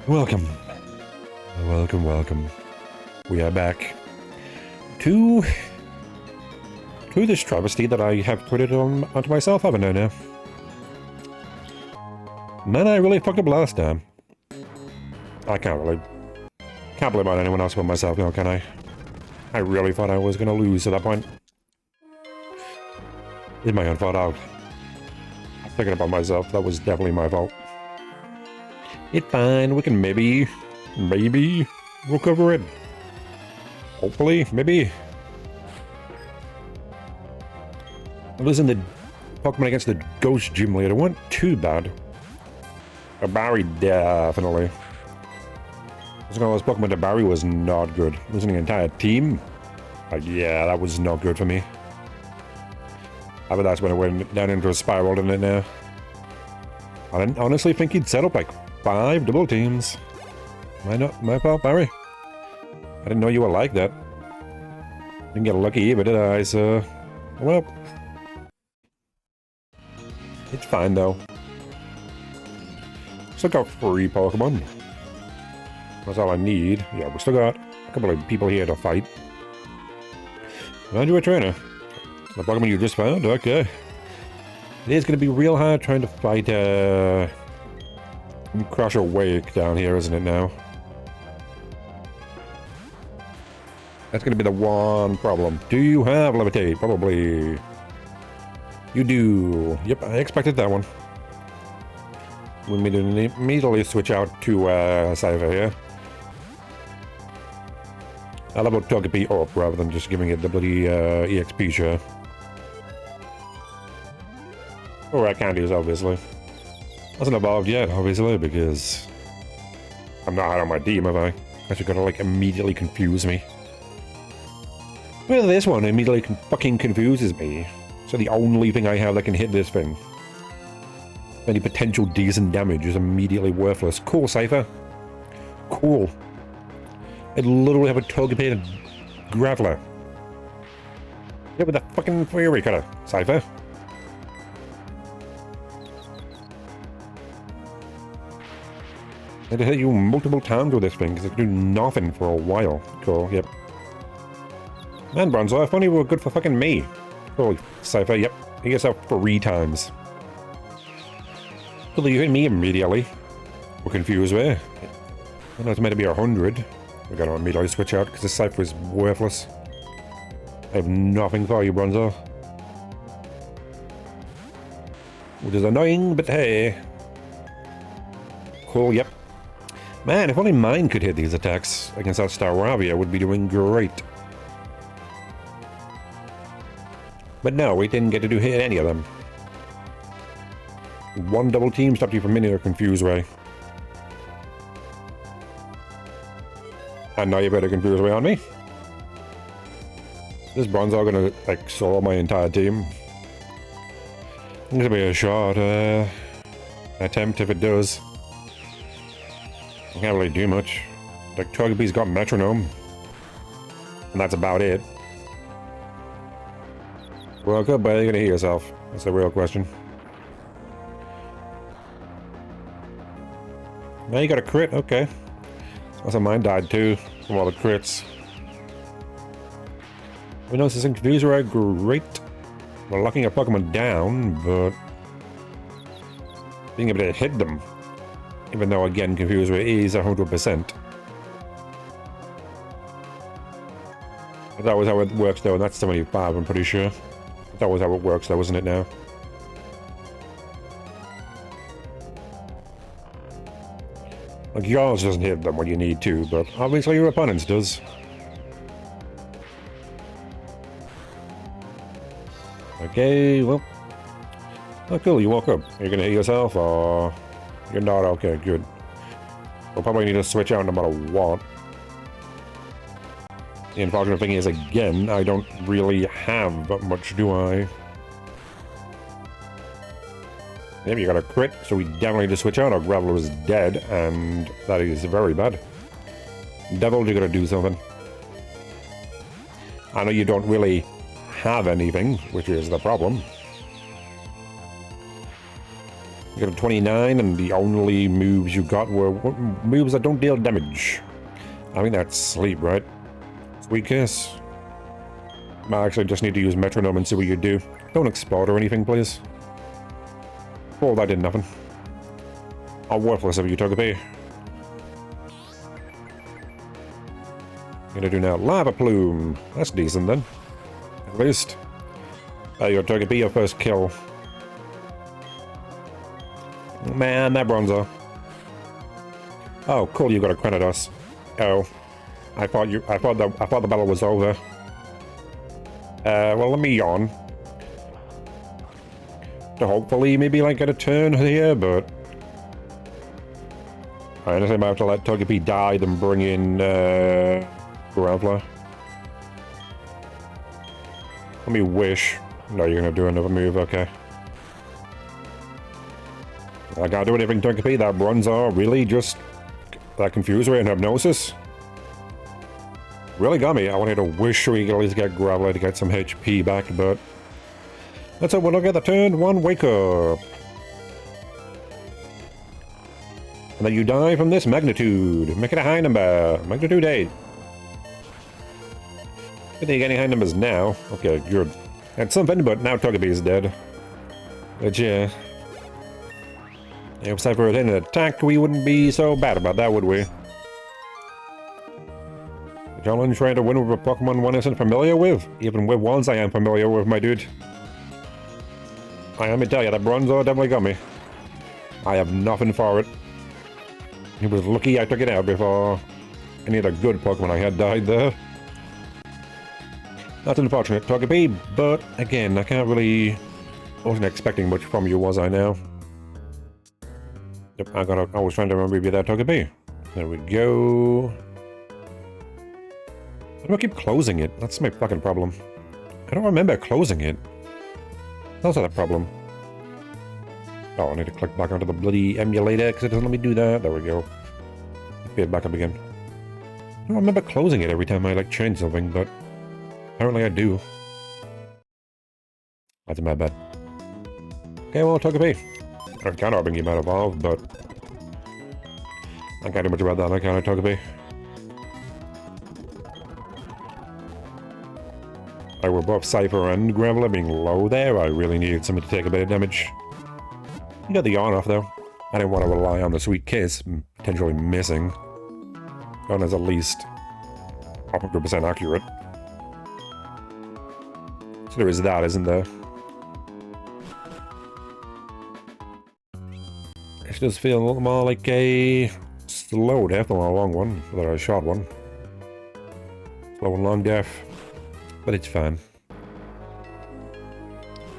Welcome. Welcome, welcome. We are back to this travesty that I have put it onto myself, haven't I now? Man, I really fucked up last time. I can't blame on anyone else but myself now, can I? I really thought I was gonna lose at that point. It's my own fault out. I'm thinking about myself, that was definitely my fault. It's fine, we can maybe recover it. Hopefully, maybe. Losing the Pokemon against the Ghost Gym Leader wasn't too bad. Barry definitely. Losing all those Pokemon to Barry was not good. Losing the entire team? Like, yeah, that was not good for me. I bet that's when it went down into a spiral, didn't it now? I honestly think he'd set up like 5 double teams. My fault, Barry. I didn't know you were like that. Didn't get lucky either, did I? So, well, it's fine though. Still got 3 Pokemon. That's all I need. Yeah, we still got a couple of people here to fight. Aren't you a trainer? The Pokemon you just found? Okay. It is going to be real hard trying to fight Crusher Wake down here, isn't it now? That's going to be the one problem. Do you have Levitate? Probably. You do. Yep, I expected that one. We immediately switch out to Cypher here. I leveled Togepi up rather than just giving it the bloody EXP share. Or I can't use, obviously. Hasn't evolved yet, obviously, because I'm not on my team, have I? That's gotta, like, immediately confuse me. Well, this one immediately fucking confuses me. So the only thing I have that can hit this thing. Any potential decent damage is immediately worthless. Cool, Cypher. Cool. I'd literally have a Togepi and a Graveler. Yeah, with a fucking Fury Cutter, Cypher. I had to hit you multiple times with this thing, because it could do nothing for a while. Cool, yep. Man, Bronzor, if only you were good for fucking me. Holy Cypher, yep. Hit yourself 3 times. Well, you hit me immediately. We're confused there. I know it's meant to be 100. We're gonna immediately switch out, because this Cypher is worthless. I have nothing for you, Bronzor. Which is annoying, but hey. Cool, yep. Man, if only mine could hit these attacks against that Staravia, would be doing great. But no, we didn't get to hit any of them. One double team stopped you from hitting a confused way. And now you better confuse way on me. This Bronzor gonna, like, solo my entire team. It's gonna be a short attempt if it does. I can't really do much. Like, Togepi's got Metronome. And that's about it. Well, good, but are you gonna heal yourself? That's the real question. Now you got a crit, okay. Also, mine died too, from all the crits. We know this Confuse Ray, great. We're locking our Pokemon down, but being able to hit them. Even though, again, Confuse Ray is 100%. That was how it works, though, and that's 75, I'm pretty sure. That was how it works, though, isn't it now? Like, yours doesn't hit them when you need to, but obviously your opponent's does. Okay, well. Oh, cool, you woke up. Are you gonna hit yourself, or... You're not? Okay, good. We'll probably need to switch out no matter what. The unfortunate thing is, again, I don't really have much, do I? Maybe you got a crit, so we definitely need to switch out. Our Graveler is dead, and that is very bad. Devil, you gotta do something. I know you don't really have anything, which is the problem. You got a 29, and the only moves you got were moves that don't deal damage. I think that's sleep, right? Sweet kiss. I actually just need to use metronome and see what you do. Don't explode or anything, please. Oh, that did nothing. How worthless of you, Togepi. Gonna do now Lava Plume. That's decent then. At least. Your Togepi, your first kill. Man, that Bronzer. Oh, cool, you got a Cranidos. Oh. I thought the battle was over. Well, let me yawn. To hopefully maybe like get a turn here, but I honestly might have to let Togepi die then bring in Graveler. Let me wish. No, you're gonna do another move, okay. I can't do anything, Togepi. That Bronzor really just that Confuser and Hypnosis really got me. I wanted to wish we could at least get Graveler to get some HP back, but let's hope we'll get the turn one Wake Up. And then you die from this magnitude. Make it a high number. Magnitude 8. I think any high numbers now. Okay, good. That's something, but now Togepi is dead. But yeah. If Cypher had an attack, we wouldn't be so bad about that, would we? The challenge trying to win with a Pokemon one isn't familiar with. Even with ones I am familiar with, my dude. Let me tell you, that Bronzor definitely got me. I have nothing for it. It was lucky I took it out before any of the good Pokemon I had died there. That's unfortunate, Togepi, but again, I can't really... wasn't expecting much from you, was I now? Yep, I was trying to remember if you're there, Togepi. There we go. How do I keep closing it? That's my fucking problem. I don't remember closing it. That's not a problem. Oh, I need to click back onto the bloody emulator because it doesn't let me do that. There we go. Get it back up again. I don't remember closing it every time I like change something, but apparently I do. That's my bad. Okay, well, Togepi. I'm kind of hoping you might evolve, but I can't do much about that. I can't, Togepi. I were both Cypher and Graveler being low there. I really needed something to take a bit of damage. You got the yawn off, though. I didn't want to rely on the Sweet Kiss, potentially missing. Yawn is at least 100% accurate. So there is that, isn't there? It does feel a little more like a slow death than a long one, or a short one. Slow and long death. But it's fine.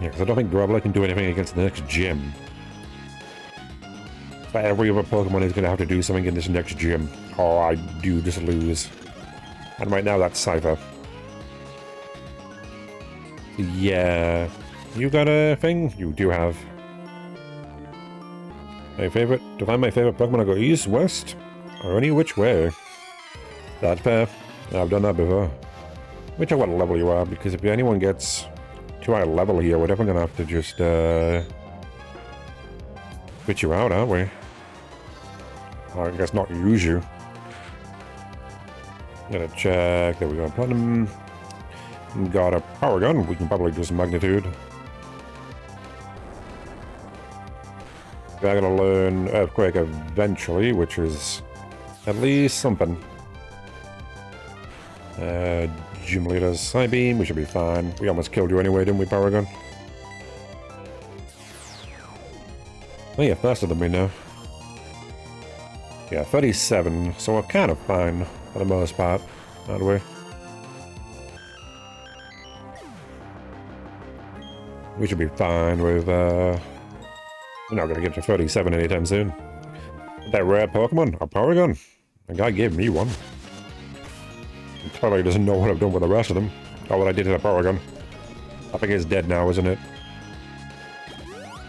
Yeah, because I don't think Graveler can do anything against the next gym. But every other Pokemon is going to have to do something in this next gym. Oh, I do just lose. And right now that's Cypher. Yeah. You got a thing? You do have. My favorite? To find my favorite Pokemon, I go east, west, or any which way. That's fair. I've done that before. Which I what level you are, because if anyone gets too high level here, we're definitely gonna have to just quit you out, aren't we? Or I guess not use you. Gotta check. There we go. Platinum. Got a power gun. We can probably do some magnitude. I'm gonna learn Earthquake eventually, which is at least something. Gym Leader's Psybeam, we should be fine. We almost killed you anyway, didn't we, Paragon? Oh, you're faster than me now. Yeah, 37, so we're kind of fine for the most part, aren't we? We should be fine with, we're not gonna get to 37 anytime soon. That rare Pokemon, a Paragon. The guy gave me one. He clearly doesn't know what I've done with the rest of them. Or what I did to the Paragon. I think it's dead now, isn't it?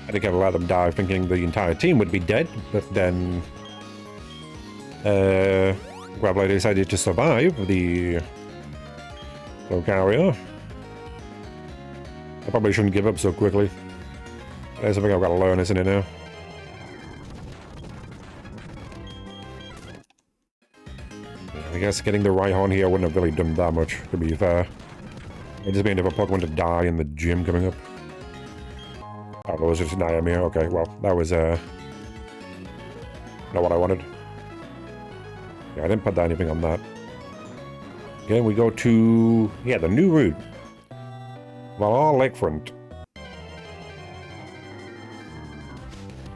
I think I've let them die thinking the entire team would be dead, but then Graveler decided to survive the Lucario. I probably shouldn't give up so quickly. There's something I've got to learn, isn't it now? I guess getting the right horn here wouldn't have really done that much, to be fair. It just made a Pokemon to die in the gym coming up. Oh, that was just an IM here. Okay, well, that was, not what I wanted. Yeah, I didn't put anything on that. Okay, we go to... yeah, the new route. Well, lakefront.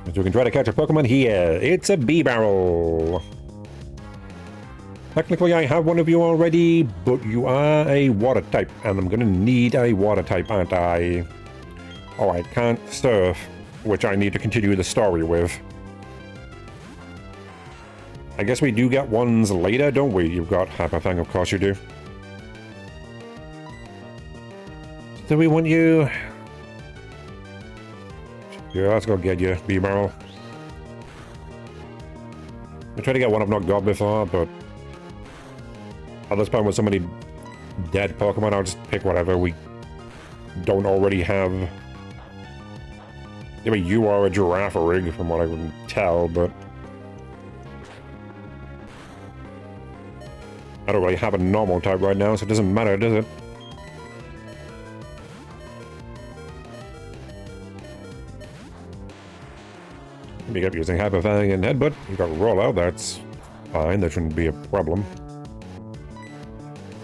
So we can try to catch a Pokemon here. It's a B-Barrel. Technically, I have one of you already, but you are a water type, and I'm gonna need a water type, aren't I? Oh, I can't surf, which I need to continue the story with. I guess we do get ones later, don't we? You've got Hyper Fang, of course you do. Do we want you? Yeah, let's go get you, B-Barrel. I tried to get one I've not got before, but at this point with so many dead Pokemon, I'll just pick whatever we don't already have. I mean, you are a Giraffe rig, from what I can tell, but I don't really have a normal type right now, so it doesn't matter, does it? You kept using Hyper Fang and Headbutt. You got Roll Out, that's fine, that shouldn't be a problem.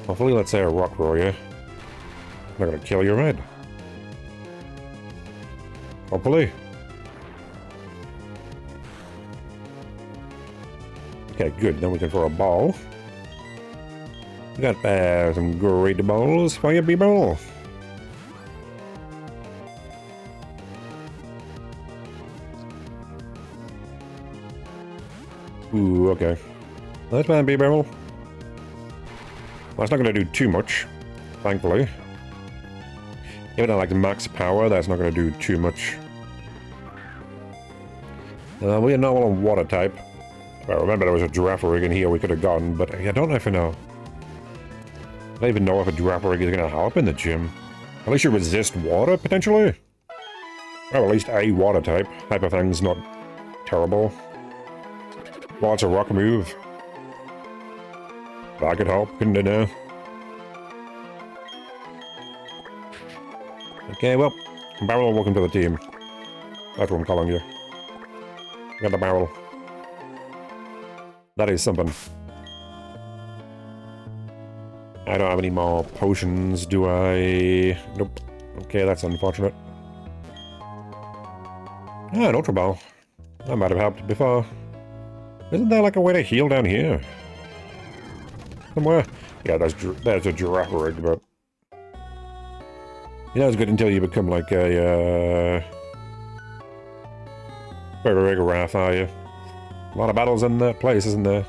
Hopefully, let's say a Rock Warrior. Not gonna kill you, right? Hopefully. Okay, good. Then we can throw a ball. We got some great balls for you, B-Ball. Ooh, okay. That's fine, B-Barrel. That's not going to do too much, thankfully. Even at like max power, that's not going to do too much. We are not on water type. Well, remember there was a Giraffe rig in here we could have gotten, but I don't know if I know. I don't even know if a Giraffe rig is going to help in the gym. At least you resist water, potentially? Oh, at least a water type. Hyper Fang's not terrible. Well, it's a rock move. That could help, couldn't it now? Okay, well, Barrel, welcome to the team. That's what I'm calling you. Got the Barrel. That is something. I don't have any more potions, do I? Nope. Okay, that's unfortunate. Ah, an Ultra Ball. That might have helped before. Isn't there like a way to heal down here? Somewhere? Yeah, there's a Giraffe rig, but... you know, it's good until you become like a, regular Giraffe, are you? A lot of battles in that place, isn't there?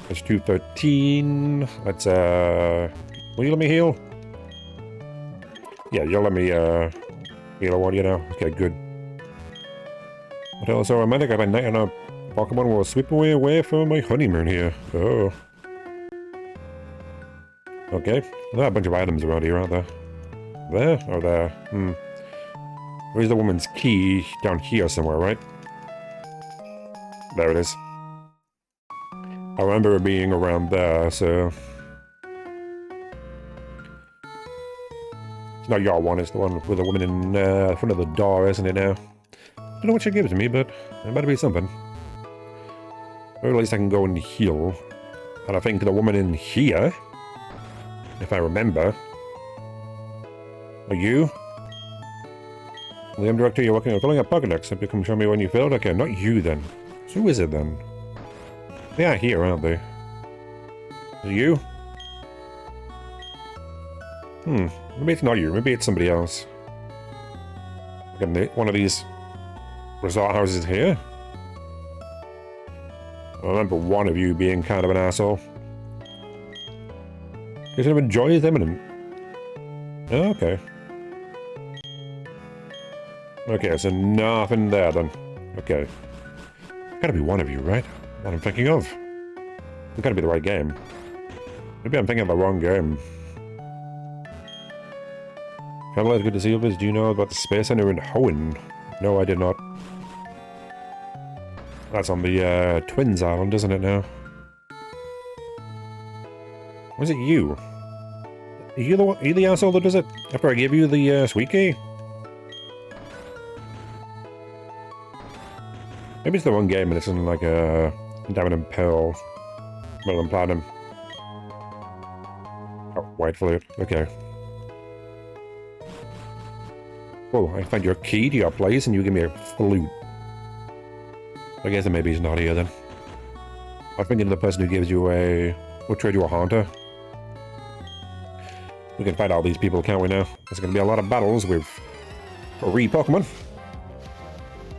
It's 213. Let's, will you let me heal? Yeah, you'll let me, heal one, you know? Okay, good. But also, romantic, I've been night on a Pokemon will sweep away from my honeymoon here. Oh. Okay. There are a bunch of items around here, aren't there? There? Or there? Where's the woman's key? Down here somewhere, right? There it is. I remember it being around there, so... it's not your one, it's the one with the woman in front of the door, isn't it now? Don't know what she gives me, but it better be something. Or at least I can go and heal. And I think the woman in here, if I remember... are you? The M director, you're working on filling up Pokédex. If you come show me when you filled. Okay, not you then. So who is it then? They are here, aren't they? Is it you? Maybe it's not you. Maybe it's somebody else. One of these resort houses here. I remember one of you being kind of an asshole. You should have enjoyed imminent. Oh, okay. Okay, so nothing there then. Okay. Gotta be one of you, right? What I'm thinking of. It's gotta be the right game. Maybe I'm thinking of the wrong game. Hello, good to see you. Do you know about the Space Center in Hoenn? No, I did not. That's on the Twins Island, isn't it now? Was it you? Are you the asshole that does it? After I give you the sweet key? Maybe it's the wrong game and it's in like a Diamond and Pearl. Pokémon Platinum. Oh, white flute. Okay. Oh, I find your key to your place and you give me a flute. I guess maybe he's not here then. I'm thinking of the person who gives you a... We'll trade you a Haunter. We can fight all these people, can't we now? There's going to be a lot of battles with 3 Pokemon.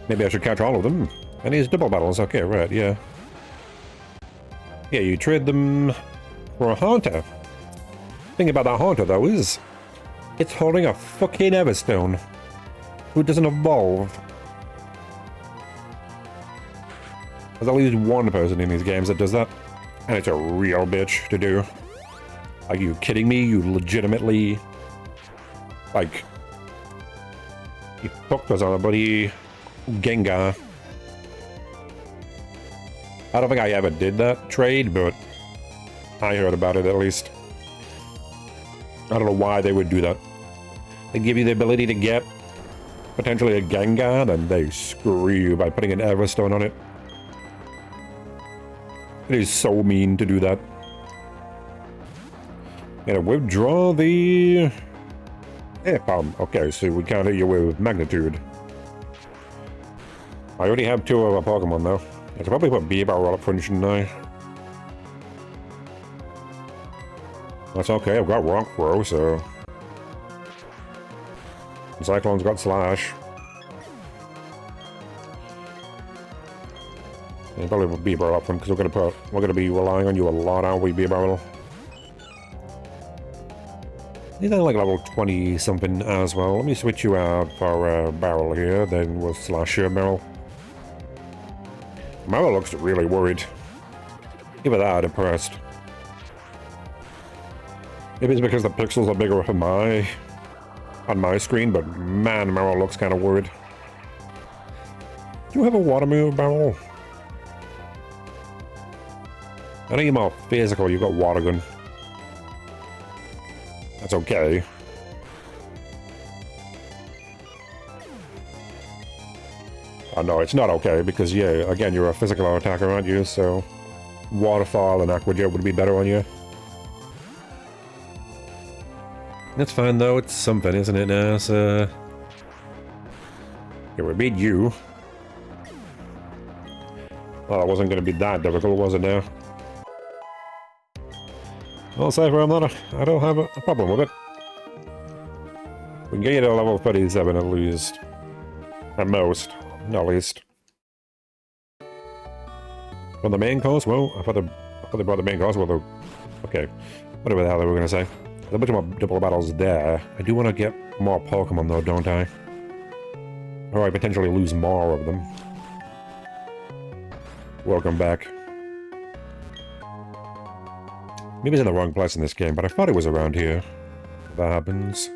Maybe I should catch all of them. And these double battles, okay, right, yeah. Yeah, you trade them for a Haunter. The thing about that Haunter, though, is... It's holding a fucking Everstone. Who doesn't evolve. There's at least one person in these games that does that. And it's a real bitch to do. Are you kidding me? You legitimately... Like... You fucked us on a bloody... Gengar. I don't think I ever did that trade, but... I heard about it at least. I don't know why they would do that. They give you the ability to get... potentially a Gengar, and they screw you by putting an Everstone on it. It is so mean to do that. Gotta withdraw the... Okay, so we can't hit you with Magnitude. I already have 2 of our Pokemon, though. I should probably put B-Barrel up front, shouldn't I? That's okay, I've got Rock Throw, so... Cyclone's got Slash. Yeah, probably put B-Barrel up front, because we're gonna be relying on you a lot, aren't we, B-Barrel? He's only like level 20 something as well. Let me switch you out for Barrel here, then we'll slash your Barrel. Barrel looks really worried. Even that, depressed. Maybe it's because the pixels are bigger on my screen, but man, Barrel looks kind of worried. Do you have a water move, Barrel? I know you're more physical, you've got Water Gun. That's okay. Oh no, it's not okay, because yeah, again, you're a physical attacker, aren't you? So, Waterfall and Aqua Jet would be better on you. That's fine though, it's something, isn't it now, so... Yeah, we beat you. Well, it wasn't going to be that difficult, was it now? Well, Cypher, I don't have a problem with it. We can get you to level 37 at least. At most, not least. On the main course? Well, I thought they brought the main course, well, okay. Whatever the hell they were going to say. There's a bunch more double battles there. I do want to get more Pokemon though, don't I? Or I potentially lose more of them. Welcome back. Maybe it's in the wrong place in this game, but I thought it was around here. That happens.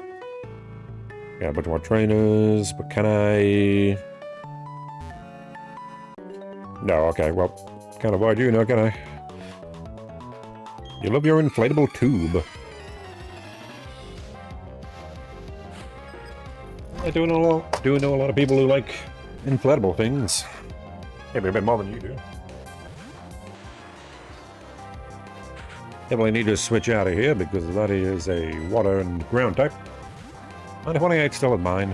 Yeah, a bunch more trainers, but can I... No, okay, well, can't avoid you now, can I? You love your inflatable tube. I do know a lot of people who like inflatable things. Maybe a bit more than you do. Definitely need to switch out of here because that is a water and ground type. And 28 still in mine.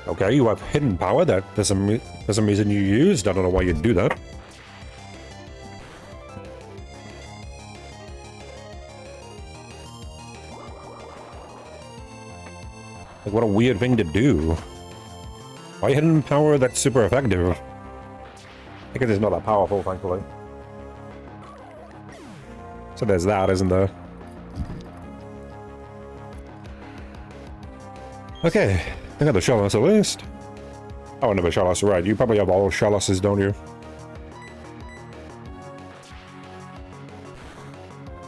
Okay, you have hidden power that for some reason you used. I don't know why you'd do that. Like, what a weird thing to do. Why hidden power that's super effective? Because it's not that powerful, thankfully. So there's that, isn't there? Okay, I got the Shellos at least. Oh, another Shellos, right. You probably have all Shellos's, don't you?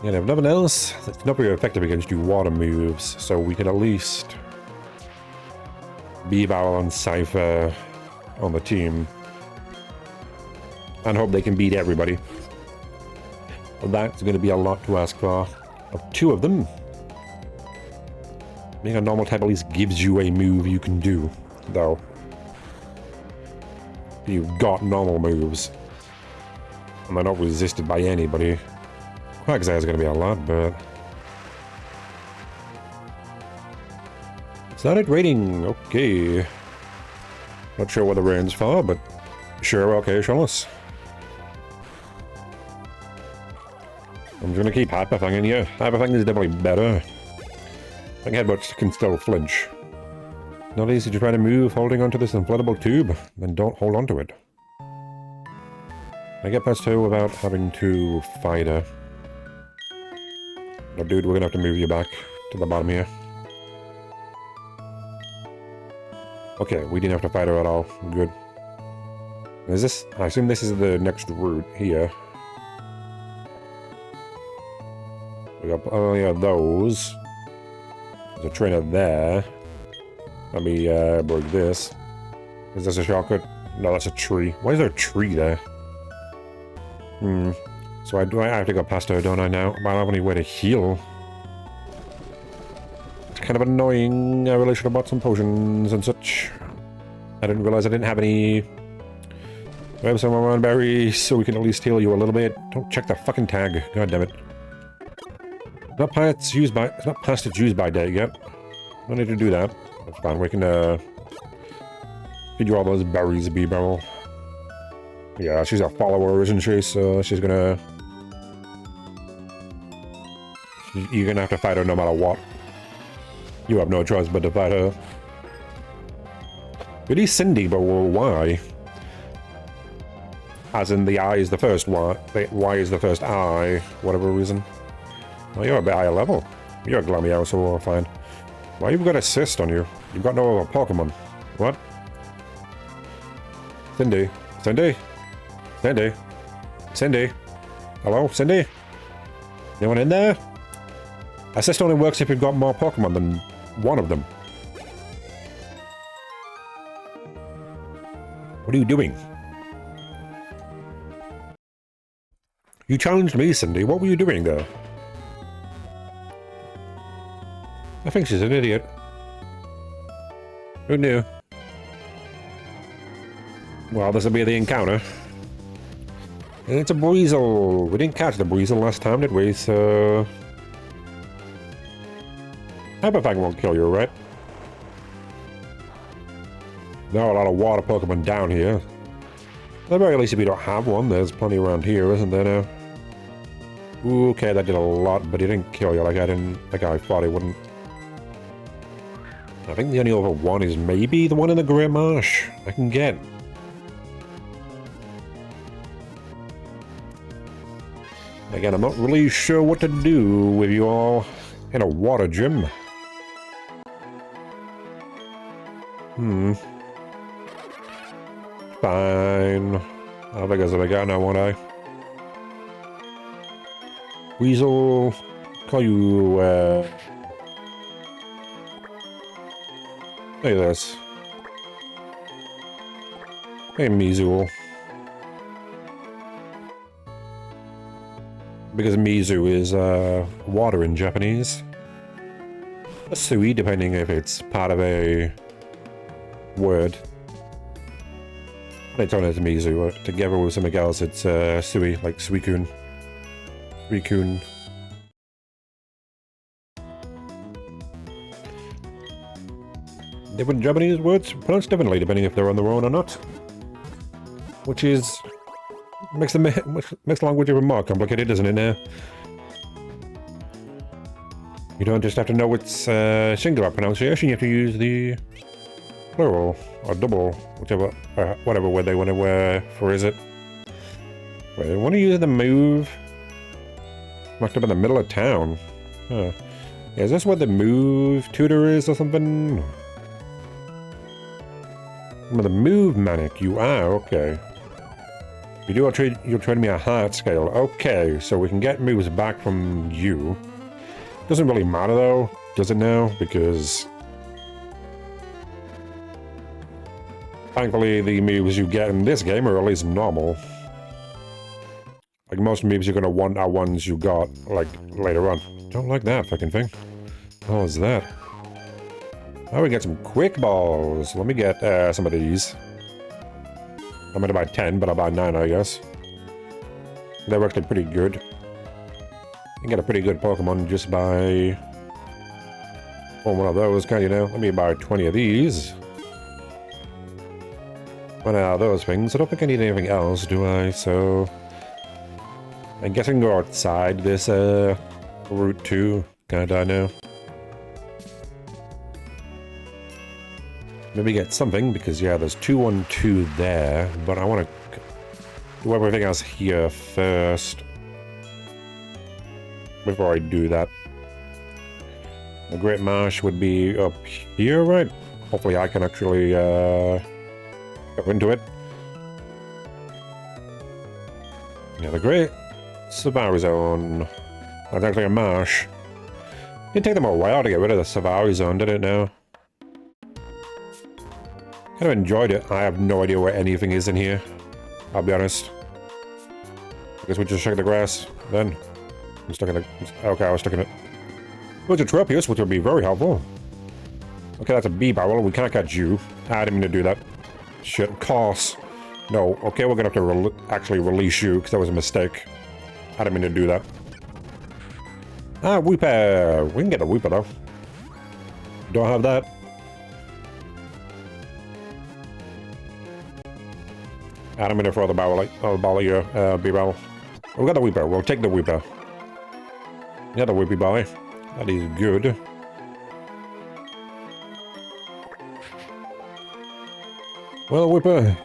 And if nothing else, it's not very effective against you water moves, so we can at least B-Barrel and Cypher on the team. And hope they can beat everybody. Well, that's going to be a lot to ask for. Of two of them. Being a normal type at least gives you a move you can do, though. You've got normal moves. And they're not resisted by anybody. Quagsire is going to be a lot, but... Started rating, okay. Not sure where the rain's for, but sure, okay, show us. I'm just gonna keep hyperfanging you. Hyperfanging is definitely better. I think headbutts can still flinch. Not easy to try to move holding onto this inflatable tube, then don't hold onto it. I get past her without having to fight her. No, dude, we're gonna have to move you back to the bottom here. Okay, we didn't have to fight her at all. Good. Is this... I assume this is the next route here. We got plenty of those. There's a trainer there. Let me break this. Is this a shortcut? No, that's a tree. Why is there a tree there? So I have to go past her, don't I now? I don't have any way to heal. It's kind of annoying. I really should have bought some potions and such. I didn't realize I didn't have any... I have some around berries so we can at least heal you a little bit. Don't check the fucking tag. God damn it. It's not past its use by date yet. No need to do that. That's fine. We can feed you all those berries, B-Barrel. Yeah, she's a follower, isn't she? So she's gonna... You're gonna have to fight her no matter what. You have no choice but to fight her. It is Cindy, but why? As in the I is the first Y. The Y is the first I. Whatever reason. Oh, you're a bit higher level. You're a Glameow, so we're fine. Why you've got assist on you? You've got no other Pokemon. What? Cindy? Cindy? Cindy? Cindy? Hello? Cindy? Anyone in there? Assist only works if you've got more Pokemon than one of them. What are you doing? You challenged me, Cindy. What were you doing there? I think she's an idiot. Who knew? Well, this will be the encounter. And it's a Breezel. We didn't catch the Breezel last time, did we? So... Hyperfang won't kill you, right? There are a lot of water Pokemon down here. At the very least, if you don't have one, there's plenty around here, isn't there now? Ooh, okay, that did a lot, but he didn't kill you like I thought he wouldn't. I think the only other one is maybe the one in the Great Marsh I can get. Again, I'm not really sure what to do with you all in a water gym. Fine. How big is it I got now, won't I? Weasel, call you, Hey, this. Hey, Mizu. Because Mizu is, water in Japanese. A sui, depending if it's part of a word. They turn it to Mizu. Together with something else, it's, sui, like Suicune. Suicune. Different Japanese words pronounced differently depending if they're on their own or not. Which is... makes the language even more complicated, doesn't it now? You don't just have to know its singular pronunciation, you have to use the plural or double, whichever, whatever word they want to phrase it. Wait, I want to use the move. Must have been in the middle of town. Huh. Yeah, is this where the move tutor is or something? Well, the move manic, you are, okay. You do you'll trade me a heart scale. Okay, so we can get moves back from you. Doesn't really matter though, does it now? Because Thankfully, the moves you get in this game are at least normal. Like, most moves you're gonna want are ones you got, like, later on. Don't like that fucking thing. What is that? Oh, we get some quick balls. Let me get some of these. I'm gonna buy 10, but I'll buy 9, I guess. They're actually pretty good. You can get a pretty good Pokemon just by... one of those, can't you now? Let me buy 20 of these. One of those things. I don't think I need anything else, do I? So... I guess I can go outside this route too. Can I die now? Maybe get something, because yeah, there's 212 there, but I want to do everything else here first. Before I do that. The Great Marsh would be up here, right? Hopefully I can actually go into it. Yeah, the Great Safari Zone. That's actually a marsh. It'd take them a while to get rid of the Safari Zone, didn't it now? Kind of enjoyed it. I have no idea where anything is in here. I'll be honest. I guess we just check the grass then. I'm stuck in the... Okay, I was stuck in it. There's a Tropius, which would be very helpful. Okay, that's a bee barrel. We can't catch you. I didn't mean to do that. Shit, of course. No, okay, we're gonna have to actually release you, because that was a mistake. I didn't mean to do that. Ah, Weeper! We can get a Weeper, though. Don't have that. I'm gonna throw the barrel, ball at your bee barrel. We got the Weeper. We'll take the Weeper. Yeah, the Weepy boy. That is good. Well, Whipper,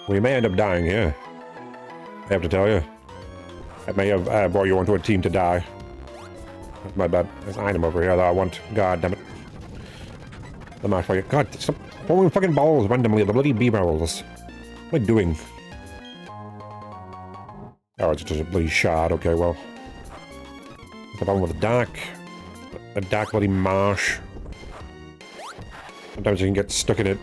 we may end up dying here. I have to tell you. I may have brought you onto a team to die. That's my bad. There's an item over here that I want. God damn it. The match for you. God, stop throwing fucking balls randomly at the bloody bee barrels. What am I doing? Oh, it's just a bloody shard. Okay, well. The problem with a dark bloody marsh. Sometimes you can get stuck in it.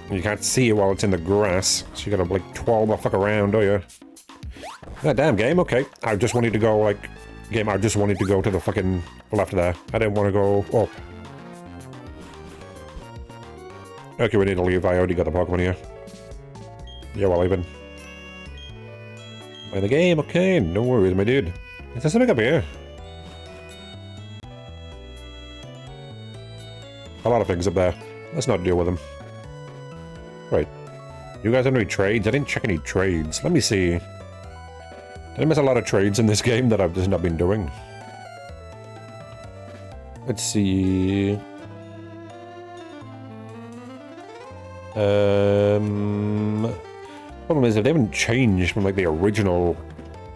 And you can't see it while it's in the grass. So you gotta like twirl the fuck around, do you? Ah, damn game, okay. I just wanted to go like... Game, I just wanted to go to the fucking left there. I didn't want to go up. Okay, we need to leave. I already got the Pokemon here. Yeah, we're leaving. Play the game, okay. No worries, my dude. Is there something up here? A lot of things up there. Let's not deal with them. Right. You guys have any trades? I didn't check any trades. Let me see. Did I miss a lot of trades in this game that I've just not been doing? Let's see. Problem is, if they haven't changed from like the original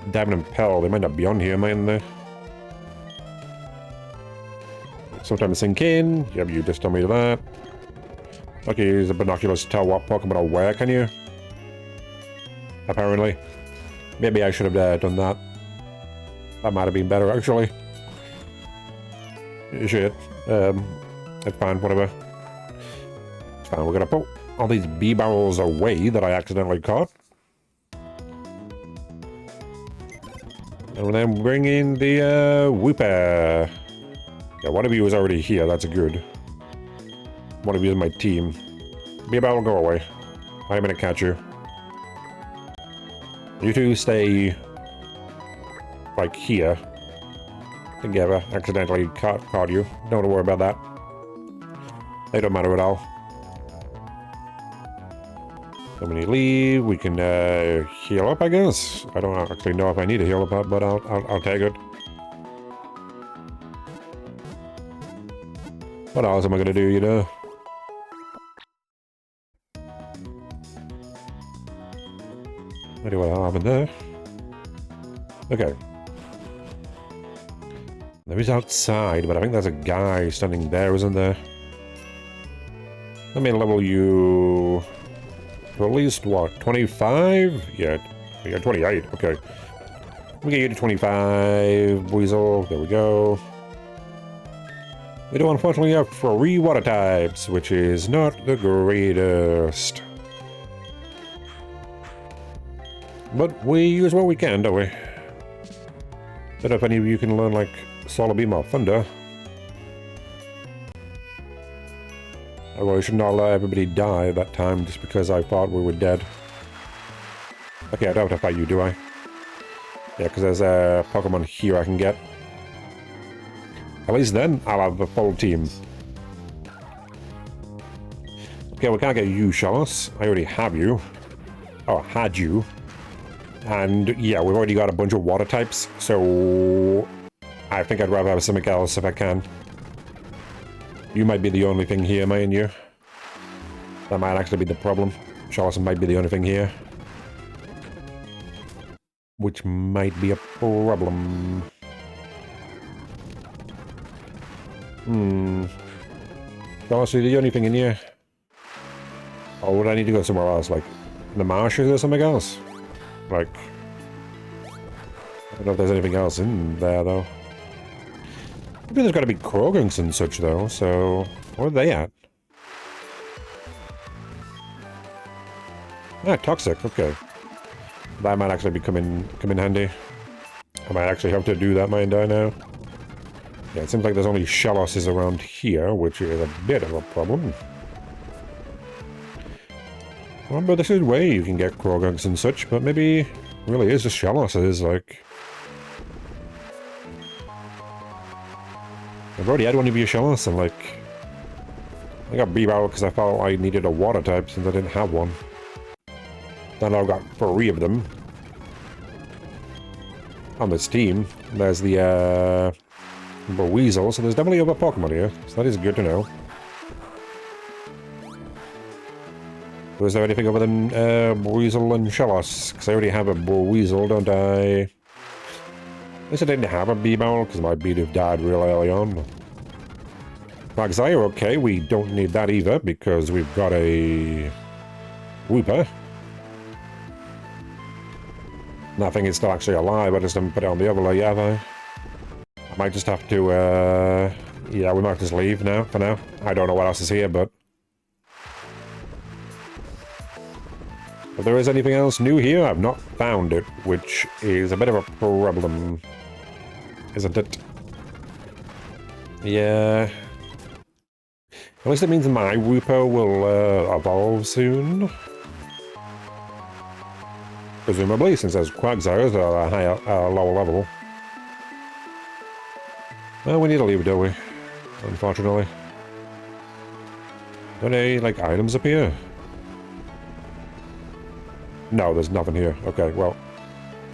Diamond and Pearl, they might not be on here, might they? Sometimes sink in. Yep, you just told me that. Okay, use the binoculars to tell what Pokemon are where, can you? Apparently. Maybe I should have done that. That might have been better, actually. Shit. It's fine, whatever. It's fine, we're gonna put all these bee barrels away that I accidentally caught. And then bring in the, Wooper. Yeah, one of you is already here, that's good. One of you is my team. Bee barrel, go away. I'm gonna catch you. You two stay... like here. Together. Accidentally caught you. Don't worry about that. They don't matter at all. So when you leave, we can heal up, I guess. I don't actually know if I need to heal up, but I'll take it. What else am I gonna do, you know? I do what happened there. Okay. There is outside, but I think there's a guy standing there, isn't there? Let me level you to at least, what, 25? Yeah, you're 28, okay. We get you to 25, Weasel, there we go. We do unfortunately have 3 water types, which is not the greatest. But we use what we can, don't we? Don't know if any of you can learn, like, Solar Beam or Thunder. I really should not let everybody die at that time just because I thought we were dead. Okay, I don't have to fight you, do I? Yeah, because there's a Pokemon here I can get. At least then, I'll have a full team. Okay, we can't get you, Chalice. I already have you. Oh, had you. And, yeah, we've already got a bunch of water types, so... I think I'd rather have something else if I can. You might be the only thing here, mightn't you? That might actually be the problem. Chalice might be the only thing here. Which might be a problem. Chalice, are you the only thing in here? Or would I need to go somewhere else? Like, in the marshes or something else? Like... I don't know if there's anything else in there, though. Maybe there's got to be Krogans and such, though, so... Where are they at? Ah, toxic, okay. That might actually be come in handy. I might actually have to do that, mightn't I, now? Yeah, it seems like there's only Chalices around here, which is a bit of a problem. Well, but this is where you can get Krogans and such, but maybe it really is just Chalices, like... I've already had one of your Chalice, and like... I got B-Barrel because I felt I needed a water type since I didn't have one. Then I've got 3 of them. On this team, there's the, Weasel, so there's definitely other Pokemon here, so that is good to know. Was there anything other than, Weasel and Chalice? Because I already have a Weasel, don't I? At least I didn't have a B-Barrel, because my beat have died real early on. Quagsire, okay, we don't need that either, because we've got a... Wooper. Nothing is still actually alive, I just haven't put it on the overlay yet, have I? I might just have to, yeah, we might just leave now, for now. I don't know what else is here, but... If there is anything else new here, I've not found it, which is a bit of a problem. Isn't it? Yeah. At least it means my Wooper will, evolve soon. Presumably, since there's Quagsires at a higher, lower level. Well, we need to leave, don't we? Unfortunately. Don't any, like, items up here? No, there's nothing here. Okay, well.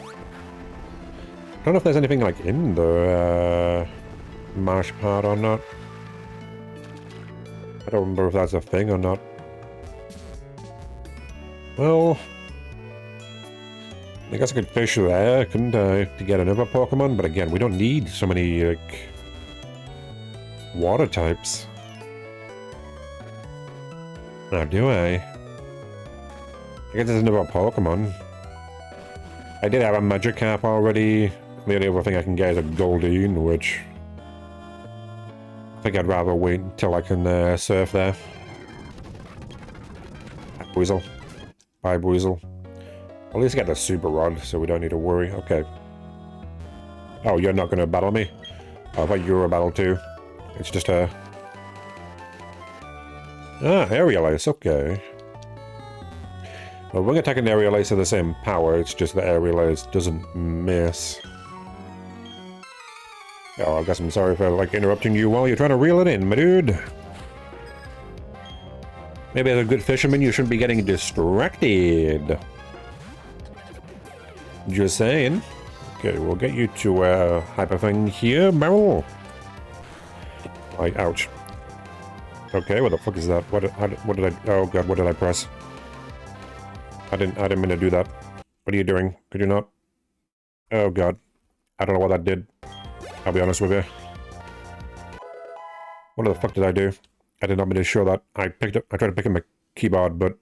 I don't know if there's anything, like, in the, marsh part or not. I don't remember if that's a thing or not. Well... I guess I could fish there, couldn't I, to get another Pokemon? But again, we don't need so many, like... water types. Now, do I? I guess there's another Pokemon. I did have a Magikarp already. The only other thing I can get is a Goldeen, which... I think I'd rather wait until I can surf there. Weasel. Bye, Weasel. At least I get the Super Rod, so we don't need to worry. Okay. Oh, you're not going to battle me? Oh, I thought you were a battle too. It's just a... Ah, Aerial Ace, okay. Well, Wing Attack and Aerial Ace are the same power, it's just that Aerial Ace doesn't miss. Oh, I guess I'm sorry for, like, interrupting you while you're trying to reel it in, my dude. Maybe as a good fisherman, you shouldn't be getting distracted. Just saying. Okay, we'll get you to Hyper thing here, Meryl. Like, ouch. Okay, what the fuck is that? What did I? Oh god, what did I press? I didn't mean to do that. What are you doing? Could you not? Oh god, I don't know what that did. I'll be honest with you. What the fuck did I do? I did not mean to show that. I tried to pick up my keyboard, but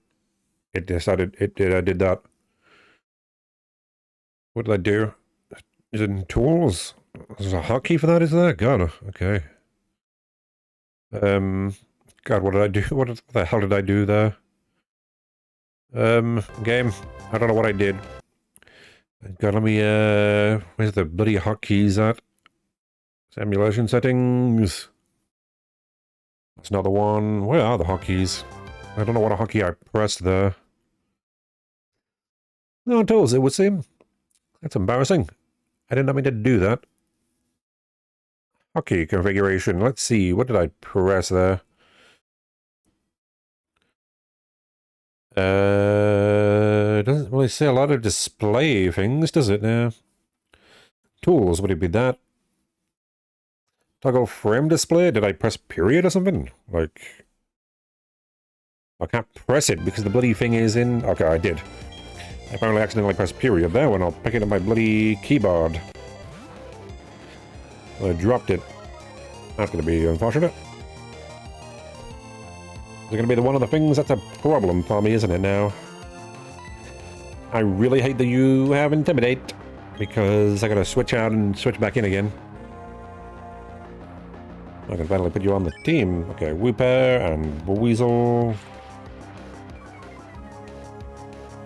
it decided I did that. What did I do? Is it in tools? There's a hotkey for that, is there? God, okay. God, what did I do? What the hell did I do there? Game. I don't know what I did. God, let me, where's the bloody hotkeys at? Simulation settings. That's not the one. Where are the hotkeys? I don't know what a hotkey I pressed there. No, tools, it would seem. That's embarrassing. I did not mean to do that. Hotkey configuration. Let's see. What did I press there? It doesn't really say a lot of display things, does it now? Tools, would it be that? Toggle frame display? Did I press period or something? Like... I can't press it because the bloody thing is in... Okay, I did. I apparently accidentally pressed period there when I'll pick it up my bloody keyboard. I dropped it. That's going to be unfortunate. Is it going to be the one of the things that's a problem for me, isn't it now? I really hate that you have Intimidate, because I got to switch out and switch back in again. I can finally put you on the team. Okay, Wooper and Weasel.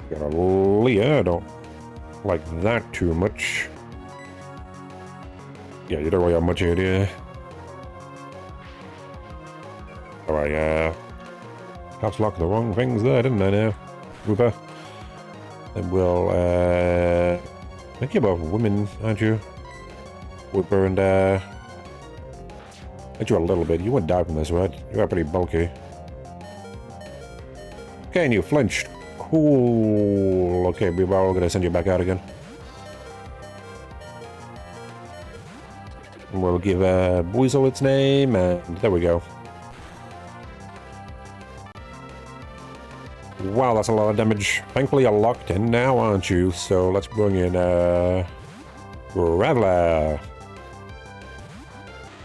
Got a Leah, I don't like that too much. Yeah, you don't really have much idea. Alright, perhaps lock the wrong things there, didn't I now? Wooper. Then we'll, I think you're both women, aren't you? Wooper and, hit you a little bit. You wouldn't die from this, right? You are pretty bulky. Okay, and you flinched. Cool. Okay, we're all gonna send you back out again. And we'll give Weasel its name, and there we go. Wow, that's a lot of damage. Thankfully, you're locked in now, aren't you? So let's bring in Graveler.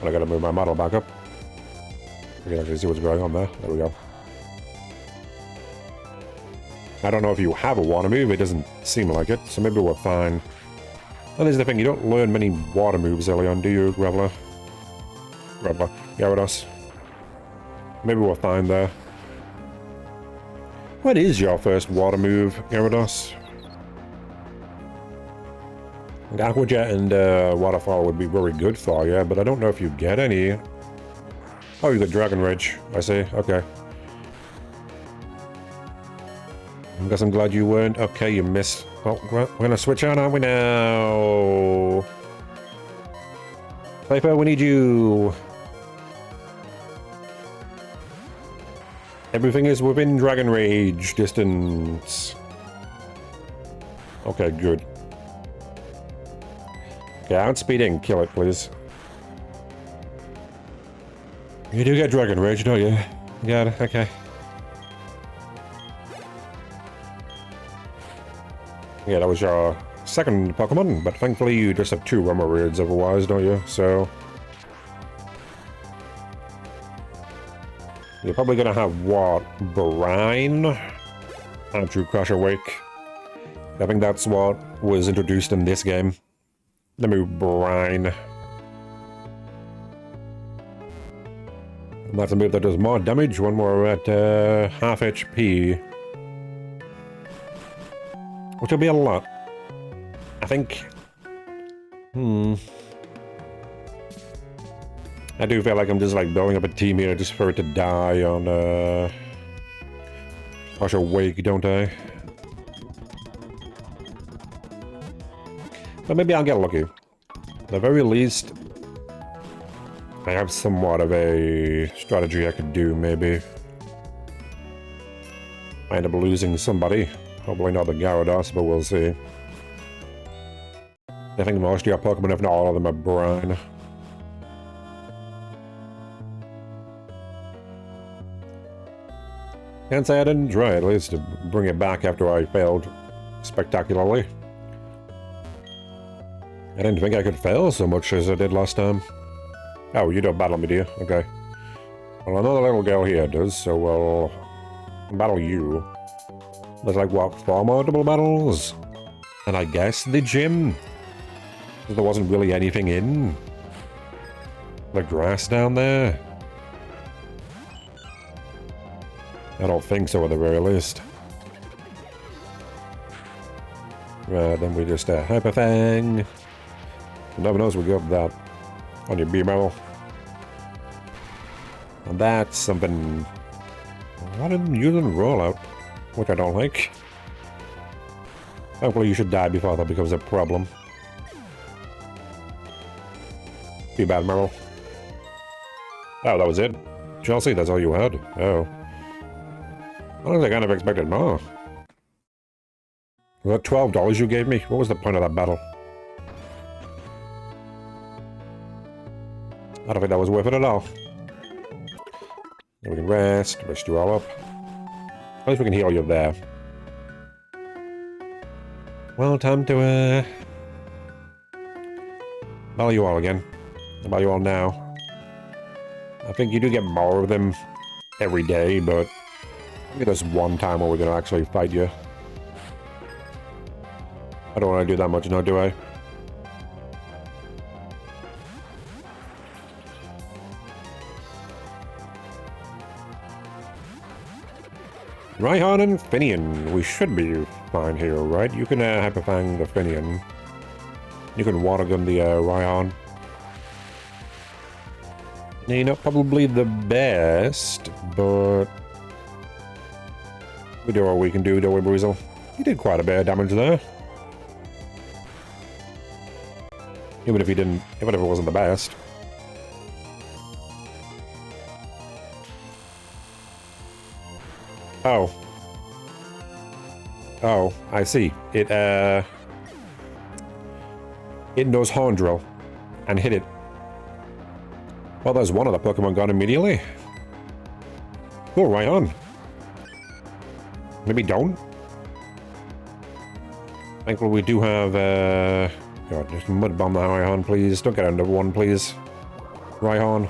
And I gotta move my model back up. We can actually see what's going on there. There we go. I don't know if you have a water move, it doesn't seem like it, so maybe we're fine. Well, there's the thing, you don't learn many water moves early on, do you, Graveler? Graveler, Gyarados. Maybe we're fine there. What is your first water move, Gyarados? Aqua Jet and Waterfall would be very good for you, but I don't know if you get any. Oh, you got Dragon Rage, I see, okay. I guess I'm glad you weren't. Okay, you missed. Well, we're gonna switch on, aren't we now? Piper, we need you. Everything is within Dragon Rage distance. Okay, good. Okay, outspeeding. Kill it, please. You do get Dragon Rage, don't you? Got it, okay. Yeah, that was your second Pokemon, but thankfully you just have 2 Remoraid's otherwise, don't you? So... You're probably gonna have what? Brine? Aren't you, Crash Awake? I think that's what was introduced in this game. Let me Brine. And that's a move that does more damage when we're at half HP. Which will be a lot. I think... I do feel like I'm just like building up a team here just for it to die on Crash Awake, don't I? But maybe I'll get lucky. At the very least, I have somewhat of a strategy I could do, maybe. I end up losing somebody. Hopefully not the Gyarados, but we'll see. I think most of your Pokemon, if not all of them, are Brine. Can't say I didn't try, at least, to bring it back after I failed spectacularly. I didn't think I could fail so much as I did last time. Oh, you don't battle me, do you? Okay. Well, another little girl here does, so we'll battle you. There's like, what, 4 more double battles? And I guess the gym? Because there wasn't really anything in the grass down there. I don't think so, at the very least. Then we just Hyper Fang. Never knows we got that on your B-Barrel. And that's something a lot of them using rollout, which I don't like. Hopefully you should die before that becomes a problem. Be bad, Merrill. Oh, that was it? Chelsea, that's all you had? Oh. I kind of expected more. Was that $12 you gave me? What was the point of that battle? I don't think that was worth it at all. Then we can rest you all up. At least we can heal you there. Well, time to, battle you all again. I'll battle you all now. I think you do get more of them every day, but I think there's one time where we're going to actually fight you. I don't want to do that much now, do I? Rhyhorn and Finian. We should be fine here, right? You can Hyper Fang the Finian. You can Water Gun the Rhyhorn. You're not probably the best, but we do what we can do, don't we, Bruizel? You did quite a bit of damage there. Even if you didn't, even if it wasn't the best. Oh. Oh, I see. It knows Horn Drill and hit it. Well, there's one of the Pokemon gone immediately. Cool, right on. Maybe don't. Thankfully, we do have, God, just Mud Bomb the Rhyhorn, please. Don't get under one, please. Rhyhorn.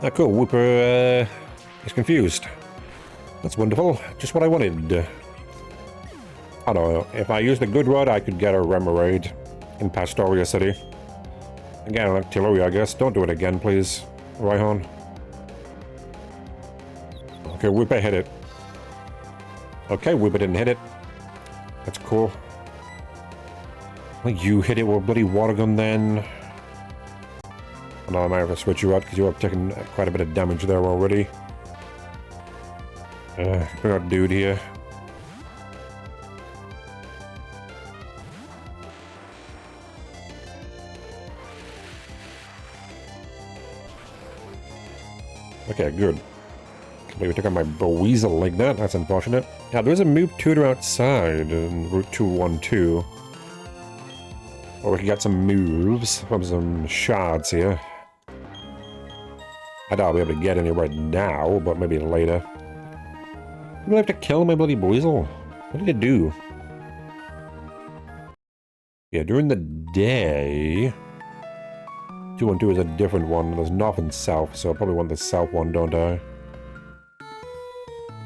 Ah, cool. Whooper is confused. That's wonderful. Just what I wanted. I don't know. If I used a good rod, I could get a Remoraid in Pastoria City. Again, artillery, I guess. Don't do it again, please. Rhyhorn. Okay, Whooper hit it. Okay, Whooper didn't hit it. That's cool. Well, you hit it with a bloody water gun then. Oh, no, I might have to switch you out because you have taken quite a bit of damage there already. Bring out dude here. Okay, good. Maybe took out my Buizel like that. That's unfortunate. Yeah, there is a move tutor outside in Route 212. Or we can get some moves from some shards here. I doubt I'll be able to get any right now, but maybe later. I'm gonna have to kill my bloody Buizel. What did it do? Yeah, during the day... 212 is a different one. There's north and south, so I probably want the south one, don't I?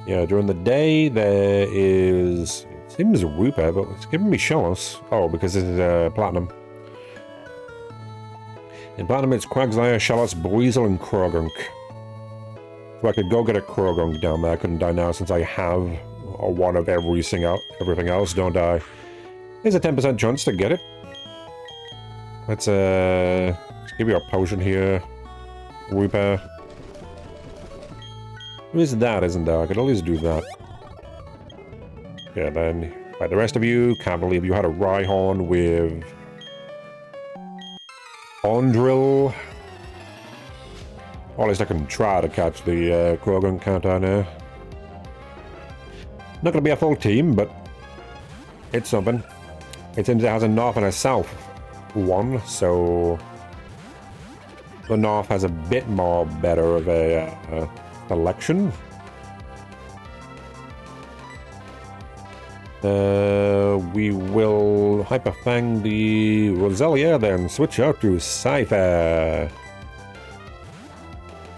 Yeah, during the day there is... It seems Whooper, but it's giving me Shellos. Oh, because this is Platinum. In Platinum it's Quagsire, Shellos, Buizel, and Krogunk. So I could go get a Krogunk down there. I couldn't die now since I have one of everything else, don't I? There's a 10% chance to get it. Let's give you a potion here. Whooper. Who is that, isn't there? I could always do that. Yeah, then, by the rest of you, can't believe you had a Rhyhorn with... Ondrill. Or at least I can try to catch the Krogunk, can't I now? Not gonna be a full team, but... It's something. It seems it has a north and a south one, so... The north has a bit more better of a selection. We will Hyper Fang the Roselia, then switch out to Cypher.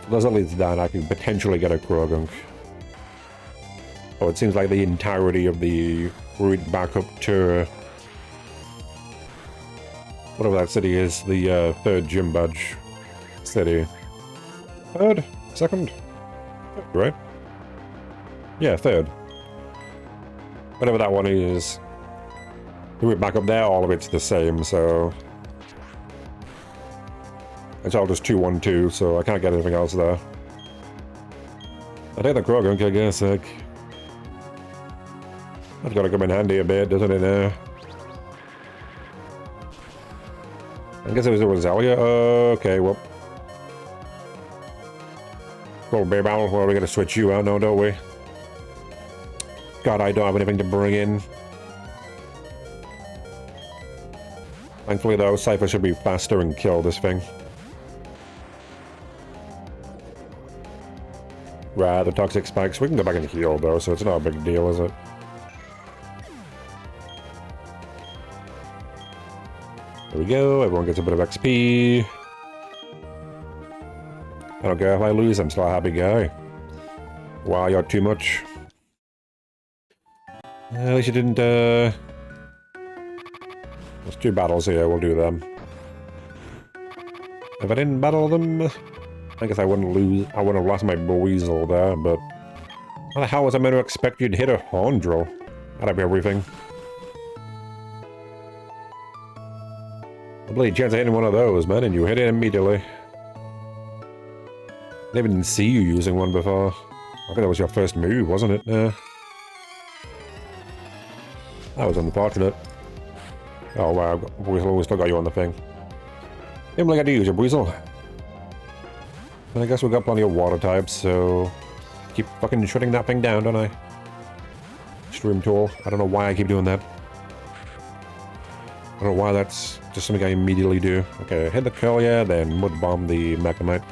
There's at least that I could potentially get a Krogunk. Oh, it seems like the entirety of the route back up to whatever that city is, the third gym badge city. Third? Second? Right? Yeah, third. Whatever that one is. We went back up there, all of it's the same, so... It's all just 2, 1, 2, so I can't get anything else there. I'll take the Krogunk, I guess, like... That's gotta come in handy a bit, doesn't it, now? I guess it was a Roselia? Okay, well... Well, Bear Battle, well, we gotta switch you out now, don't we? God, I don't have anything to bring in. Thankfully, though, Cypher should be faster and kill this thing. Right, the Toxic Spikes. We can go back and heal, though, so it's not a big deal, is it? There we go, everyone gets a bit of XP. I don't care if I lose, I'm still a happy guy. Wow, you're too much. At least you didn't, There's 2 battles here, we'll do them. If I didn't battle them, I guess I wouldn't lose. I would have lost my Weasel there, but... How the hell was I meant to expect you to hit a Horndrill out of everything? I believe chance of hitting one of those, man, and you hit it immediately. I didn't even see you using one before. I think that was your first move, wasn't it? That was unfortunate. Oh wow, Weasel, we still got you on the thing. Didn't really get to use your Weasel. And I guess we've got plenty of water types, so... Keep fucking shutting that thing down, don't I? Stream Tool. I don't know why I keep doing that. I don't know why that's just something I immediately do. Okay, hit the Curlia, then Mud Bomb the Magnemite.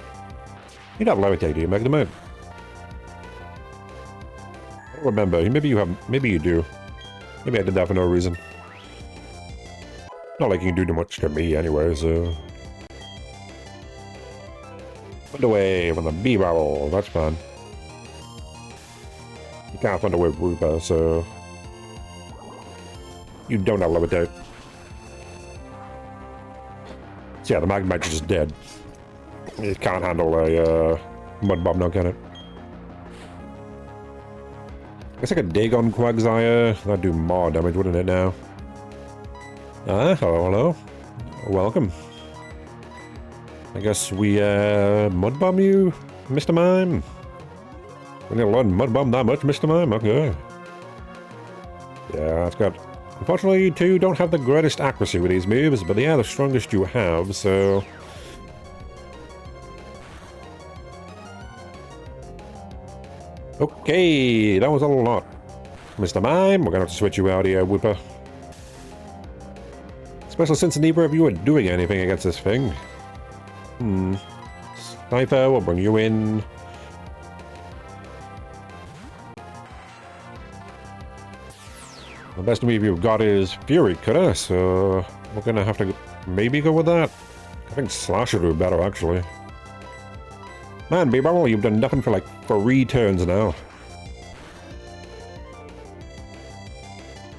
You don't have Levitate, do you, Magnemite? I don't remember. Maybe you have... Maybe you do. Maybe I did that for no reason. Not like you can do too much to me anyway, so... Put away from the B-Barrel. That's fun. You can't find away with Rupa, so... You don't have Levitate. So yeah, the Magnemite's just dead. It can't handle a Mud Bomb now, can it? I guess I could dig on Quagsire. That'd do more damage, wouldn't it, now? Ah, hello. Welcome. I guess we, Mud Bomb you, Mr. Mime? We're gonna learn Mud Bomb that much, Mr. Mime? Okay. Yeah, that's good. Unfortunately, you two don't have the greatest accuracy with these moves, but they are the strongest you have, so... Okay, that was a lot. Mr. Mime, we're gonna have to switch you out here, Whipper. Especially since neither of you are doing anything against this thing. Sniper, we'll bring you in. The best move you've got is Fury Cutter, so we're gonna have to maybe go with that. I think Slash would do better, actually. Man, B-Barrel, you've done nothing for like 3 turns now.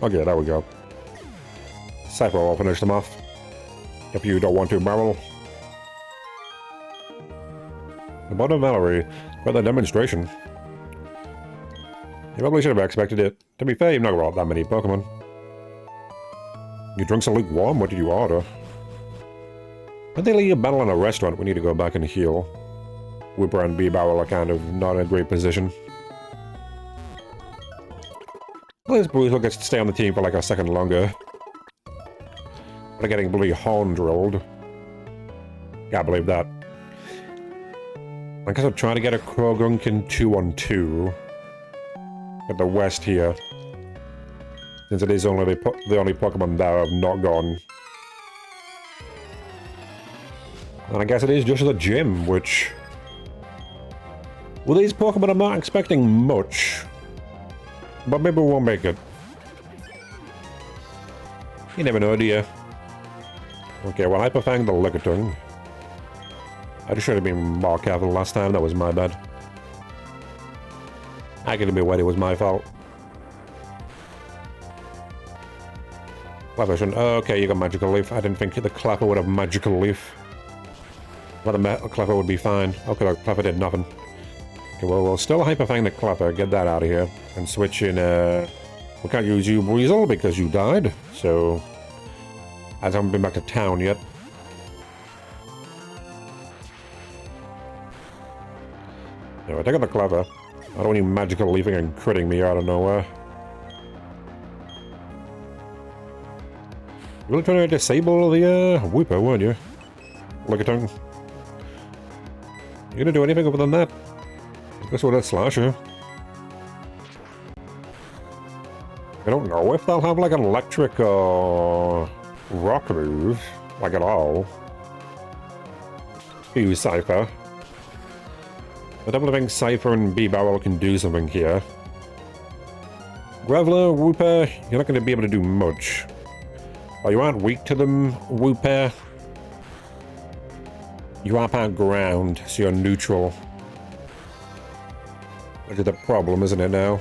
Okay, there we go. Cypher will finish them off. If you don't want to, Barrel. The bottom Valerie, but the demonstration. You probably should have expected it. To be fair, you've not got that many Pokemon. You drink some lukewarm? What did you order? When they leave a battle in a restaurant, we need to go back and heal. Whipper and B-Barrel are kind of not in a great position. At least Bruce gets to stay on the team for like a second longer. They're getting bloody horn drilled. Can't believe that. I guess I'm trying to get a Krogunk in 2-on-2. At the west here. Since it is only the only Pokemon that have not gone. And I guess it is just the gym, which... Well, these Pokemon I'm not expecting much. But maybe we'll make it. You never know, do you? Okay, well, Hyperfang the Lickitung. I just should have been more careful last time, that was my bad. I could admit it was my fault. Clapper shouldn't... Okay, you got Magical Leaf. I didn't think the Clapper would have Magical Leaf. But the Clapper would be fine. Okay, the Clapper did nothing. Okay, well, we'll still Hyper Fang the Clapper, get that out of here, and switch in, we can't use you, Weasel, because you died, so I haven't been back to town yet. Anyway, take out the Clapper. I don't want you magical leaping and critting me out of nowhere. You really trying to disable the, Whooper, weren't you? Lickitung. You gonna do anything other than that? I guess with that slasher. I don't know if they'll have like an electric or rock move, like at all. Use Cypher. I definitely think Cypher and B-Barrel can do something here. Graveler, Whooper, you're not going to be able to do much. Oh, you aren't weak to them, Whooper. You are part ground, so you're neutral. Which is the problem, isn't it now?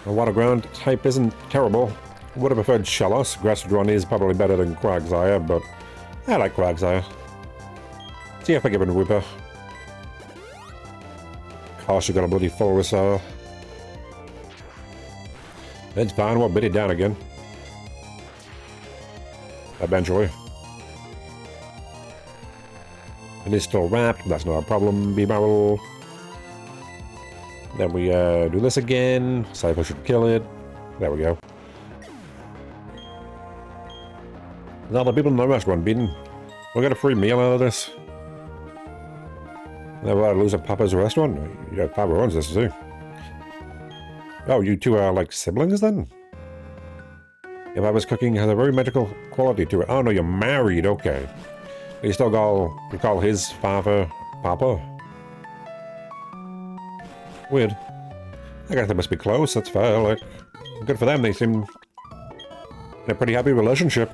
The water ground type isn't terrible. Would have preferred Shellos. Grassdron is probably better than Quagsire, but I like Quagsire. See if I give it a Whooper. Gosh, you got a bloody full reserve. It's fine, we'll bid it down again. Eventually. It is still wrapped, that's not a problem. B-Barrel. Then we do this again. Cypher should kill it. There we go. Now the people in the restaurant beaten. We'll get a free meal out of this. Never lose at Papa's restaurant. Yeah, Papa owns this too. Oh, you two are like siblings then? If Papa's cooking has a very magical quality to it. Oh no, you're married, okay. You still call his father Papa? Weird. I guess they must be close, that's fair, like, good for them, they seem in a pretty happy relationship.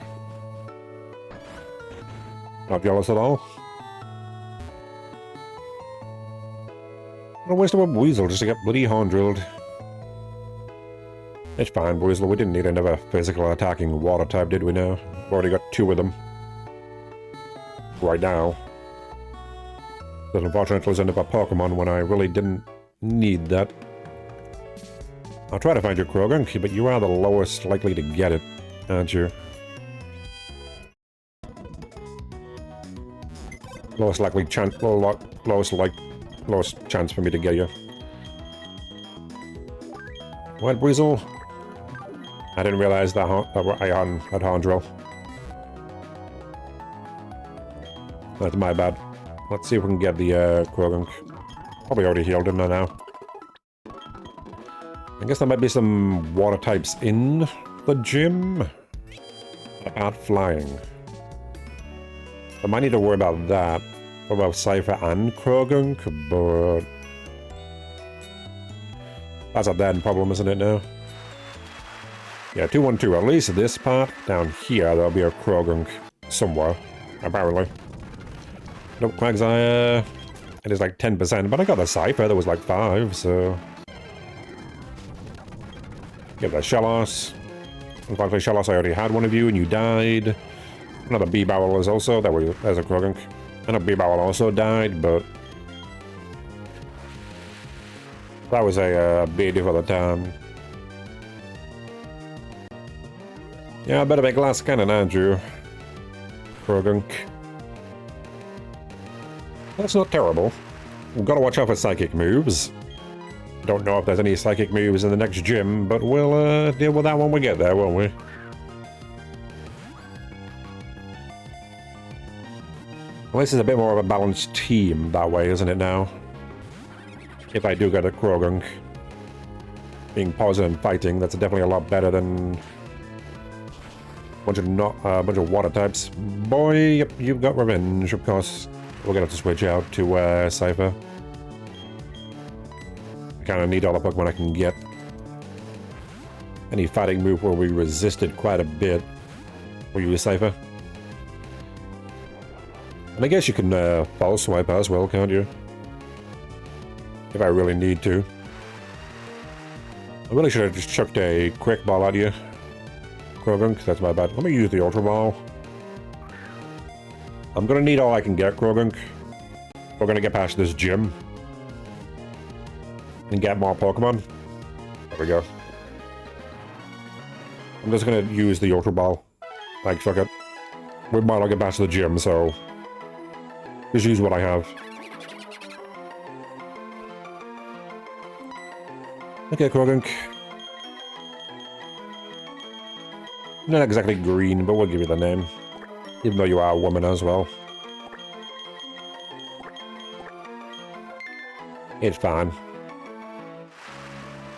Not jealous at all. What a waste of a Weasel just to get bloody horn drilled. It's fine, Weasel, we didn't need another physical attacking water type, did we now? We've already got 2 of them. Right now. But unfortunately, it's another Pokemon when I really didn't need that. I'll try to find your Krogunk, but you are the lowest likely to get it, aren't you? Lowest likely chance, lowest chance for me to get you. What, Weasel? I didn't realize that I had horn drill. That's my bad. Let's see if we can get the Krogunk. Probably already healed him now. I guess there might be some water types in the gym. About flying. I might need to worry about that. What about Cypher and Krogunk? But that's a dead problem, isn't it now? Yeah, 212. At least this part down here, there'll be a Krogunk somewhere, apparently. Nope, Quagsire. It is like 10%, but I got the Cypher that was like 5, so... Give that Shellos. Unfortunately, Shellos, I already had one of you and you died. Another B-Barrel is also... There's a Krogunk. And a B-Barrel also died, but... That was a bid for the time. Yeah, I better make glass cannon, aren't you? Krogunk. That's not terrible. We've got to watch out for psychic moves. Don't know if there's any psychic moves in the next gym, but we'll deal with that when we get there, won't we? Well, this is a bit more of a balanced team that way, isn't it now? If I do get a Krogunk. Being positive and fighting, that's definitely a lot better than a bunch of water types. Boy, yep, you've got revenge, of course. We're gonna have to switch out to Cypher. I kinda need all the Pokemon I can get. Any fighting move will be resisted quite a bit. Will you use Cypher? And I guess you can False Swipe as well, can't you? If I really need to. I really should have just chucked a Quick Ball at you. Krogunk, that's my bad. Let me use the Ultra Ball. I'm gonna need all I can get, Krogunk. We're gonna get past this gym. And get more Pokemon. There we go. I'm just gonna use the Ultra Ball. Like, fuck it. We might not get back to the gym, so... just use what I have. Okay, Krogunk. Not exactly green, but we'll give you the name. Even though you are a woman as well. It's fine.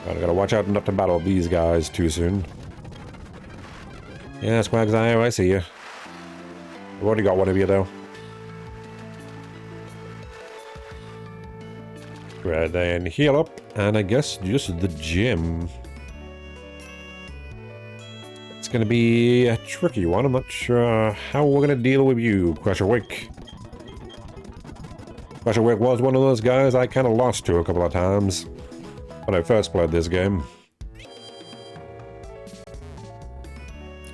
But I gotta watch out not to battle these guys too soon. Yeah, Quagsire, I see you. I've already got one of you, though. Right, then heal up, and I guess just the gym. It's gonna be a tricky one. I'm not sure how we're gonna deal with you, Crusherwick. Crusherwick was one of those guys I kind of lost to a couple of times when I first played this game.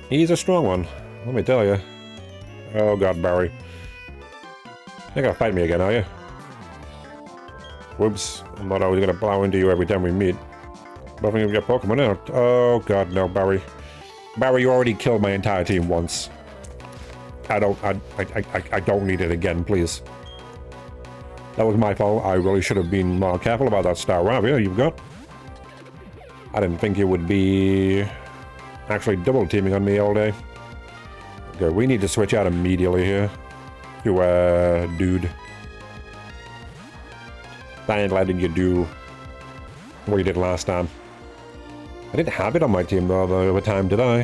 He's a strong one, let me tell you. Oh god, Barry. You're gonna fight me again, are you? Whoops, I'm not always gonna plow into you every time we meet. Buffing of your Pokemon out. Oh god, no, Barry. Barry, you already killed my entire team once. I don't need it again, please. That was my fault. I really should have been more careful about that Star Rabbia you've got. I didn't think you would be actually double teaming on me all day. Okay, we need to switch out immediately here to dude. I ain't letting you do what you did last time. I didn't have it on my team though the other time, did I?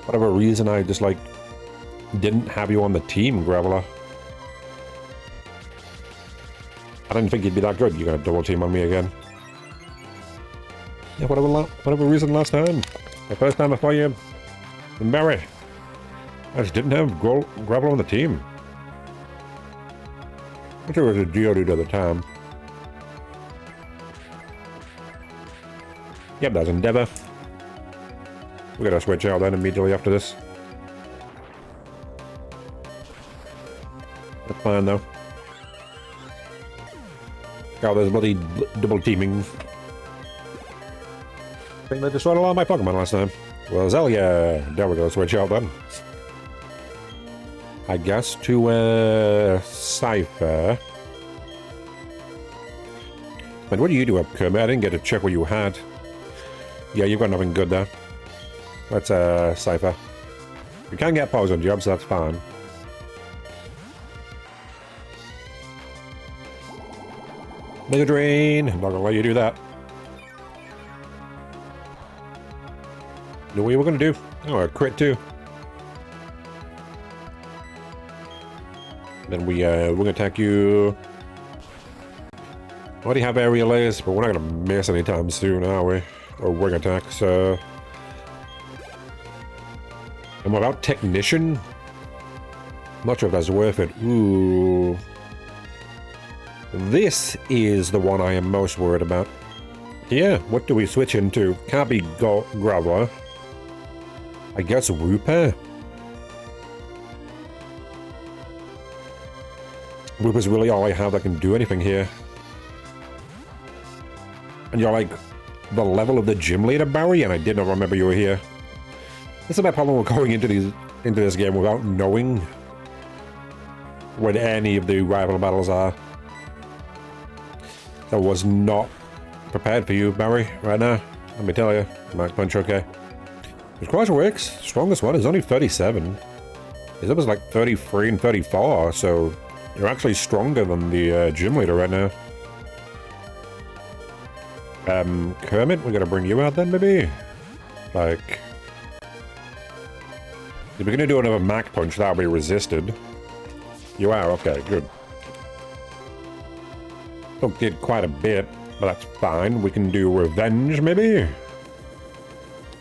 Whatever reason, I just like didn't have you on the team, Graveler. I didn't think you'd be that good. You're gonna double team on me again. Yeah, whatever reason last time. The first time I fought you in Barry. I just didn't have Graveler on the team. I think it was a Geodude at the time. Yep, that's Endeavor. We're gonna switch out then immediately after this. That's fine though. Oh, there's bloody double teaming. I think they destroyed a lot of my Pokemon last time. Well, Zelia. There we go, switch out then. I guess to Cypher. But what do you do up, Kermit? I didn't get to check what you had. Yeah, you've got nothing good there. Let's Cypher. You can get poison jobs, so that's fine. Mega Drain! I'm not gonna let you do that. Know what you were gonna do? Oh, a crit too. Then we're gonna attack you. I already have aerial ace, but we're not gonna miss anytime soon, are we? Or wing attack, so. And without Technician? I'm not sure if that's worth it. Ooh. This is the one I am most worried about. Yeah, what do we switch into? Can't be Graveler. I guess Wooper? Wooper's really all I have that can do anything here. And you're like the level of the gym leader, Barry, and I didn't remember you were here. This is my problem with going into this game without knowing what any of the rival battles are. I was not prepared for you, Barry, right now. Let me tell you. Max Punch, okay. The Quagsworks, strongest one, is only 37. His other's like 33 and 34, so you're actually stronger than the gym leader right now. Kermit, we're gonna bring you out then, maybe? Like... if we're gonna do another Mach Punch, that'll be resisted. You are? Okay, good. Took did quite a bit, but that's fine. We can do Revenge, maybe?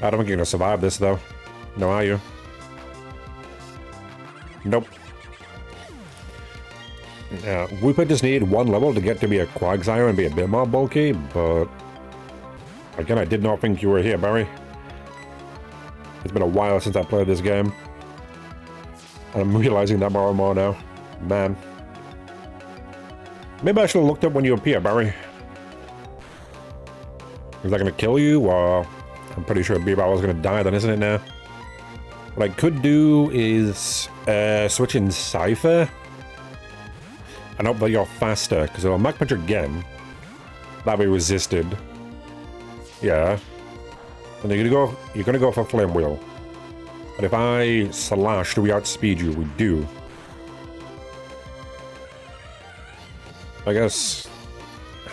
I don't think you're gonna survive this, though. No, are you? Nope. Wooper just needed one level to get to be a Quagsire and be a bit more bulky, but... again, I did not think you were here, Barry. It's been a while since I played this game. I'm realizing that more and more now. Man. Maybe I should have looked up when you appear, Barry. Is that going to kill you? Or I'm pretty sure B-Barrel is going to die then, isn't it now? What I could do is switch in Cypher. And hope that you're faster, because it'll Mach Punch again. That'll be resisted. Yeah. And you're gonna go for Flame Wheel. But if I slash, do we outspeed you? We do. I guess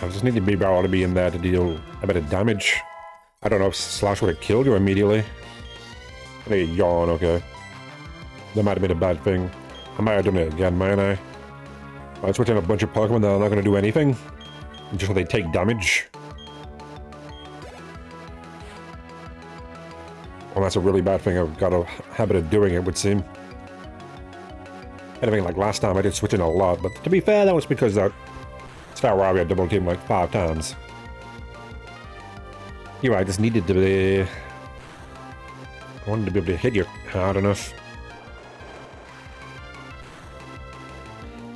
I just need the B-Barrel to be in there to deal a bit of damage. I don't know if slash would have killed you immediately. I think yawn, okay. That might have been a bad thing. I might have done it again, mightn't I? I switch in a bunch of Pokemon that are not going to do anything. Just so they take damage. Well, that's a really bad thing. I've got a habit of doing, it would seem. Anything like last time, I did switch in a lot. But to be fair, that was because that Staravia double teamed like 5 times. You're right, I just needed to be... I wanted to be able to hit you hard enough.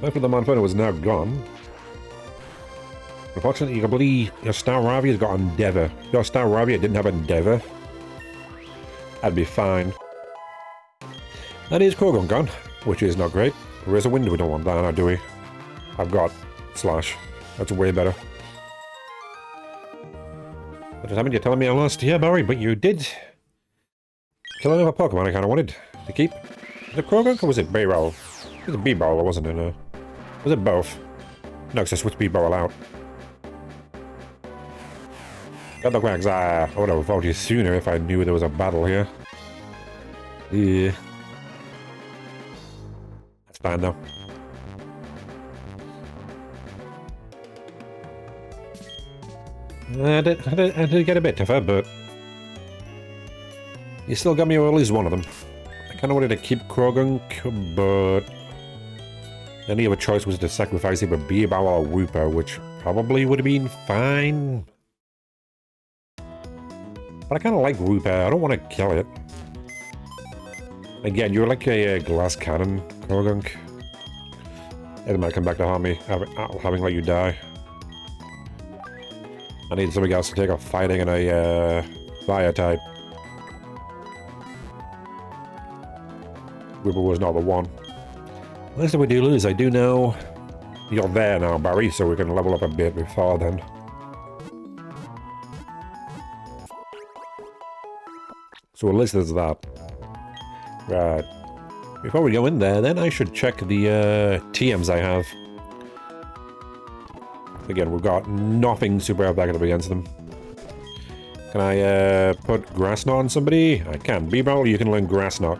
After the Monferno was now gone. Unfortunately, you can believe your Staravia's got Endeavor. If your Staravia didn't have Endeavor, that'd be fine. That is Kogon gone, which is not great. There is a wind, we don't want that, now do we? I've got Slash. That's way better. What does that mean? You're telling me I lost? Yeah, Barry, but you did kill another Pokemon I kind of wanted to keep. Was it Kogon or was it B-Barrel? It was a B-Barrel, wasn't it? Was it both? No, because I switched B-Barrel out. Got the Quack's eye. I would have fought you sooner if I knew there was a battle here. Yeah. That's fine, though. I did get a bit tougher, but... You still got me at least one of them. I kind of wanted to keep Krogunk, but... The only other choice was to sacrifice either B-Barrel or Wooper, which probably would have been fine. But I kind of like Wooper. I don't want to kill it. Again, you're like a glass cannon, Krogunk. It might come back to harm me, having let you die. I need something else to take off fighting in a fire type. Wooper was not the one. At least if we do lose, I do know you're there now, Barry, so we can level up a bit before then. So at least there's that. Right. Before we go in there, then I should check the TMs I have. Again, we've got nothing super effective against them. Can I put Grass Knot on somebody? I can. B-Barrel, you can learn Grass Knot.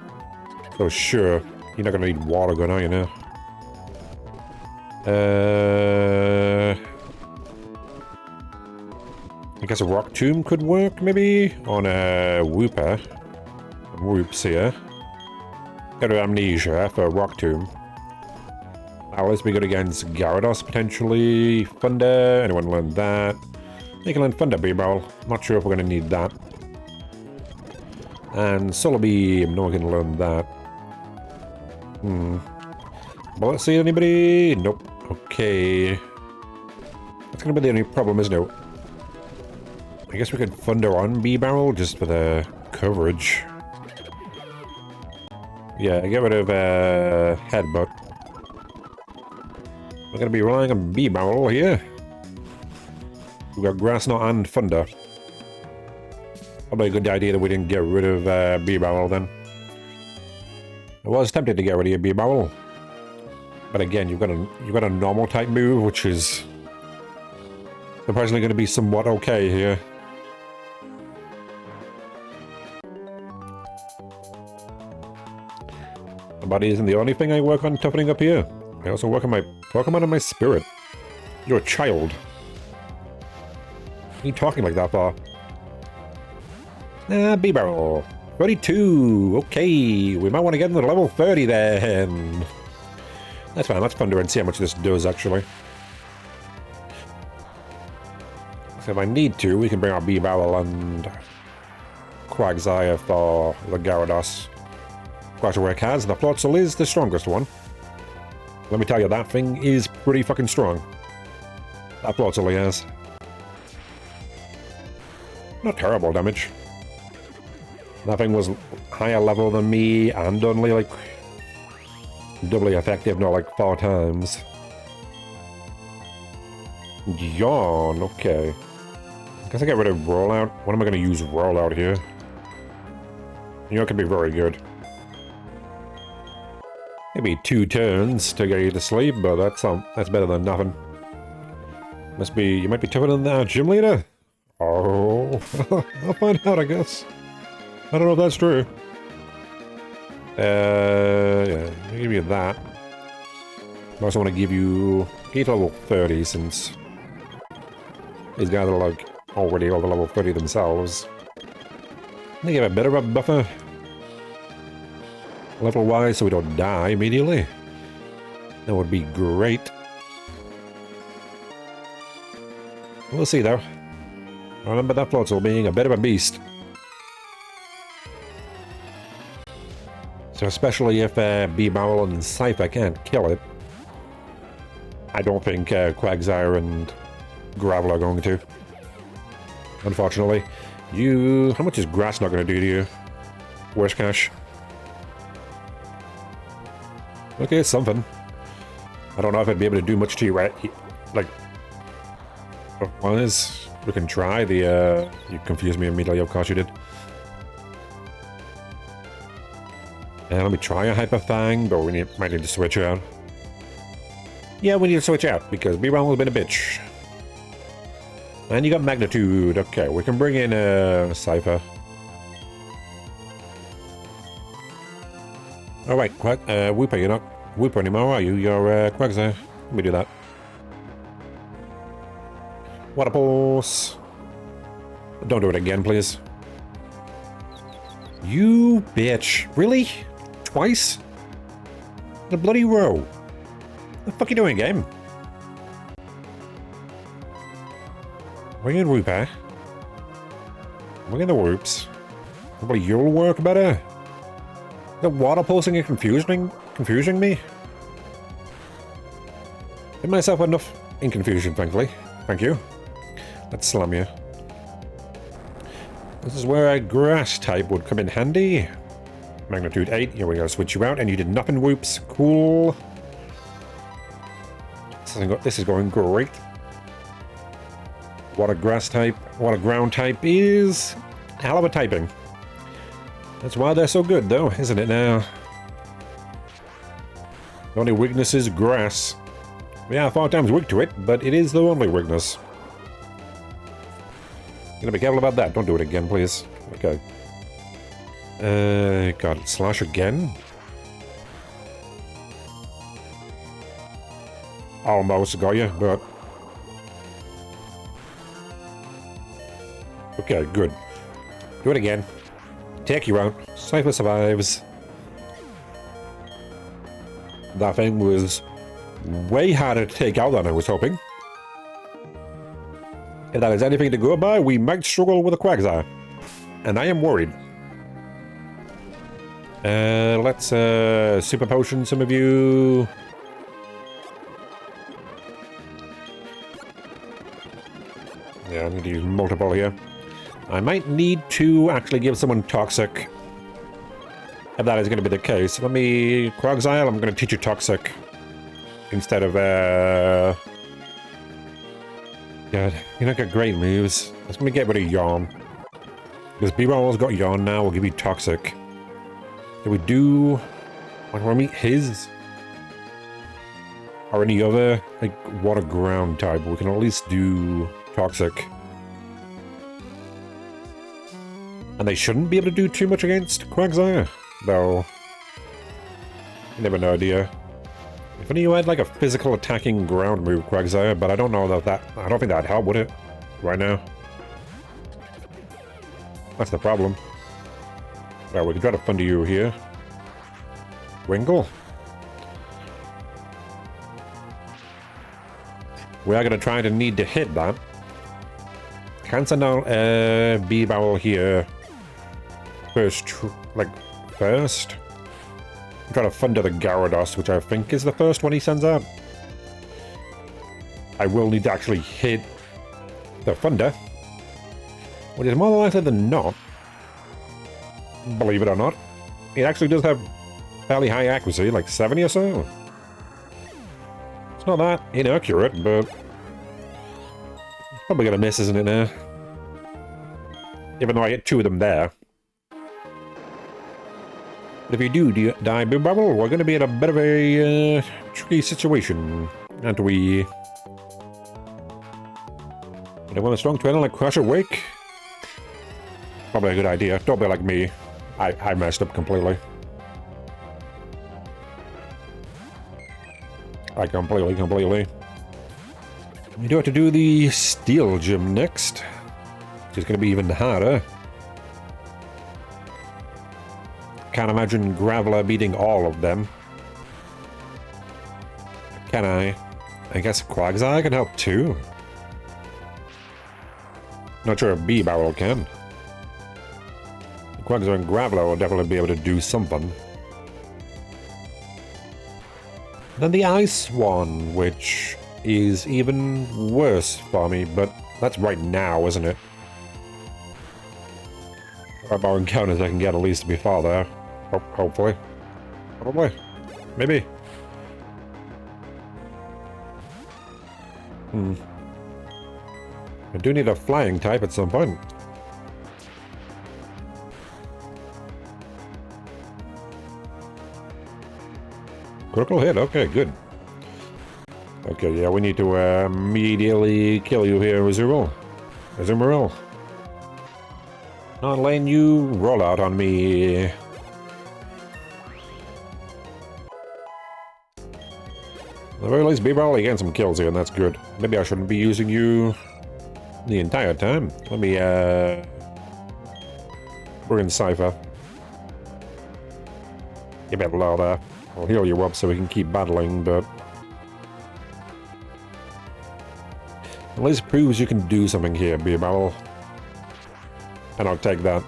So sure. You're not gonna need Water Gun, are you now? I guess a Rock Tomb could work, maybe? On a Wooper. Whoops here. Got an Amnesia for Rock Tomb. That'll let's be good against Gyarados, potentially. Thunder, anyone learn that? You can learn Thunder, B-Barrel. Not sure if we're gonna need that. And Solar Beam, no one can learn that. Bullet Seed, anybody? Nope. Okay. That's gonna be the only problem, isn't it? I guess we could Thunder on B-Barrel just for the coverage. Yeah, get rid of Headbutt. We're gonna be relying on B-Barrel here. We've got Grass Knot and Thunder. Probably a good idea that we didn't get rid of B-Barrel then. I was tempted to get rid of your B-Barrel. But again, you've got a normal type move, which is surprisingly going to be somewhat okay here. My body isn't the only thing I work on toughening up here. I also work on my Pokemon and my spirit. You're a child. What are you talking like that for? B-Barrel. 32! Okay, we might want to get into level 30 then. That's fine, let's ponder and see how much this does, actually. So if I need to, we can bring out B-Barrel and Quagsire for the Gyarados. Quite work has. The Floatzel is the strongest one. Let me tell you, that thing is pretty fucking strong. That Floatzel he has. Not terrible damage. That thing was higher level than me and only like doubly effective, not like 4 times. Yawn, okay. I guess I get rid of rollout. What am I going to use rollout here? You know, it can be very good. Maybe 2 turns to get you to sleep, but that's better than nothing. You might be tougher than that gym leader. Oh, I'll find out, I guess. I don't know if that's true. Yeah, I'll give you that. I also want to give you 8 level 30 since these guys are like already over level 30 themselves. They give a bit of a buffer level-wise so we don't die immediately. That would be great. We'll see though. Remember that Floatzel being a bit of a beast. So especially if B-Barrel and Cypher can't kill it, I don't think Quagsire and Gravel are going to. Unfortunately. How much is Grass not going to do to you? Where's Cash? Okay, it's something. I don't know if I'd be able to do much to you, right? Like, otherwise, we can try the, you confused me immediately, of course you did. Let me try a Hyper Fang, but we might need to switch out. Yeah, we need to switch out, because B-Realm has been a bitch. And you got Magnitude. Okay, we can bring in a Cypher. Alright, Whooper, you're not Whooper anymore, are you? You're Quagsire. Let me do that. Water Pulse. Don't do it again, please. You bitch. Really? Twice? In a bloody row. What the fuck are you doing, game? Bring in Whooper. Bring in the Whoops. Probably you'll work better. The water pulsing and confusing me? Give myself enough in confusion, thankfully. Thank you. Let's slam you. This is where a grass type would come in handy. Magnitude 8. Here we go. Switch you out, and you did nothing. Whoops. Cool. This is going great. Water grass type, water ground type is a hell of a typing. That's why they're so good, though, isn't it now? The only weakness is grass. Yeah, 4 times weak to it, but it is the only weakness. Gotta be careful about that. Don't do it again, please. Okay. God, slash again? Almost got you, but... Okay, good. Do it again. Take you out. Cypher survives. That thing was way harder to take out than I was hoping. If that is anything to go by, we might struggle with a Quagsire. And I am worried. Let's super potion some of you. Yeah, I need to use multiple here. I might need to actually give someone Toxic. If that is going to be the case. Let me... Quagsire, I'm going to teach you Toxic. Instead of, God, you don't get great moves. Let's me get rid of Yawn. Because B-Roll's got Yawn now, we'll give you Toxic. Can we do... Want to meet his? Or any other, like, water ground type? We can at least do Toxic. And they shouldn't be able to do too much against Quagsire, though. You never know, do you? If only you had like a physical attacking ground move, Quagsire, but I don't know that I don't think that'd help, would it? Right now. That's the problem. Well, we can try to thunder you here. Wingle. We are going to try to need to hit that. Can't send out B-Barrel here. First. I'm trying to thunder the Gyarados, which I think is the first one he sends out. I will need to actually hit the thunder, which is more likely than not. Believe it or not, it actually does have fairly high accuracy, like 70 or so. It's not that inaccurate, but it's probably gonna miss, isn't it now? Even though I hit 2 of them there. But if you do die, Boo Bubble, we're gonna be in a bit of a tricky situation, aren't we? But I want a strong trainer like Crusher Wake? Probably a good idea. Don't be like me. I messed up completely. Completely. We do have to do the Steel Gym next, which is going to be even harder. Can't imagine Graveler beating all of them. Can I? I guess Quagsire can help too. Not sure if B-Barrel can. Quagsire and Graveler will definitely be able to do something. Then the Ice one, which is even worse for me, but that's right now, isn't it? About encounters I can get at least before there. Hopefully. Probably. Maybe. I do need a flying type at some point. Critical hit, okay, good. Okay, yeah, we need to immediately kill you here, Azumarill. Azumarill. Not letting you roll out on me. At the very least, B-Ball, you get some kills here, and that's good. Maybe I shouldn't be using you the entire time. Let me, we're in Cypher. Get a bit low there. I'll heal you up so we can keep battling, but at least proves you can do something here, B-Ball. And I'll take that.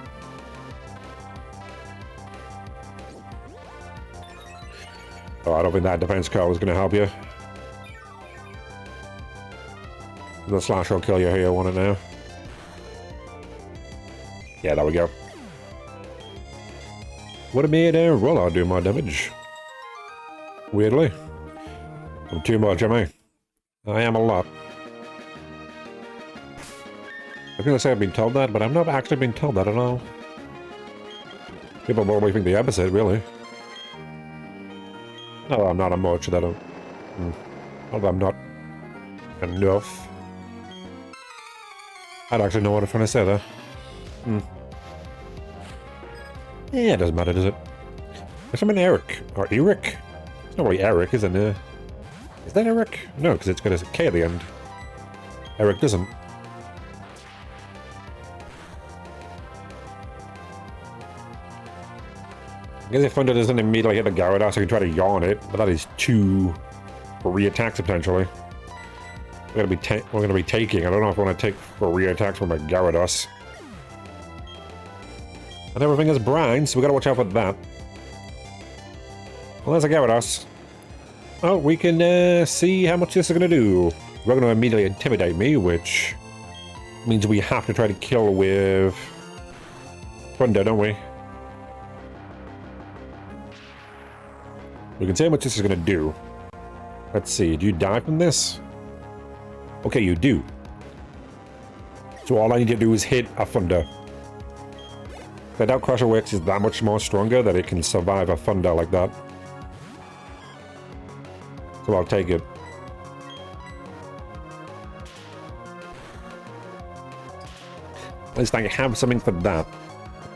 Oh, I don't think that defense card was going to help you. The slash will kill you here, want it now? Yeah, there we go. Would have made a roller do more damage. Weirdly. I'm too much, am I? I am a lot. I was gonna say I've been told that, but I've not actually been told that at all. People probably think the opposite, really. No, I'm not a much, that don't... Although I'm not enough. I don't actually know what I'm trying to say there. Yeah, it doesn't matter, does it? There's something Eric. Or Eric? It's not really Eric, isn't it? Is that Eric? No, because it's got a K at the end. Eric doesn't. I guess if Thunder doesn't immediately hit the Gyarados, I can try to yawn it, but that is 2 for re-attacks potentially. We're gonna be taking. I don't know if I want to take for re-attacks from a Gyarados. And everything is brine, so we gotta watch out for that. Well, there's a Gyarados. Oh, we can see how much this is gonna do. We're gonna immediately intimidate me, which means we have to try to kill with Thunder, don't we? We can see how much this is going to do. Let's see. Do you die from this? Okay, you do. So all I need to do is hit a Thunder. I doubt Crusher Wix is that much more stronger that it can survive a Thunder like that. So I'll take it. At least I have something for that.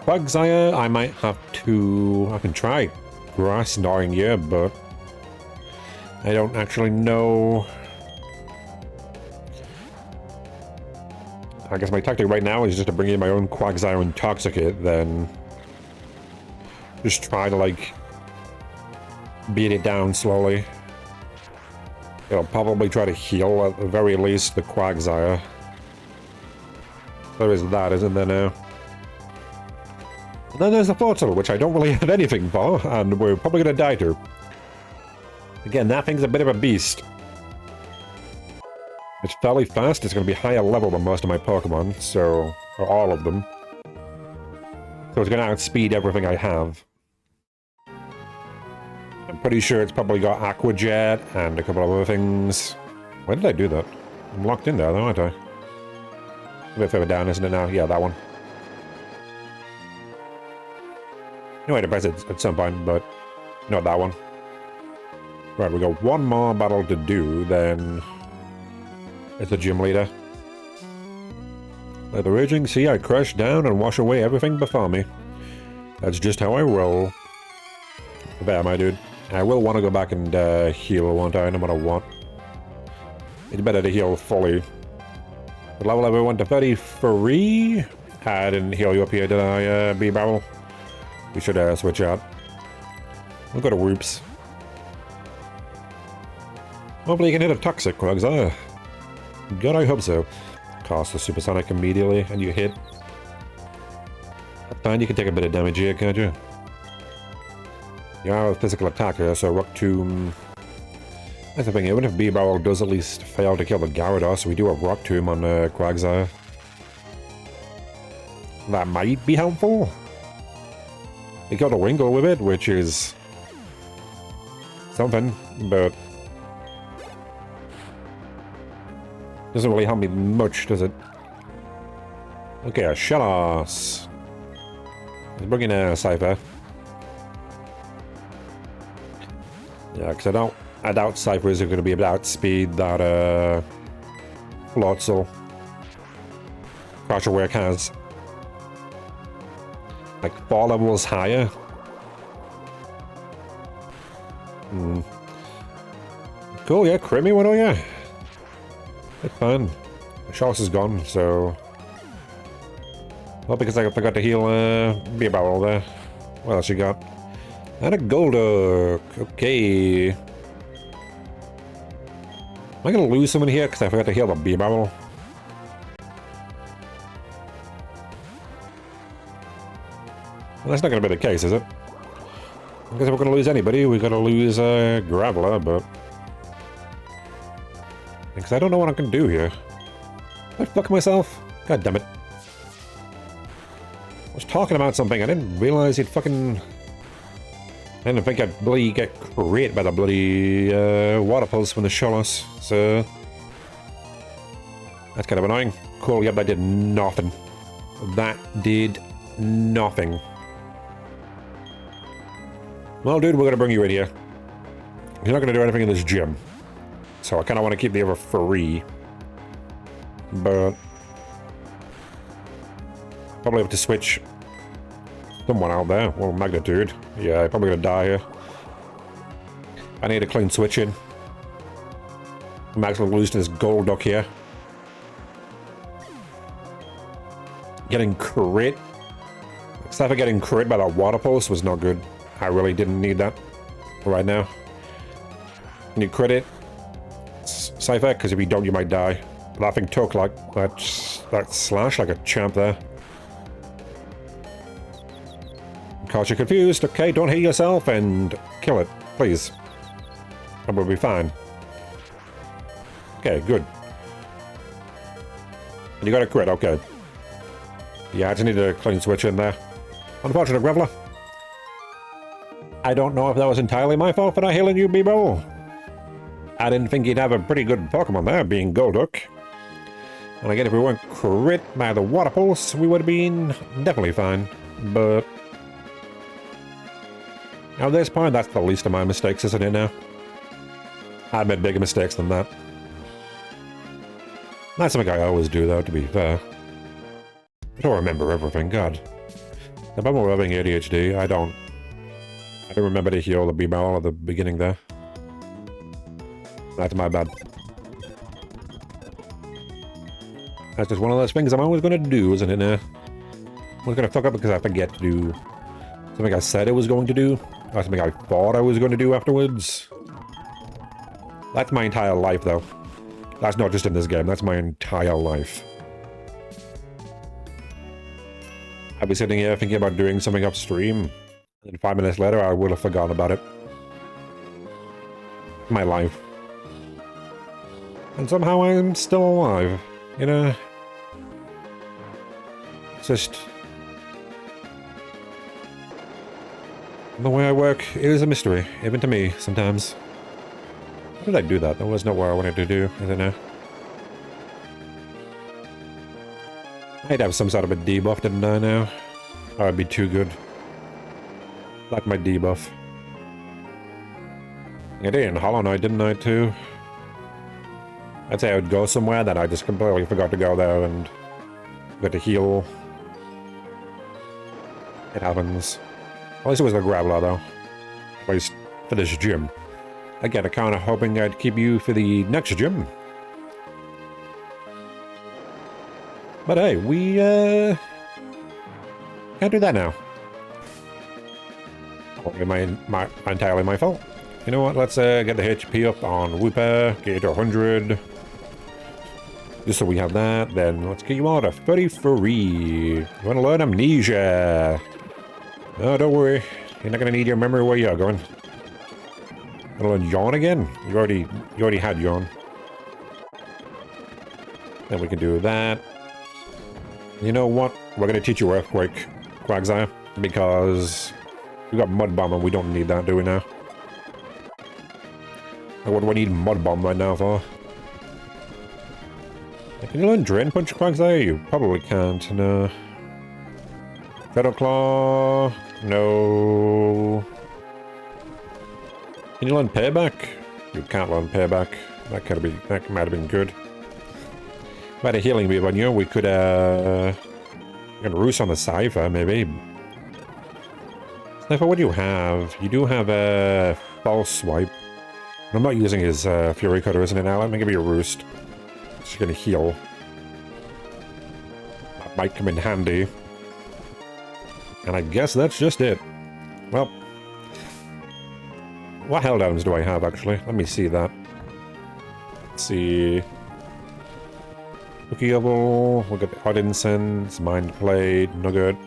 Quagsire, I might have to... I can try Grass Gnawing here, but I don't actually know. I guess my tactic right now is just to bring in my own Quagsire and Toxicate, then just try to, like, beat it down slowly. It'll probably try to heal, at the very least, the Quagsire. There is that, isn't there now? And then there's the portal, which I don't really have anything for, and we're probably going to die to. Again, that thing's a bit of a beast. It's fairly fast, it's going to be higher level than most of my Pokemon, so... or all of them. So it's going to outspeed everything I have. I'm pretty sure it's probably got Aqua Jet and a couple of other things. Why did I do that? I'm locked in there, though, aren't I? A bit further down, isn't it now? Yeah, that one. No way to press it at some point, but not that one. Right, we got one more battle to do, then it's a gym leader. Let the raging sea I crush down and wash away everything before me. That's just how I roll. There, my dude. I will want to go back and heal, won't I, no matter what. It's better to heal fully. The level everyone to 33. I didn't heal you up here, did I, B-Barrel? We should switch out. We'll go to Whoops. Hopefully you can hit a Toxic, Quagsire. God, I hope so. Cast the Supersonic immediately, and you hit. That's fine, you can take a bit of damage here, can't you? You are a physical attacker, so Rock Tomb... That's the thing, even if B-Barrel does at least fail to kill the Gyarados, we do have Rock Tomb on Quagsire. That might be helpful. He killed a Wingull with it, which is... something, but... doesn't really help me much, does it? Okay, a Shellos. Let's bring in a Cypher. Yeah, because I doubt Cyphers are going to be able to outspeed that, Floatzel. Crusher Work has. Like 4 levels higher. Cool, yeah, crit me, why don't you? It's fine. Shellos is gone, so... well, because I forgot to heal, B-Barrel there. What else you got? And a Golduck. Okay. Am I gonna lose someone here because I forgot to heal the B-Barrel? Well, that's not gonna be the case, is it? I guess if we're gonna lose anybody, we're gonna lose Graveler, but... because I don't know what I can do here. Did I fuck myself? God damn it. I was talking about something, I didn't realize he'd fucking... I didn't think I'd bloody get crit by the bloody water pulse from the Shellos, so... that's kind of annoying. Cool, yep, that did nothing. That did nothing. Well, dude, we're gonna bring you in here. You're not gonna do anything in this gym. So I kind of want to keep the other 3. But... probably have to switch someone out there. Well, Magnitude. Yeah, I'm probably going to die here. I need a clean switch in. I'm actually losing this Golduck here. Getting crit. Except for getting crit by that water pulse was not good. I really didn't need that right now. Can you crit it? Cypher, because if you don't, you might die. But that thing took like that slash like a champ there. Cause you're confused. Okay, don't hit yourself and kill it, please. And we'll be fine. Okay, good. And you got a crit, okay. Yeah, I just need a clean switch in there. Unfortunate, Graveler. I don't know if that was entirely my fault for not healing you, B-Bowl. I didn't think you'd have a pretty good Pokemon there, being Golduck. And again, if we weren't crit by the water pulse, we would have been definitely fine. But... at this point, that's the least of my mistakes, isn't it now? I made bigger mistakes than that. That's something I always do, though, to be fair. I don't remember everything, God. If I'm having ADHD, I don't remember to heal the B-Barrel at the beginning there. That's my bad. That's just one of those things I'm always going to do, isn't it now? I'm going to fuck up because I forget to do something I said I was going to do. Or something I thought I was going to do afterwards. That's my entire life, though. That's not just in this game, that's my entire life. I'd be sitting here thinking about doing something upstream, and 5 minutes later I would have forgotten about it. My life. And somehow I'm still alive, you know? It's just... the way I work is a mystery, even to me, sometimes. How did I do that? That was not what I wanted to do, I don't know. I'd have some sort of a debuff, didn't I now? That would be too good. Like my debuff. I did in Hollow Knight, didn't I, too? I'd say I would go somewhere, then I just completely forgot to go there and got to heal. It happens. At least it was the Graveler, though. At least for this gym. Again, I'm kind of hoping I'd keep you for the next gym. But hey, we, can't do that now. Probably entirely my fault. You know what, let's get the HP up on Whooper, get it to 100. Just so we have that, then let's get you all to 33. You want to learn Amnesia? Oh, don't worry. You're not going to need your memory where you're going. Want to learn Yawn again? You already had Yawn. Then we can do that. You know what? We're going to teach you Earthquake, Quagsire, because we got Mud Bomb and we don't need that, do we now? What do I need Mud Bomb right now for? Can you learn Drain Punch, Quagsire? You probably can't, no. Feather Claw? No. Can you learn Payback? You can't learn Payback. That might have been good. If I had a healing beam on you, we could Roost on the Cypher, maybe. Cypher, what do you have? You do have a False Swipe. I'm not using his Fury Cutter, isn't it now? Let me give you a Roost. She's gonna heal. That might come in handy. And I guess that's just it. Well, what hell downs do I have, actually? Let me see that. Let's see. Cookieable, we'll get the Odd Incense, Mind Blade, no good.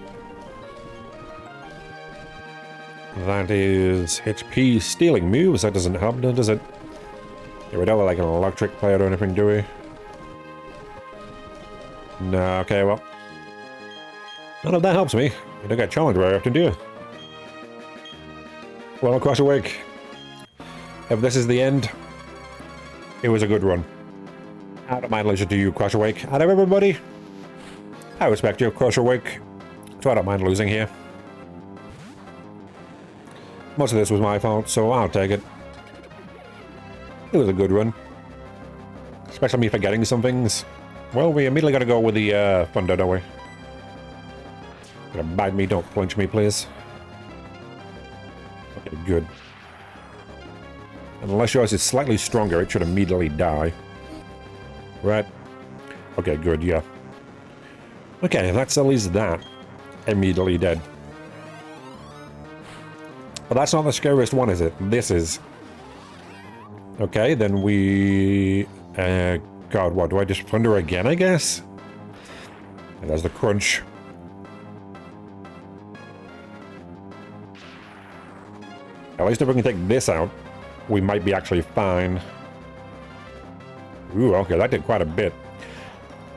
That is HP stealing moves. That doesn't help, does it? Yeah, we don't look like an electric player or anything, do we? No, okay, well. None of that helps me. You don't get challenged very often, do you? Well, Crush Awake. If this is the end, it was a good run. I don't mind losing to you, Crush Awake. Out of everybody, I respect you, Crush Awake. So I don't mind losing here. Most of this was my fault, so I'll take it. It was a good run. Especially me forgetting some things. Well, we immediately gotta go with the Thunder, don't we? Gonna bite me, don't flinch me, please. Okay, good. Unless yours is slightly stronger, it should immediately die. Right. Okay, good, yeah. Okay, that's at least that. Immediately dead. But that's not the scariest one, is it? This is. Okay, then we... God, what? Do I just Thunder again, I guess? And there's the crunch. At least if we can take this out, we might be actually fine. Ooh, okay, that did quite a bit.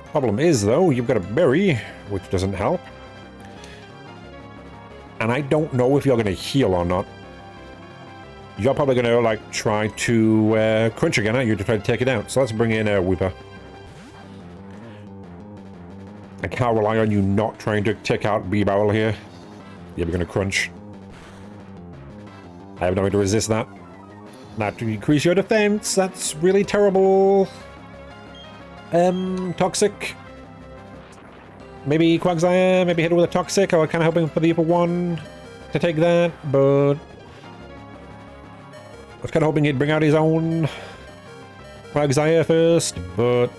Problem is, though, you've got a berry, which doesn't help. And I don't know if you're going to heal or not. You're probably going to, like, try to crunch again, aren't you, to try to take it out. So let's bring in a Weeper. I can't rely on you not trying to take out B-Barrel here. Yeah, we're going to crunch. I have no way to resist that. Not to increase your defense. That's really terrible. Toxic. Maybe Quagsire, maybe hit it with a Toxic. I was kind of hoping for the Ep.4 to take that, but I was kind of hoping he'd bring out his own Quagsire first, but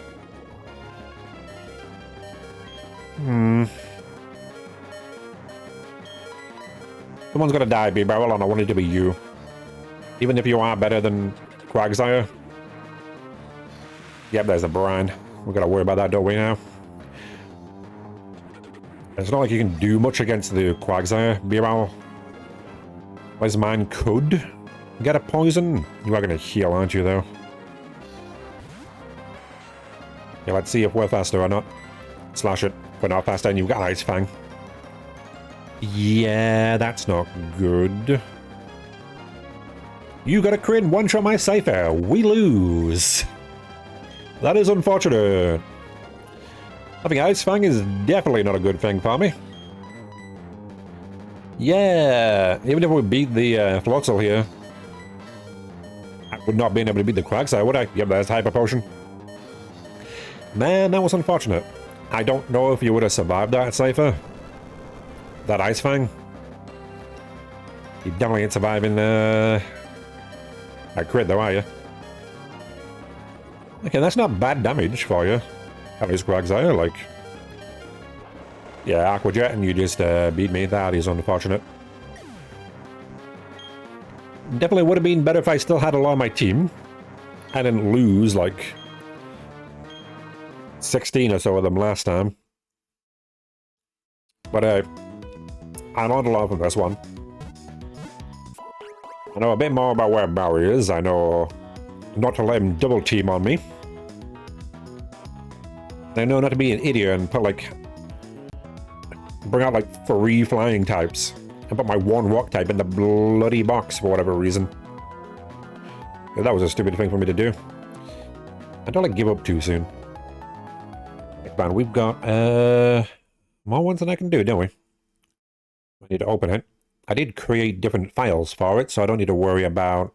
someone's gonna die, B-Barrel, and I want it to be you. Even if you are better than Quagsire. Yep, there's the brine. We gotta worry about that, don't we now? It's not like you can do much against the Quagsire, Beerow. Whereas mine could get a poison. You are going to heal, aren't you, though? Yeah, let's see if we're faster or not. Slash it. We're not faster, and you've got Ice Fang. Yeah, that's not good. You got a crit and one-shot my Cypher. We lose. That is unfortunate. Having Ice Fang is definitely not a good thing for me. Yeah, even if we beat the Floatzel here, I would not be able to beat the Quagsire, would I? Yep, there's Hyper Potion. Man, that was unfortunate. I don't know if you would have survived that, Cypher. That Ice Fang. You definitely ain't surviving a crit though, are you? Okay, that's not bad damage for you. At least Quagsire, like... Yeah, Aqua Jet, and you just beat me. That is unfortunate. Definitely would have been better if I still had a lot of my team. I didn't lose, like... 16 or so of them last time. But I learned a lot from this one. I know a bit more about where Barry is. I know not to let him double team on me. I know not to be an idiot and put like... bring out like 3 flying types. And put my 1 rock type in the bloody box for whatever reason. Yeah, that was a stupid thing for me to do. I don't like give up too soon. Man, we've got more ones than I can do, don't we? I need to open it. I did create different files for it, so I don't need to worry about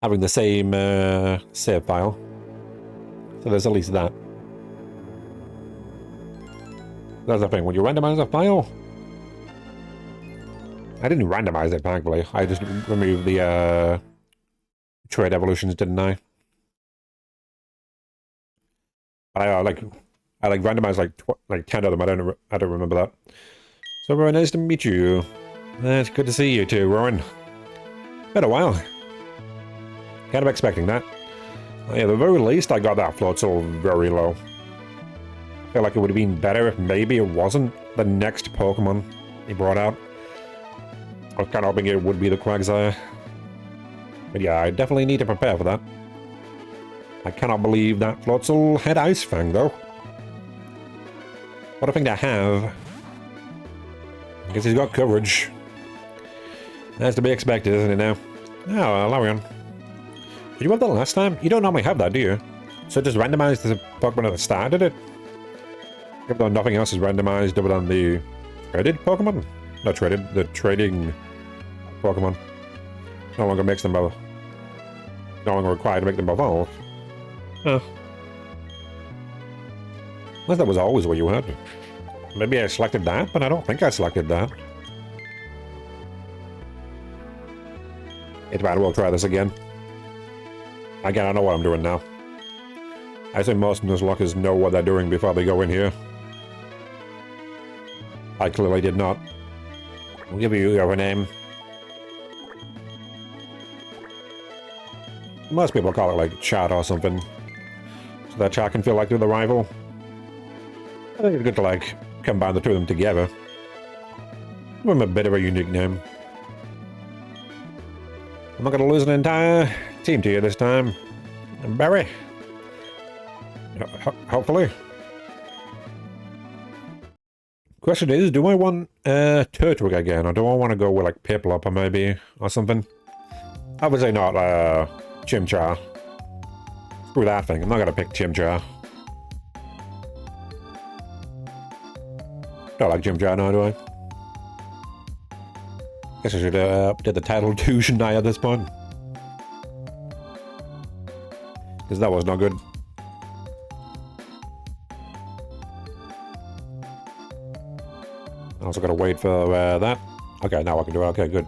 having the same save file. So there's at least that. That's the thing, when you randomize a file... I didn't randomize it, thankfully. I just removed the trade evolutions, didn't I? I like randomized like 10 of them. I don't remember that. So very nice to meet you. It's good to see you too, Rowan. Been a while. Kind of expecting that. Yeah, at the very least, I got that Floatzel very low. I feel like it would have been better if maybe it wasn't the next Pokemon he brought out. I was kind of hoping it would be the Quagsire. But yeah, I definitely need to prepare for that. I cannot believe that Floatzel had Ice Fang, though. What a thing to have. I guess he's got coverage. That's to be expected, isn't it now? Oh, Larion. Did you have that last time? You don't normally have that, do you? So it just randomized the Pokemon at the start, did it? Even though nothing else is randomized other than the traded Pokemon? Not traded, the trading Pokemon. No longer makes them both. No longer required to make them evolve. Huh. Unless that was always what you had. Maybe I selected that, but I don't think I selected that. It's bad, we'll try this again. Again, I know what I'm doing now. I think most Nuzlockers know what they're doing before they go in here. I clearly did not. I'll give you your name. Most people call it like chat or something. So that chat can feel like they're the rival. I think it's good to like combine the two of them together. Give them a bit of a unique name. I'm not going to lose an entire team to you this time. Barry. Hopefully. Question is, do I want Turtwig again, or do I want to go with like Piplup maybe, or something? Obviously not Chimchar. Screw that thing, I'm not gonna pick Chimchar. Don't like Chimchar now, do I? Guess I should update the title too, shouldn't I, at this point? Because that was not good. I also gotta wait for that. Okay, now I can do it. Okay, good.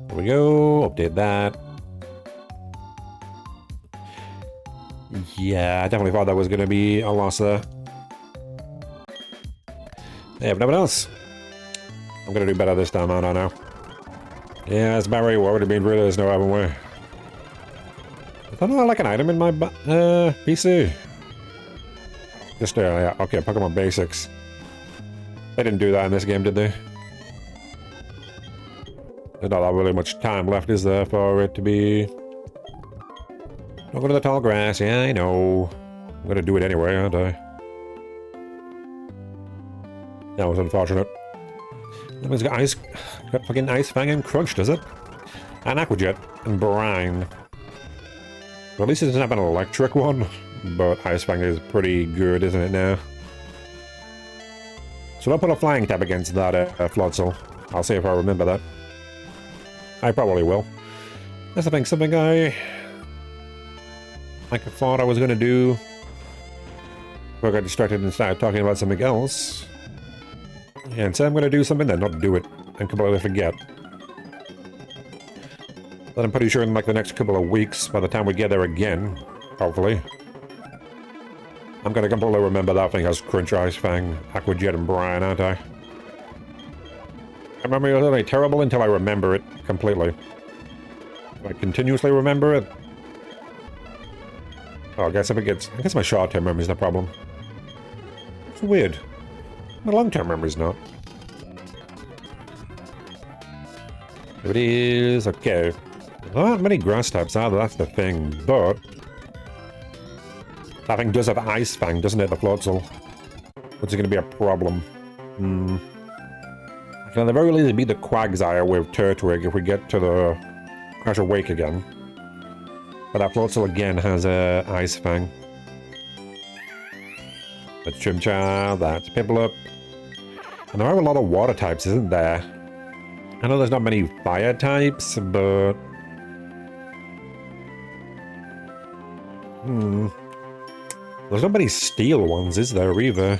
There we go. Update that. Yeah, I definitely thought that was gonna be a loss there. They have no one else. I'm gonna do better this time, I don't know. Yeah, it's Barry. What would have been through this? No, haven't we? I thought I like an item in my PC. Just, yeah, okay, Pokemon Basics. They didn't do that in this game, did they? There's not really much time left, is there, for it to be... Don't go to the tall grass, yeah, I know. I'm gonna do it anyway, aren't I? That was unfortunate. That means got fucking Ice Fang and Crunch, does it? And Aqua Jet and Brine. Well, at least it doesn't have an electric one, but Ice Fang is pretty good, isn't it now? So I'll put a flying type against that Floatzel. I'll see if I remember that. I probably will. That's I think something I thought I was gonna do. But I got distracted and started talking about something else. And say I'm gonna do something, then not do it and completely forget. But I'm pretty sure in like the next couple of weeks, by the time we get there again, hopefully, I'm gonna completely remember that thing as Crunch, Ice Fang, Aqua Jet, and Brine, aren't I? I remember it was only terrible until I remember it completely. Do I continuously remember it? Oh, I guess my short-term memory is the problem. It's weird. My long-term memory's not. There it is. Okay. There aren't many grass types either, that's the thing, but... that thing does have Ice Fang, doesn't it, the Floatzel? Which is going to be a problem. I can at the very least beat the Quagsire with Turtwig if we get to the Crash Awake again. But that Floatzel again has Ice Fang. That's Chimchar, that's Piplup. And there are a lot of water types, isn't there? I know there's not many fire types, but... There's not many steel ones, is there, either?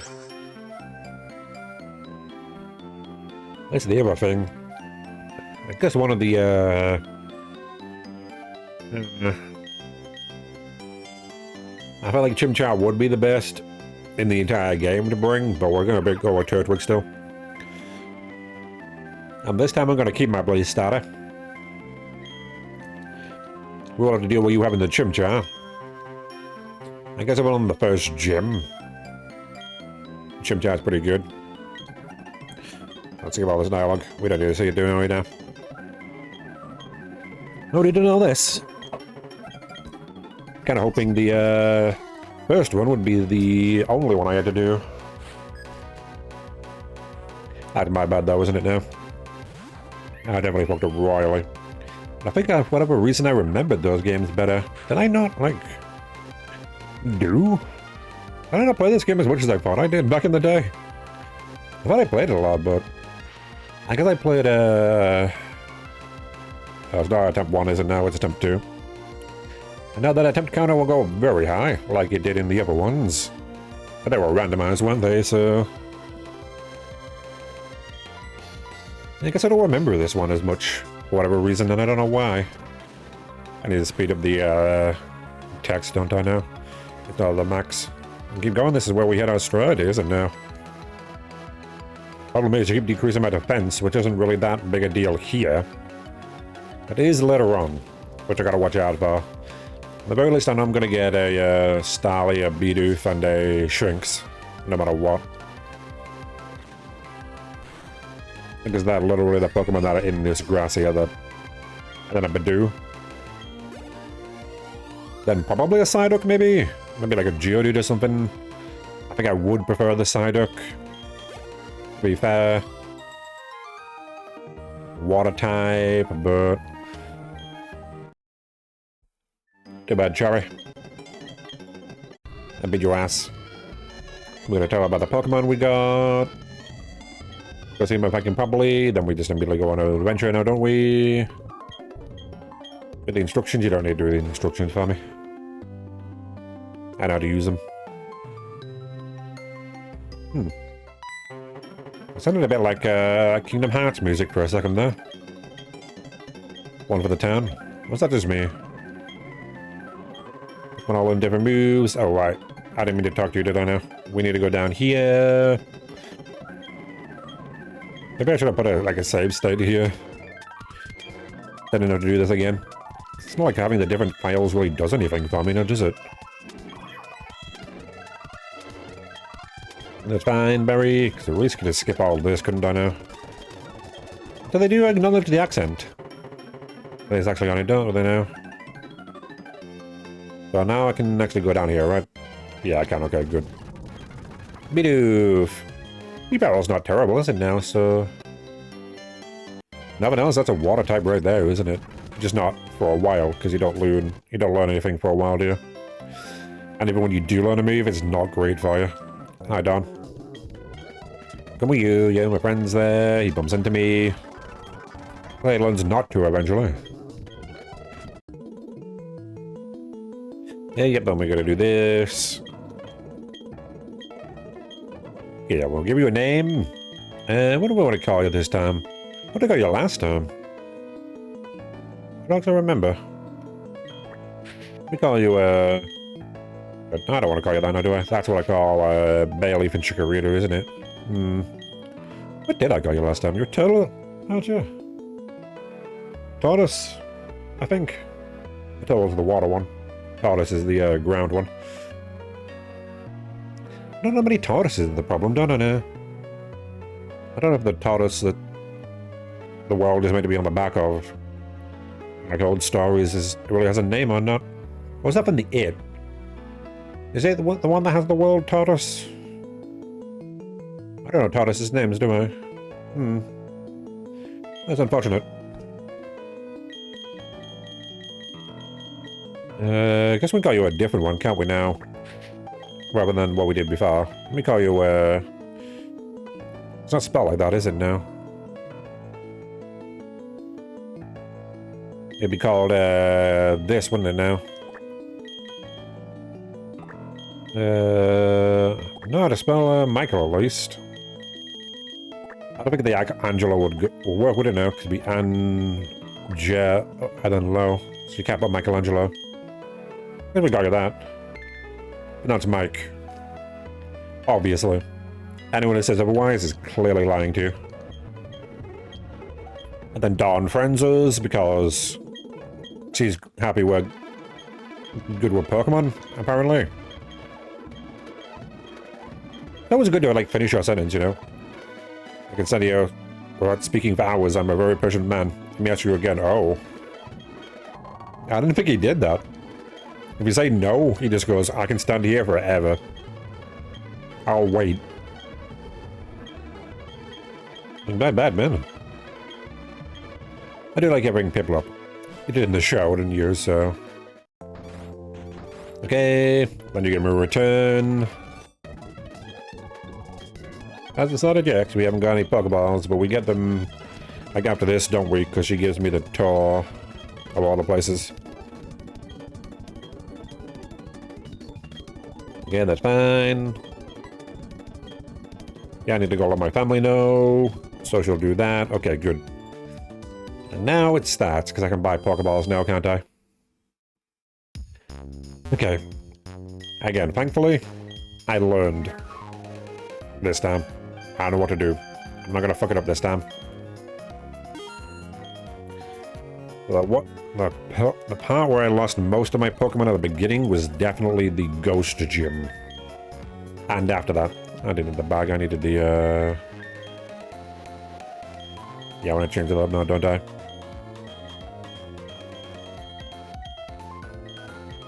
That's the other thing. I guess one of the, I feel like Chimchar would be the best in the entire game to bring, but we're going to go with Turtwig still. And this time I'm going to keep my Blaze Starter. We'll have to deal with you having the Chimchar. I guess I'm on the first gym. Chimchar's pretty good. Let's see about this dialogue. We don't need to see it doing it right now. No need to know this. Kind of hoping the first one would be the only one I had to do. That's my bad though, isn't it now? I definitely fucked up royally. I think for whatever reason I remembered those games better. Did I not, like... do? I did not play this game as much as I thought I did back in the day. I thought I played it a lot, but... I guess I played, oh, it's not attempt 1, is it now? It's attempt 2. And now that attempt counter will go very high, like it did in the other ones. But they were randomized, weren't they, so... I guess I don't remember this one as much, for whatever reason, and I don't know why. I need to speed up the, text, don't I now? It's not the max. Keep going, this is where we hit our stride, isn't it now? Problem is, you keep decreasing my defense, which isn't really that big a deal here. It is later on, which I gotta watch out for. At the very least, I know I'm gonna get a Starly, a Bidoof, and a Shinx, no matter what. Because that literally the Pokemon that are in this grassy are the... and then a Bidoof. Then probably a Psyduck, maybe? Maybe like a Geodude or something. I think I would prefer the Psyduck. To be fair. Water type, but... too bad, Cherry. I beat your ass. We're gonna tell about the Pokemon we got. Go see if I can properly, then we just immediately go on an adventure now, don't we? With the instructions, you don't need to do the instructions for me. I know how to use them. It sounded a bit like Kingdom Hearts music for a second there. One for the town. Was that just me? On all them different moves. Oh, right. I didn't mean to talk to you, did I now? We need to go down here. Maybe I should have put a save state here. I didn't have to do this again. It's not like having the different files really does anything for me, now does it? That's fine, Barry, because at least could have skipped all this, couldn't I now? Do they do acknowledge the accent? It's actually on it, don't they now? So now I can actually go down here, right? Yeah, I can, okay, good. Bidoof! Barrel's not terrible, is it now, so... Nothing else, that's a water type right there, isn't it? Just not for a while, because you don't learn anything for a while, do you? And even when you do learn a move, it's not great for you. Hi, Don. Come with you, yeah, my friend's there, he bumps into me. Well, he learns not to eventually. Yeah, yep, then we gotta do this. Yeah, we'll give you a name. What do we want to call you this time? What did I call you last time? I don't actually remember. We call you, I don't want to call you that now, do I? That's what I call, bay leaf and chikorita, isn't it? What did I call you last time? You're turtle, aren't you? Tortoise, I think. The turtle's the water one. Tortoise is the, ground one. I don't know how many tortoises is the problem, don't I know? I don't know if the tortoise that the world is meant to be on the back of, like old stories, it really has a name or not. What's that from the It? Is it the one that has the world tortoise? I don't know tortoises' names, do I? That's unfortunate. I guess we can call you a different one, can't we now? Rather than what we did before. Let me call you, it's not spelled like that, is it now? It'd be called, this, wouldn't it now? Know how to spell, Michael, at least. I don't think the Angela would work, would it now? Because it'd be Anja, and then low. So you can't put Michelangelo. Then we got you that. But now it's Mike. Obviously. Anyone who says otherwise is clearly lying to you. And then Dawn friends us because she's happy we're good with Pokemon, apparently. That was good to, like, finish your sentence, you know? I can send you, without speaking for hours, I'm a very patient man. Let me ask you again. Oh. I didn't think he did that. If you say no, he just goes, I can stand here forever. I'll wait. Bad man. I do like having people up. You did in the show, didn't you? So. Okay. Then you get a return. As decided yet, because we haven't got any Pokeballs, but we get them like after this, don't we? Because she gives me the tour of all the places. Okay, that's fine. Yeah, I need to go let my family know. So she'll do that. Okay, good. And now it starts, because I can buy Pokeballs now, can't I? Okay. Again, thankfully, I learned this time. I know what to do. I'm not gonna fuck it up this time. The part where I lost most of my Pokemon at the beginning was definitely the Ghost Gym. And after that, I didn't need the bag, I needed the, Yeah, I want to change it up now, don't I?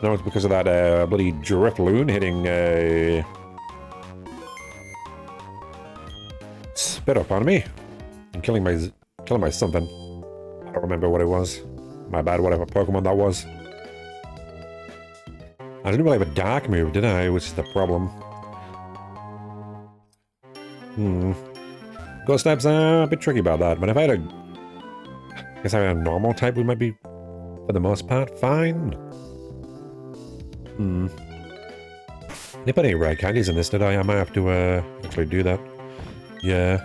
No, it's because of that, bloody Drifloon hitting, Spit up on me. And killing my something. I don't remember what it was. My bad, whatever Pokemon that was. I didn't really have a dark move, did I? Which is the problem. Ghost types are a bit tricky about that, but if I had I guess I had a normal type, we might be, for the most part, fine. They put any rare candies in this, did I? I might have to, actually do that. Yeah.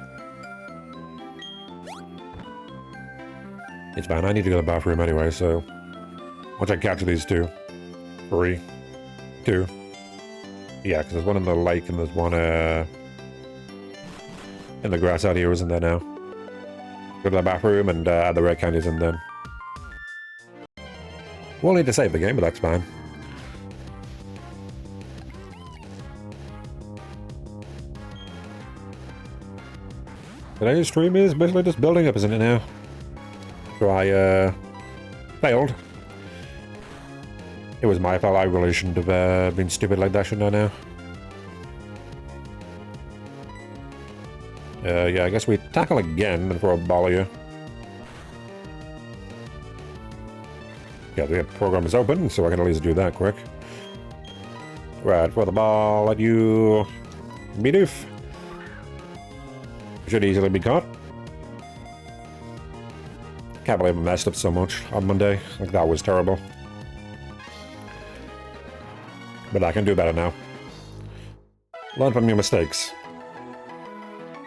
It's fine, I need to go to the bathroom anyway, so... Once I capture these two. 3. 2. Yeah, because there's one in the lake and there's one, in the grass out here, isn't there now? Go to the bathroom and, add the red candies in then. We'll need to save the game, but that's fine. Today's stream is basically just building up, isn't it now? So I, failed. It was my fault. I really shouldn't have been stupid like that, shouldn't I now? Yeah, I guess we tackle again and throw a ball here. Yeah, the program is open, so I can at least do that quick. Right, throw the ball at you. Bidoof. Should easily be caught. Can't believe I messed up so much on Monday. Like, that was terrible. But I can do better now. Learn from your mistakes.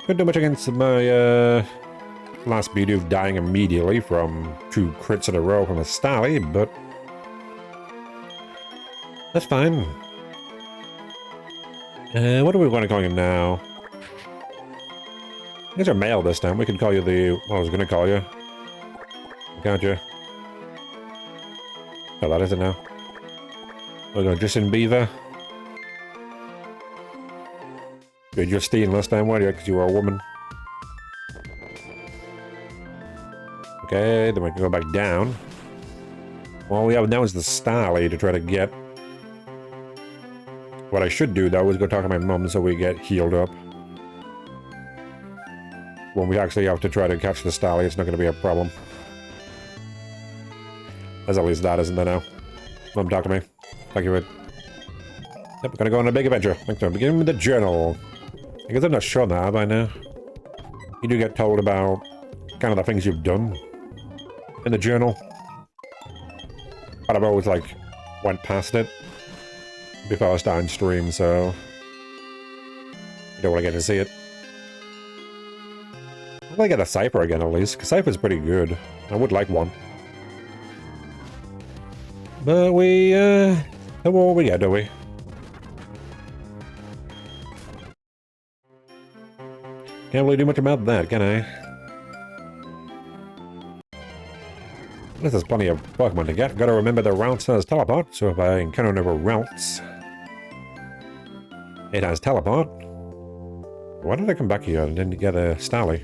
Couldn't do much against my, last Bidoof dying immediately from 2 crits in a row from a Stally, but that's fine. What are we going to call you now? I guess you're male this time. We can call you the... What I was going to call you. Can't you? Oh, that is it now. We're going Justin Beaver. You're Justine last time, weren't you? Because you were a woman. Okay, then we can go back down. All we have now is the Starly to try to get. What I should do, though, is go talk to my mum so we get healed up. When we actually have to try to catch the Starly, it's not going to be a problem. As at least that isn't there now. Mum, talk to me. Thank you, Ed. Yep, we're going to go on a big adventure. Thanks for beginning with the journal. I guess I'm not sure that by now. You do get told about kind of the things you've done in the journal. But I've always, like, went past it before I started stream, so you don't want to get to see it. I'd like to get a Cypher again, at least, because Cypher's pretty good. I would like one. But we, what we get, do we? Can't really do much about that, can I? At least there's plenty of Pokemon to get. Gotta remember the routes has teleport, so if I encounter another routes, it has teleport. Why did I come back here and didn't get a Starly?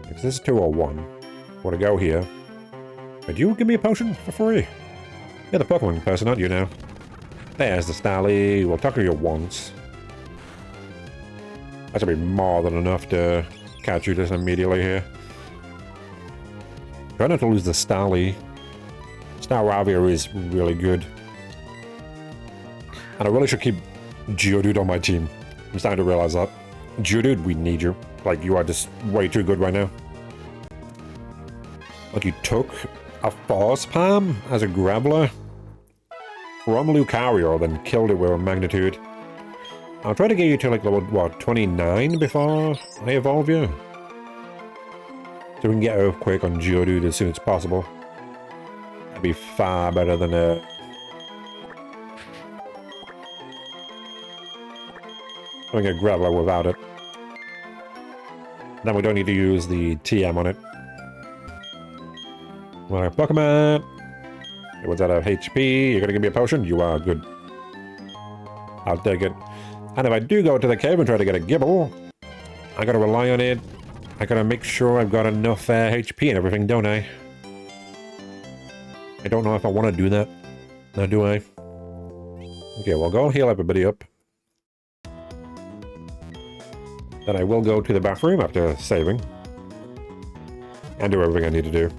Because this is 201. Want to go here. Would you give me a potion for free? You're the Pokemon person, aren't you now? There's the Starly. We'll talk to you once. That should be more than enough to catch you just immediately here. Try not to lose the Starly. Staravia is really good. And I really should keep Geodude on my team. I'm starting to realize that. Geodude, we need you. Like, you are just way too good right now. Like, you took a Force Palm as a Graveler from Lucario, then killed it with a Magnitude. I'll try to get you to, like, level, what, 29 before I evolve you? So we can get Earthquake on Geodude as soon as possible. That'd be far better than having a Graveler without it. Then we don't need to use the TM on it. Well, Pokemon! What's that, HP? You're gonna give me a potion? You are good. I'll take it. And if I do go to the cave and try to get a Gibble, I gotta rely on it. I gotta make sure I've got enough HP and everything, don't I? I don't know if I want to do that. Now, do I? Okay, well, go heal everybody up. Then I will go to the bathroom after saving. And do everything I need to do.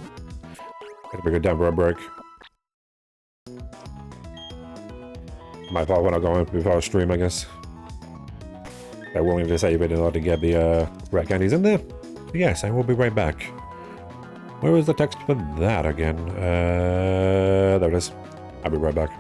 Gotta be good time for a break. My fault when I go in before I stream, I guess. I'm willing to save it in order to get the red candies in there. Yes, I will be right back. Where was the text for that again? There it is. I'll be right back.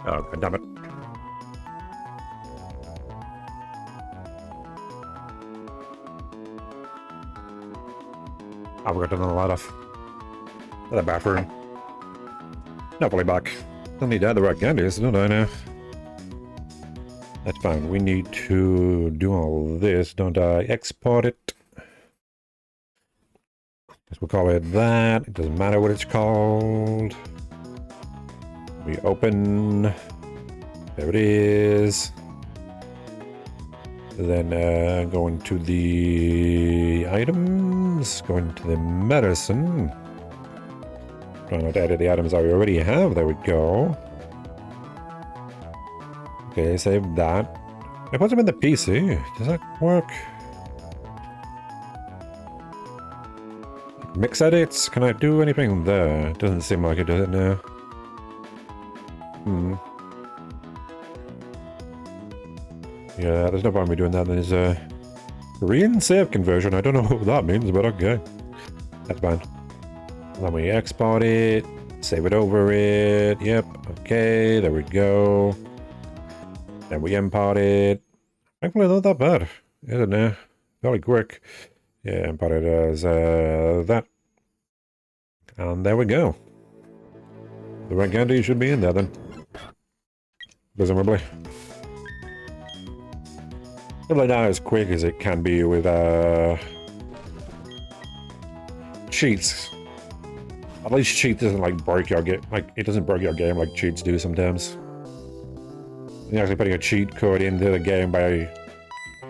Oh, god damn it. Oh, we got another lot of the bathroom. Hopefully back. Don't need to add the right candies, don't I now? That's fine. We need to do all this, don't I? Export it. Guess we'll call it that. It doesn't matter what it's called. We open. There it is. Then go into the items. Go into the medicine. Try not to edit the items I already have. There we go. Okay, save that. I put them in the PC. Does that work? Mix edits? Can I do anything there? Doesn't seem like it does it now. Yeah, there's no point in me doing that. There's a Korean save conversion. I don't know what that means, but okay. That's fine. Then we export it. Save it over it. Yep. Okay, there we go. Then we import it. Thankfully, not that bad, is it now? Fairly quick. Yeah, import it as that. And there we go. The red candy should be in there then. Presumably. Probably not as quick as it can be with cheats. At least cheat doesn't like break your game. Like it doesn't break your game like cheats do sometimes. You're actually putting a cheat code into the game by,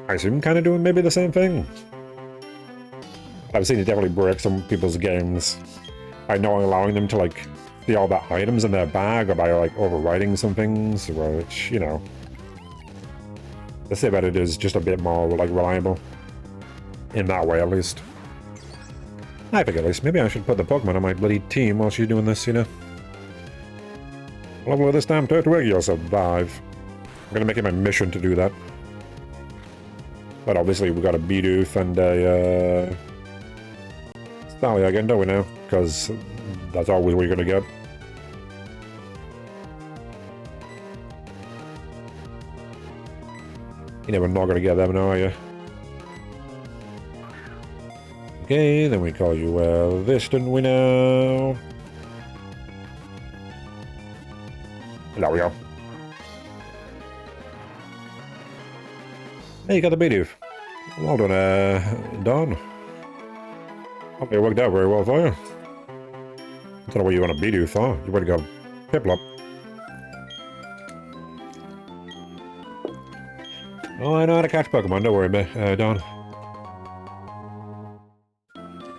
I assume, kind of doing maybe the same thing. I've seen it definitely break some people's games by not allowing them to like see all the items in their bag, or by like overwriting some things, which, you know, let's say that it is just a bit more like reliable in that way, at least. I think at least maybe I should put the Pokemon on my bloody team while she's doing this, you know. Level of this damn Turtwig, you'll survive. I'm gonna make it my mission to do that. But obviously we got a Bidoof and a Starly again, don't we now? Because that's always what you're gonna get. You're never not gonna get them now, are you? Okay, then we call you this, didn't we now? There we go. Hey, you got the Bidoof. Well done, Don. Hope it worked out very well for you. I don't know what you want a Bidoof for. You want to go Piplup. Oh, I know how to catch Pokemon, don't worry, Don.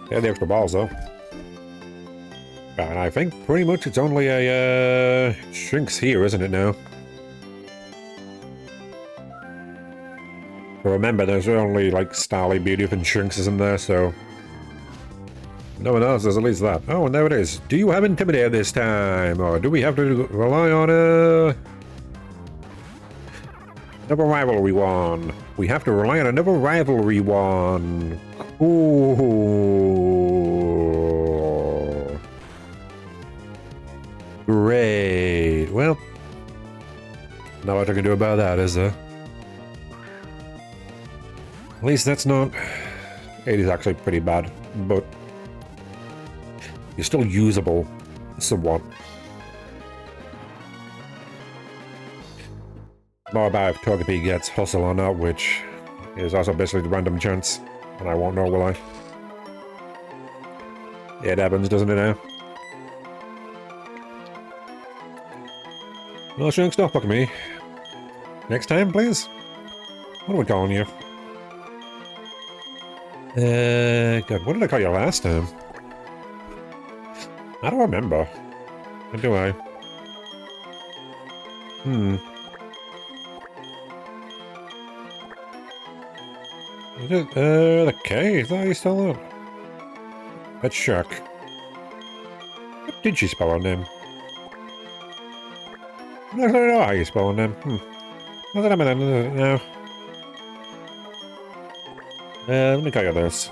Yeah, the extra balls, though. And I think pretty much it's only a Shrinks here, isn't it now? But remember, there's only like Starly, Bidoof, and Shrinks isn't there, so no one else. There's at least that. Oh, and there it is. Do you have Intimidate this time, or do we have to rely on another rivalry one? We have to rely on another rivalry one. Ooh. Great. Well, not much I can do about that, is there? At least that's not... It is actually pretty bad, but you're still usable, somewhat. More about if Togepi gets Hustle or not, which is also basically the random chance, and I won't know, will I? It happens, doesn't it now? Well, Shanks, don't fuck me. Next time, please? What are we calling you? God, what did I call you last time? I don't remember. Or do I? Is it, the K? Is that how you spell that? Let's check. What did she spell her name? I don't know how you spell her name. What's the name of that now? Let me call you this.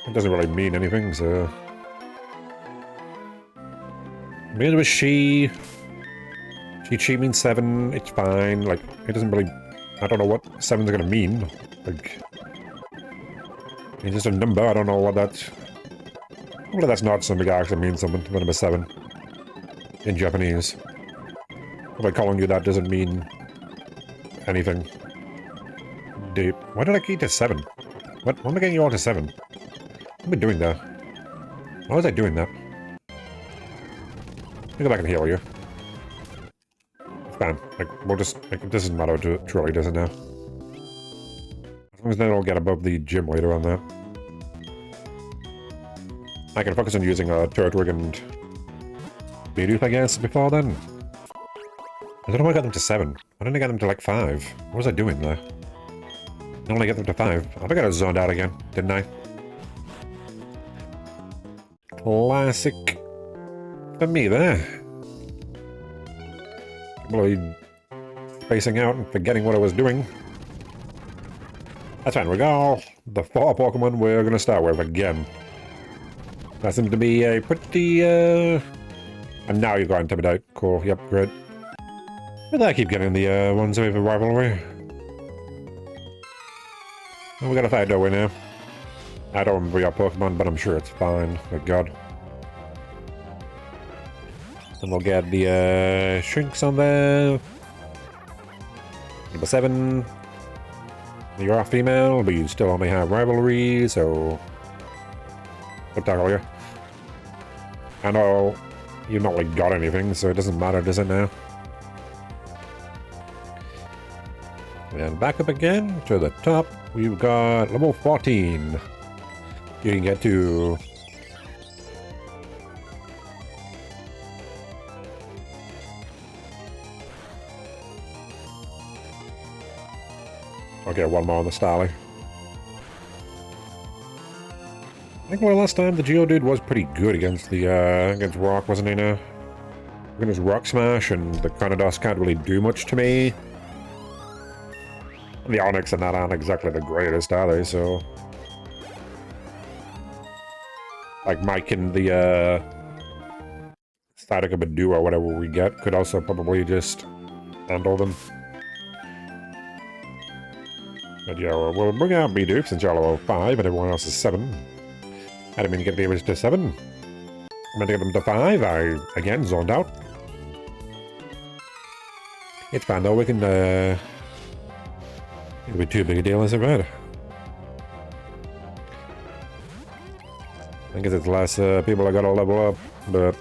It doesn't really mean anything, so... Maybe it was she Chi means 7, it's fine. Like, it doesn't really... I don't know what 7's gonna mean. Like... It's just a number, I don't know what that's... Well, that's not something that actually means something, the number 7. In Japanese. By calling you that doesn't mean... anything. Deep. Why did I get to 7? What? Why am I getting you all to 7? What am I doing there? Why was I doing that? Let me go back and heal you. Fine. Like, we'll just... Like, it doesn't matter truly, does it now? As long as they don't get above the gym leader on that. I can focus on using a turret rig and... Bidoof, I guess, before then. I don't know why I got them to 7. Why didn't I get them to, like, 5? What was I doing there? I only get them to 5. I think I got zoned out again, didn't I? Classic for me there. Really spacing out and forgetting what I was doing. That's fine, we got the 4 Pokemon we're going to start with again. That seems to be a pretty, And now you've got Intimidate. Cool, yep, great. But I keep getting the ones with rivalry. Well, we got a fight, don't we, now? I don't remember your Pokemon, but I'm sure it's fine. Thank God. And we'll get the Shrinks on there. Number 7. You're a female, but you still only have rivalry, so... What tackle you? I know you've not like got anything, so it doesn't matter, does it now? And back up again to the top. We've got level 14. You can get to... Okay, one more on the Starly. I think last time the Geodude was pretty good against the against Rock, wasn't he now? Against Rock Smash, and the Carnodos can't really do much to me. The Onyx and that aren't exactly the greatest, are they? So, like Mike and the Static Badu or whatever we get could also probably just handle them. But yeah, we'll bring out Bidoof since you're level 5 and everyone else is 7. I didn't mean to get the average to 7. I meant to get them to 5. I, again, zoned out. It's fine though, we can, it'll be too big a deal, is it right? I guess it's less people I gotta level up, but...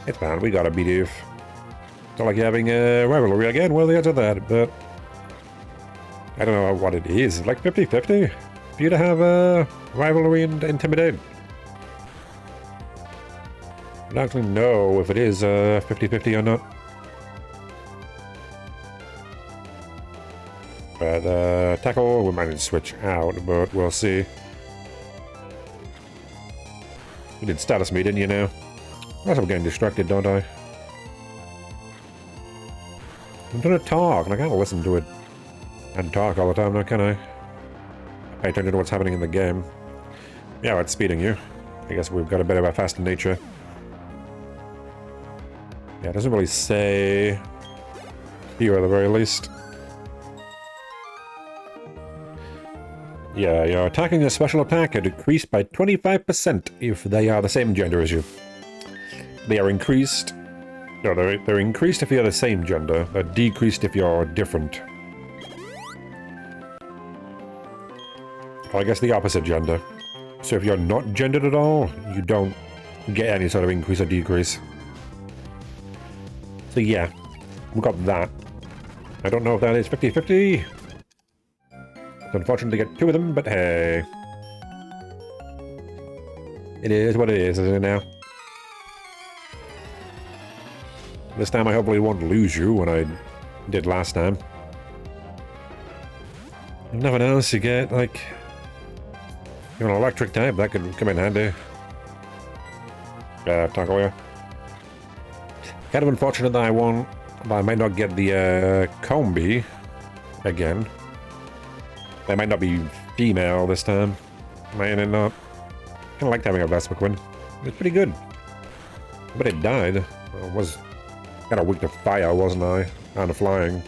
It's fine, we got a Bidoof. It's not like having a rivalry again, well, the odds of that, but... I don't know what it is, like 50-50 for you to have rivalry and intimidate. I don't actually know if it is 50-50 or not. But tackle, we might need to switch out, but we'll see. You did status me, didn't you now? I I'm getting distracted, don't I? I'm trying to talk, and I can't listen to it and talk all the time now, can I? Pay attention to what's happening in the game. Yeah, it's speeding you. I guess we've got a bit of a faster nature. Yeah, it doesn't really say here at the very least. Yeah, your attacking a special attack are decreased by 25% if they are the same gender as you. They are increased... No, they're increased if you're the same gender. They're decreased if you're different. Or I guess the opposite gender. So if you're not gendered at all, you don't get any sort of increase or decrease. So yeah, we got that. I don't know if that is 50-50. It's unfortunate to get 2 of them, but hey. It is what it is, isn't it now? This time I hopefully won't lose you when I did last time. Nothing else you get, like... You're an electric type, that could come in handy. Tackle you. Kind of unfortunate that I might not get the Combi again. They might not be female this time. Might it not. Kinda liked having a Vespa Quinn. It was pretty good. But it died. Well, it was Got a weak to fire, wasn't I? And to flying.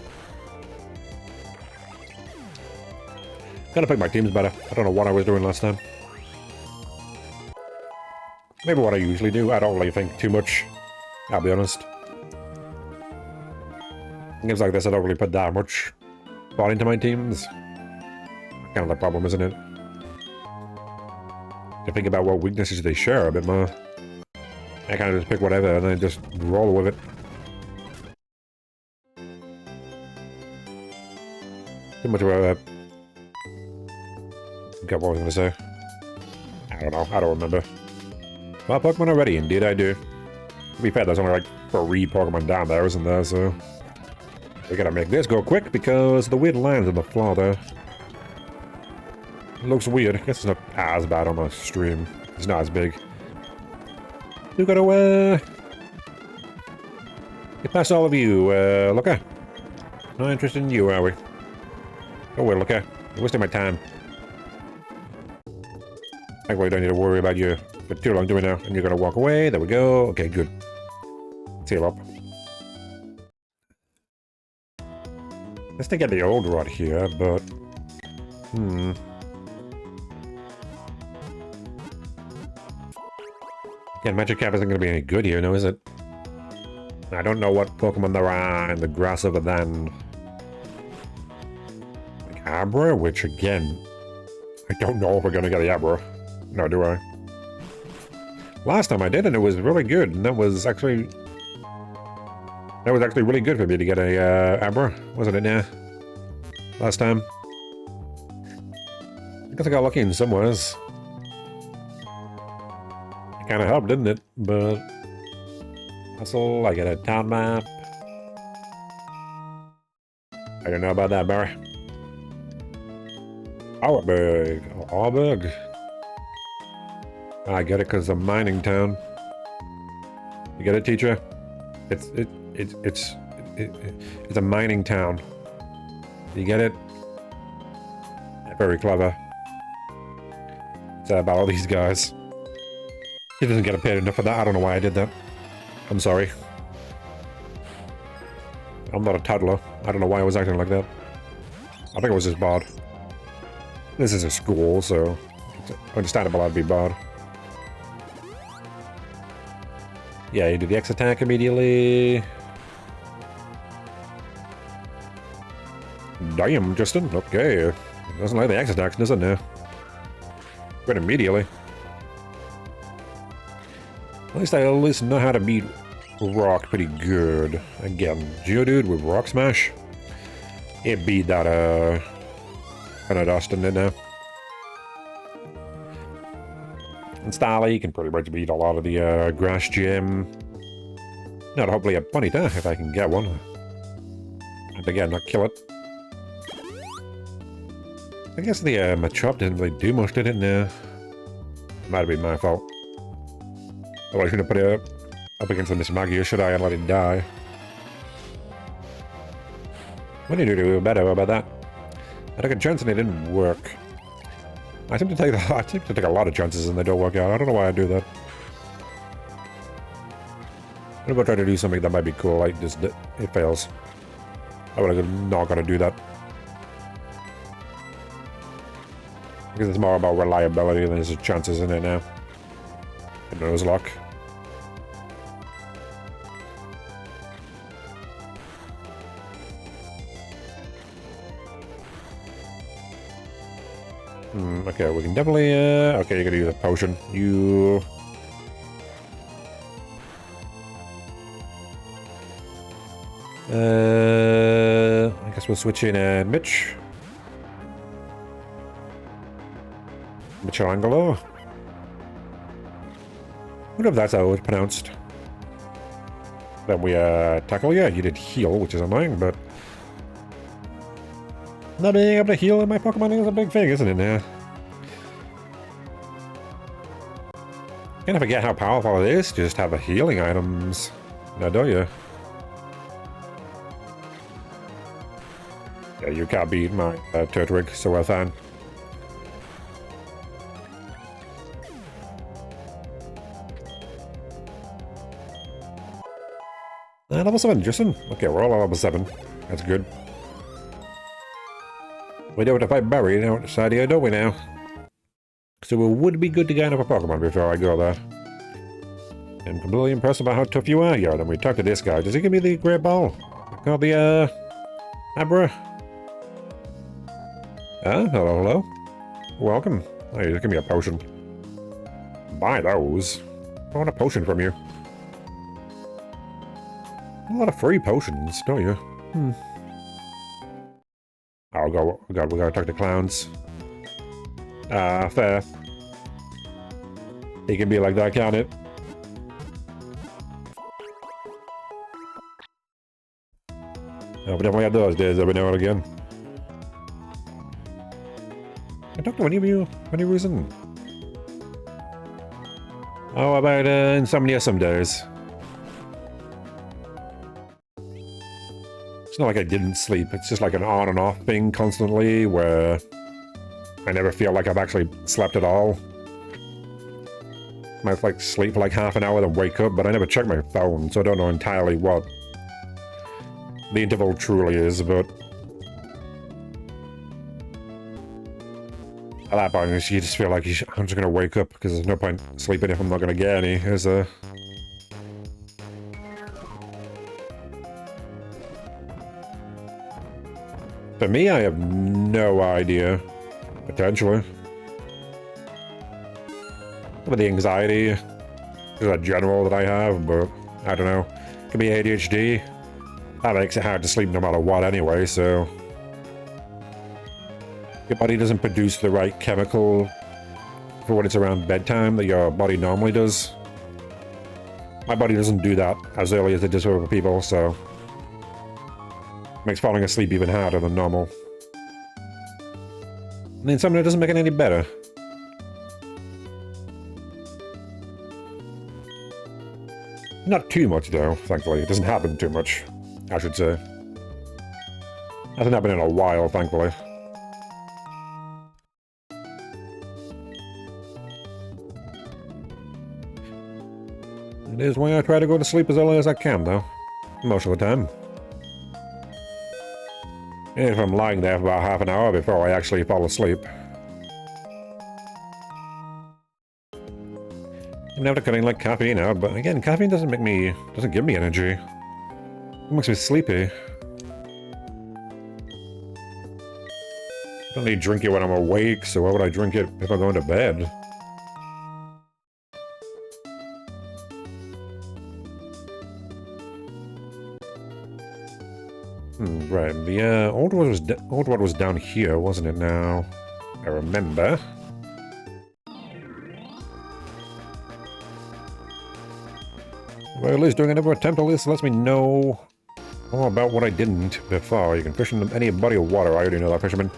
Gotta pick my teams better. I don't know what I was doing last time. Maybe what I usually do. I don't really think too much. I'll be honest. Games like this, I don't really put that much thought into my teams. Kind of the problem, isn't it? To think about what weaknesses they share a bit more. I kind of just pick whatever and then just roll with it. Too much of a... God, what was I going to say? I don't know. I don't remember. Well, Pokemon are ready. Indeed, I do. To be fair, there's only like 3 Pokemon down there, isn't there? So we gotta make this go quick because the weird lines in the floor there. It looks weird. I guess it's not as bad on my stream. It's not as big. We gotta get past all of you, Looker. Not interested in you, are we? Go away, Looker. You're wasting my time. I really don't need to worry about you for too long, do we now? And you're gonna walk away. There we go. Okay, good. Seal up. Let's take out the old rod here, but... Again, Magic Cap isn't gonna be any good here, no, is it? I don't know what Pokemon there are in the grass other than... like Abra, which again... I don't know if we're gonna get the Abra. No, do I? Last time I did, and it was really good, and that was actually really good for me to get a Abra, wasn't it? Yeah. Last time. I guess I got lucky in some ways. It kind of helped, didn't it? But also, I get a town map. I don't know about that, Barry. Auerberg. Auerberg. I get it because it's a mining town. You get it, teacher? It's a mining town. You get it? Very clever. It's about all these guys. He doesn't get paid enough for that. I don't know why I did that. I'm sorry. I'm not a toddler. I don't know why I was acting like that. I think it was just bad. This is a school, so it's understandable I'd be bad. Yeah, you do the X attack immediately. Damn, Justin. Okay. Doesn't like the X attacks, does it now? Good immediately. At least I know how to beat Rock pretty good. Again, Geodude with Rock Smash. It beat that, Dustin in there. And Starly can pretty much beat a lot of the Grass Gym. Not hopefully a Ponyta if I can get one. And again, not kill it. I guess the Machop didn't really do much, did it? No. Might have been my fault. Oh, I should have put it up against the Miss Magia, should I, and let it die. What did you do better about that? I took a chance and it didn't work. I seem to take a lot of chances and they don't work out. I don't know why I do that. I'm gonna go try to do something that might be cool, like just it fails. I would have not gonna do that. Because it's more about reliability than just chances in it now. And nose luck. Okay, we can definitely, okay, you're gonna use a potion. You... I guess we'll switch in, Mitch. Michelangelo? I wonder if that's how it's pronounced. Then we, tackle, yeah, you did heal, which is annoying, but... Not being able to heal in my Pokemon is a big thing, isn't it, now? Kind of forget how powerful it is to just have the healing items. Now, don't you? Yeah, you can't beat my Turtwig, so well fine. level 7, Justin. Okay, we're all at level 7. That's good. We don't have to fight Barry now at this idea, don't we now? So it would be good to get another Pokemon before I go there. I'm completely impressed about how tough you are. Yeah, then we talk to this guy. Does he give me the Great Ball? Called the, Abra? Hello, hello. Welcome. Oh, you give me a potion. Buy those. I want a potion from you. A lot of free potions, don't you? Oh god, we gotta talk to clowns. Fair. It can be like that, can't it? Oh, we definitely have those days every now and again. I talk to any of you for any reason. Oh, about insomnia some days. It's not like I didn't sleep, it's just like an on and off thing constantly where I never feel like I've actually slept at all. I might like sleep for like half an hour then wake up, but I never check my phone, so I don't know entirely what the interval truly is, but at that point you just feel like I'm just gonna wake up because there's no point sleeping if I'm not gonna get any, is there? For me, I have no idea. Potentially. With the anxiety, is that general that I have, but I don't know. Could be ADHD. That makes it hard to sleep no matter what anyway, so... Your body doesn't produce the right chemical for when it's around bedtime that your body normally does. My body doesn't do that as early as it does for other people, so... Makes falling asleep even harder than normal. And then something that doesn't make it any better. Not too much though, thankfully. It doesn't happen too much, I should say. Hasn't happened in a while, thankfully. It is why I try to go to sleep as early as I can, though. Most of the time. And if I'm lying there for about half an hour before I actually fall asleep. I'm never cutting like caffeine out, but again, caffeine doesn't give me energy. It makes me sleepy. I don't need to drink it when I'm awake, so why would I drink it if I'm going to bed? Right, the old one was down here, wasn't it now? I remember. Well, at least doing another attempt at this lets me know all about what I didn't before. You can fish in any body of water. I already know that, fisherman.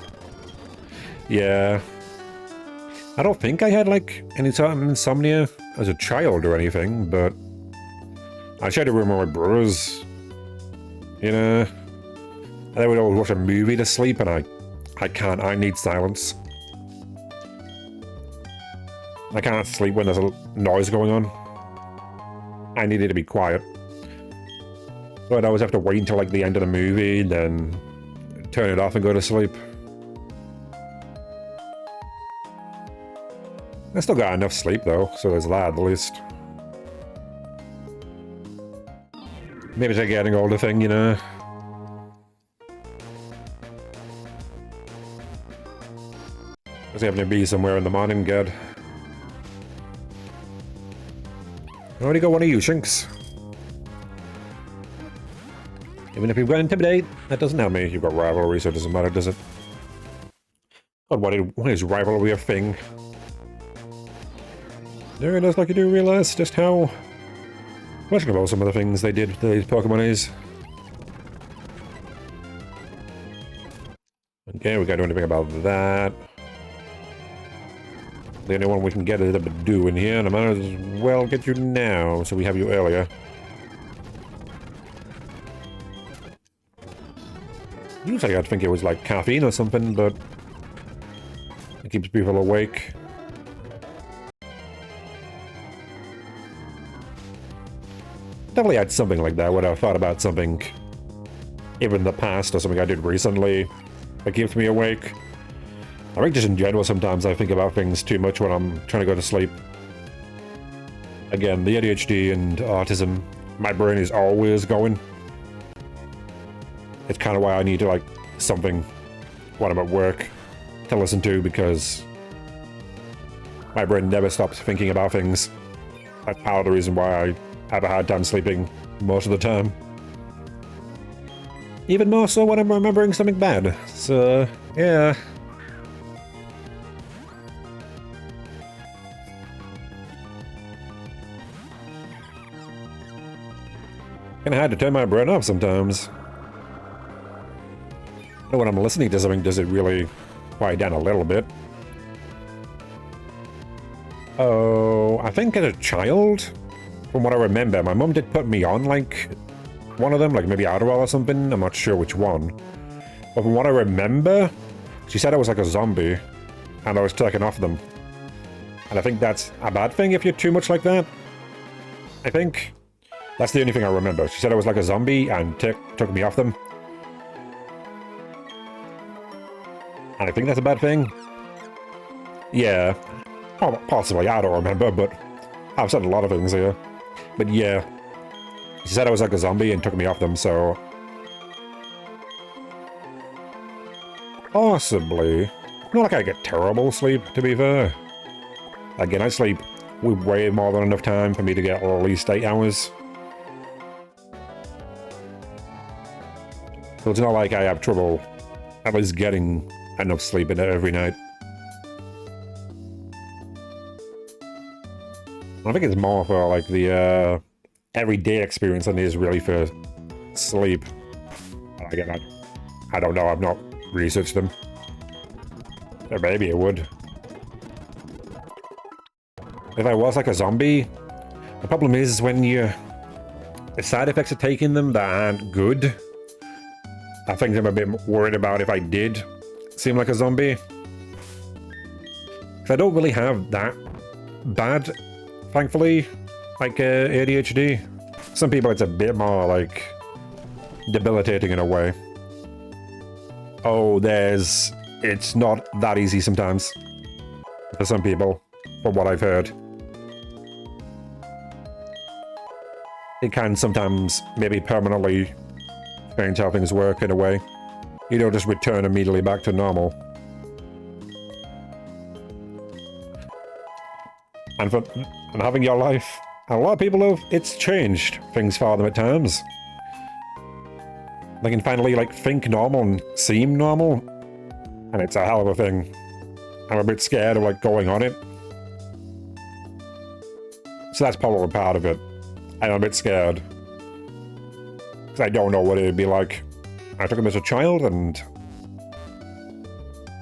Yeah. I don't think I had, like, any sort of insomnia as a child or anything, but I shared a room with my brothers. You know? And they would always watch a movie to sleep, and I can't. I need silence. I can't sleep when there's a noise going on. I need it to be quiet. So I'd always have to wait until like the end of the movie, then turn it off and go to sleep. I still got enough sleep though, so there's that at least. Maybe it's a getting older thing, you know? Just having to be somewhere in the morning, good. I already got one of you, Shinx. Even if you've got Intimidate, that doesn't help me. You've got Rivalry, so it doesn't matter, does it? God, why is Rivalry a thing? There it is, like you do realize just how questionable some of the things they did to these Pokemon is. Okay, we can't do anything about that. The only one we can get is a Badoo in here, and I might as well get you now, so we have you earlier. Usually I'd think it was like caffeine or something, but it keeps people awake. definitely had something like that when I thought about something, even in the past or something I did recently, that keeps me awake. I think just in general, sometimes I think about things too much when I'm trying to go to sleep. Again, the ADHD and autism, my brain is always going. It's kind of why I need to, like, something when I'm at work to listen to, because my brain never stops thinking about things. That's part of the reason why I have a hard time sleeping most of the time. Even more so when I'm remembering something bad. So, yeah. Kinda hard to turn my brain off sometimes. But when I'm listening to something, does it really quiet down a little bit? Oh, I think as a child, from what I remember, my mum did put me on, like, one of them, like maybe Adderall or something. I'm not sure which one. But from what I remember, she said I was like a zombie, and I was taken off them. And I think that's a bad thing if you're too much like that. I think. That's the only thing I remember. She said I was like a zombie and took me off them. And I think that's a bad thing. Yeah. Oh, possibly, I don't remember, but I've said a lot of things here. But yeah. She said I was like a zombie and took me off them, so... Possibly. Not like I get terrible sleep, to be fair. Again, I sleep with way more than enough time for me to get at least 8 hours. So it's not like I have trouble at least getting enough sleep in it every night. I think it's more for like the everyday experience than it is really for sleep. Again, I don't know, I've not researched them. Or maybe it would. If I was like a zombie, the problem is when the side effects of taking them that aren't good. I think I'm a bit worried about if I did seem like a zombie. Because I don't really have that bad, thankfully, like ADHD. Some people it's a bit more, like, debilitating in a way. Oh, it's not that easy sometimes. For some people, from what I've heard. It can sometimes maybe permanently change how things work in a way. You don't just return immediately back to normal. And having your life, a lot of people have, it's changed things for them at times. They can finally, like, think normal and seem normal. And it's a hell of a thing. I'm a bit scared of, like, going on it. So that's probably part of it. I'm a bit scared. I don't know what it would be like. I took him as a child, and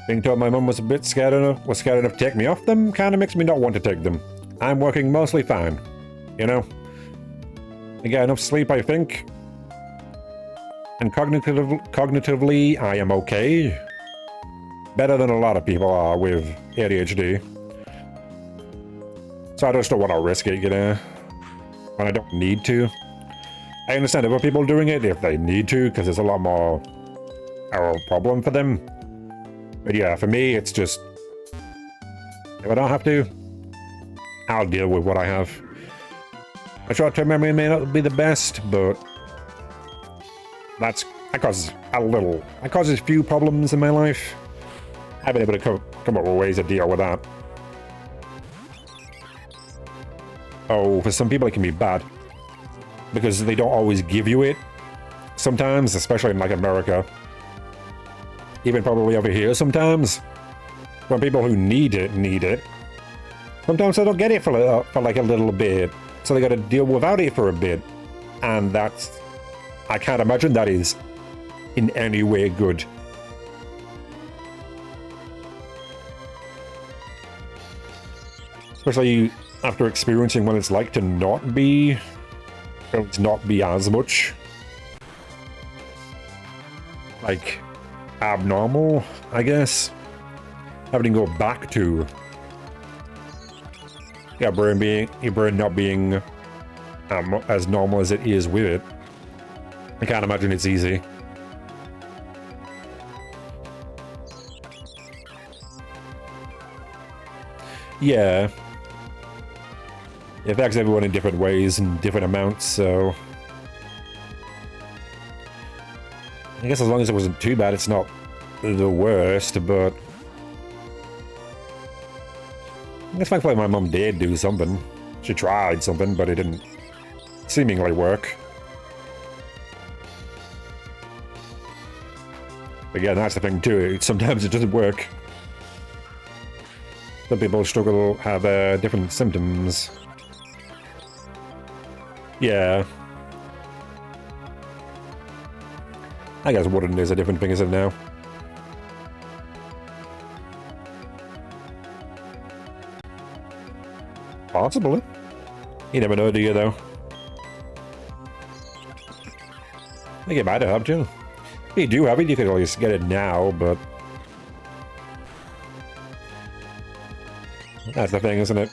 being told my mum was a bit scared enough to take me off them kind of makes me not want to take them. I'm working mostly fine, you know? I get enough sleep, I think. And cognitively, I am okay. Better than a lot of people are with ADHD. So I just don't want to risk it, you know? When I don't need to. I understand other people doing it if they need to, because it's a lot more a problem for them. But yeah, for me, it's just... if I don't have to, I'll deal with what I have. My short-term memory may not be the best, but... that causes a few problems in my life. I've been able to come up with ways to deal with that. Oh, for some people it can be bad. Because they don't always give you it. Sometimes, especially in like America. Even probably over here sometimes. When people who need it. Sometimes they don't get it for like a little bit. So they gotta deal without it for a bit. And that's... I can't imagine that is in any way good. Especially after experiencing what it's like to not be as much like abnormal, I guess. Having to go back to your brain not being as normal as it is with it. I can't imagine it's easy. Yeah. It affects everyone in different ways and different amounts, so... I guess as long as it wasn't too bad, it's not the worst, but... I guess thankfully my mum did do something. She tried something, but it didn't seemingly work. Again, that's the thing too, sometimes it doesn't work. Some people struggle, have different symptoms. Yeah. I guess wooden is a different thing, isn't it now? Possibly. You never know, do you, though? I think it might have helped you. If you do have it, you could at least get it now, but... That's the thing, isn't it?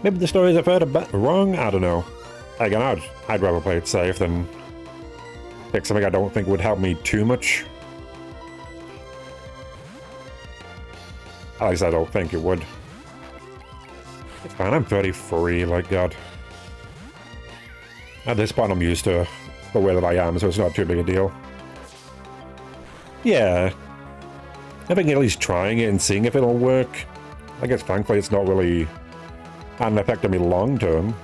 Maybe the stories I've heard are wrong? I don't know. Again, I'd rather play it safe than pick something I don't think would help me too much. At least I don't think it would. It's fine, I'm 33, like God. At this point I'm used to the way that I am, so it's not too big a deal. Yeah. I think at least trying it and seeing if it'll work. I guess thankfully it's not really hadn't affected me long term.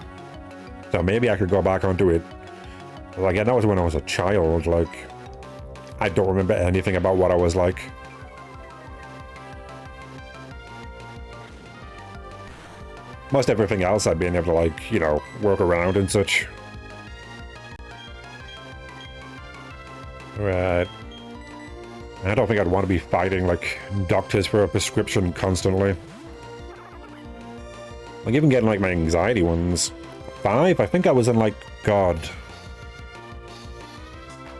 So maybe I could go back onto it. Like, that was when I was a child, like... I don't remember anything about what I was like. Most everything else I'd been able to, like, you know, work around and such. Right. I don't think I'd want to be fighting, like, doctors for a prescription constantly. Like, even getting, like, my anxiety ones. 5? I think I was in, like, God.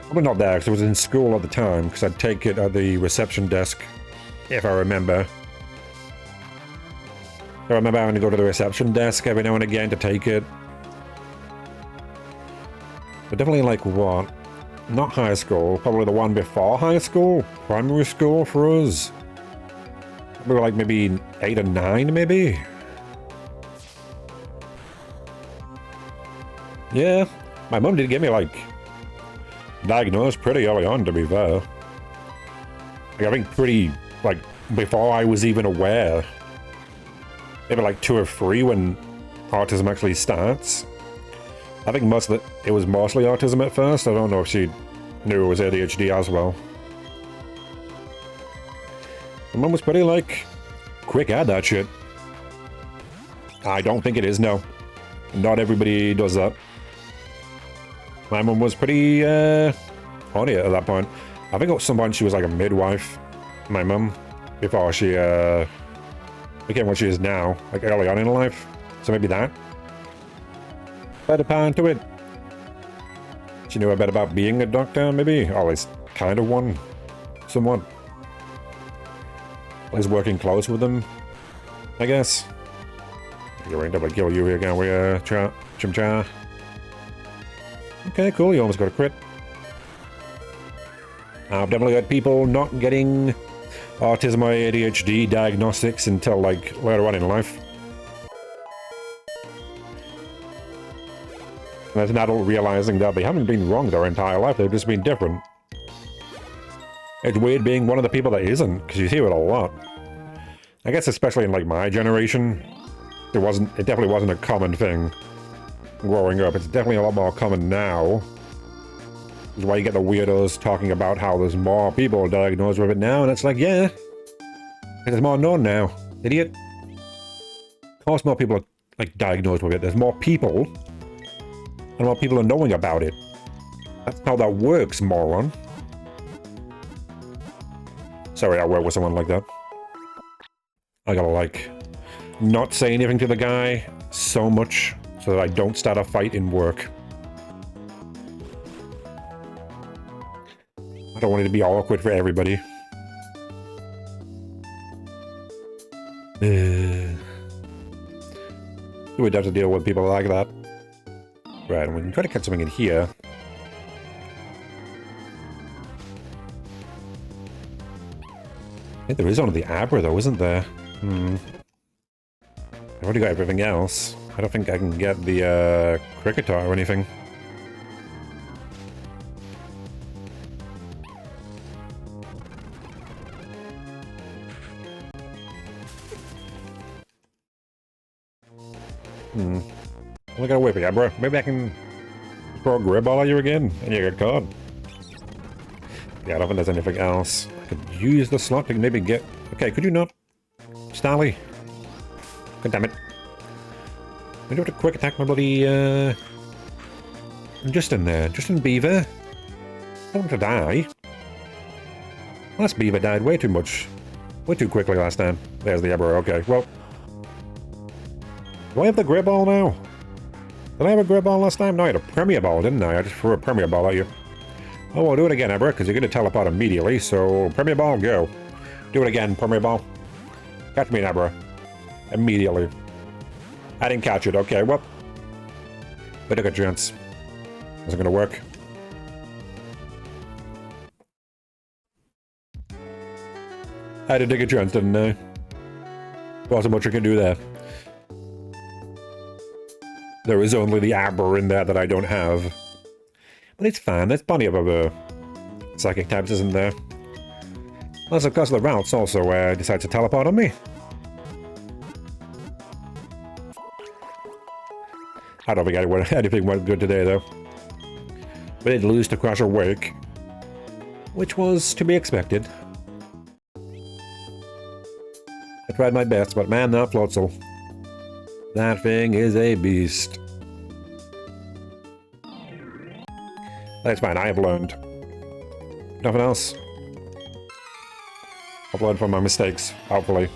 Probably not there, because I was in school at the time, because I'd take it at the reception desk, if I remember. I remember having to go to the reception desk every now and again to take it. But definitely, like, what? Not high school, probably the one before high school? Primary school for us? We were like maybe 8 or 9, maybe? Yeah, my mum did get me, like, diagnosed pretty early on, to be fair. Like, I think pretty, like, before I was even aware. Maybe like 2 or 3 when autism actually starts. I think most of it was mostly autism at first. I don't know if she knew it was ADHD as well. My mum was pretty, like, quick at that shit. I don't think it is, no. Not everybody does that. My mum was pretty, on it at that point. I think at some point she was like a midwife, my mum, before she, became what she is now, like early on in life. So maybe that. Better part into it. She knew a bit about being a doctor, maybe? Or at least kind of one. Somewhat. At least working close with them, I guess. You're going to double kill you again with Chimchar. Okay, cool, you almost got a crit. I've definitely heard people not getting autism or ADHD diagnostics until, like, later on in life. And as an adult realizing that they haven't been wrong their entire life, they've just been different. It's weird being one of the people that isn't, because you hear it a lot. I guess especially in, like, my generation, it definitely wasn't a common thing growing up. It's definitely a lot more common now. Which is why you get the weirdos talking about how there's more people diagnosed with it now, and it's like, yeah, there's more known now, idiot. Of course more people are, like, diagnosed with it. There's more people, and more people are knowing about it. That's how that works, moron. Sorry, I work with someone like that. I gotta, like, not say anything to the guy so much so that I don't start a fight in work. I don't want it to be awkward for everybody. Who we'd have to deal with people like that. Right, and we can try to catch something in here. I think there is only the Abra, though, isn't there? I've already got everything else. I don't think I can get the Cricketer or anything. I gotta wait for you, bro. Maybe I can throw a grib ball at you again, and you get caught. Yeah, I don't think there's anything else. I could use the slot to maybe get... Okay, could you not? Starly. God damn it. I do have to quick attack my bloody, Justin there. Justin Beaver. I don't want to die. Last Beaver died way too much. Way too quickly last time. There's the Emperor. Okay, well... Do I have the grib ball now? Did I have a grib ball last time? No, I had a Premier Ball, didn't I? I just threw a Premier Ball at you. Oh, we'll do it again, Emperor, because you're going to teleport immediately, so Premier Ball, go. Do it again, Premier Ball. Catch me, Emperor. Immediately. I didn't catch it. Okay, well. But a good chance. Isn't going to work. I had to take a chance, didn't I? Wasn't much I can do there. There is only the Abra in there that I don't have. But it's fine. There's plenty of other psychic types, isn't there? Unless, of course, the routes also decides to teleport on me. I don't think anything went good today, though. We did lose to Crusher Wake, which was to be expected. I tried my best, but man, that Floatzel. That thing is a beast. That's fine, I have learned. Nothing else? I've learned from my mistakes, hopefully.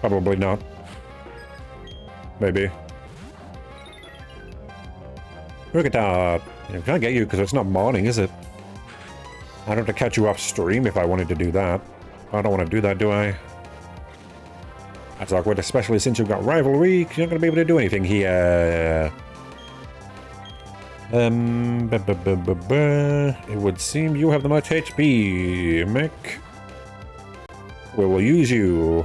Probably not. Maybe. Look at that. I can't get you because it's not morning, is it? I'd have to catch you off stream if I wanted to do that. I don't want to do that, do I? That's awkward, especially since you've got rivalry, because you're not going to be able to do anything here. It would seem you have the much HP, Mick. We will use you.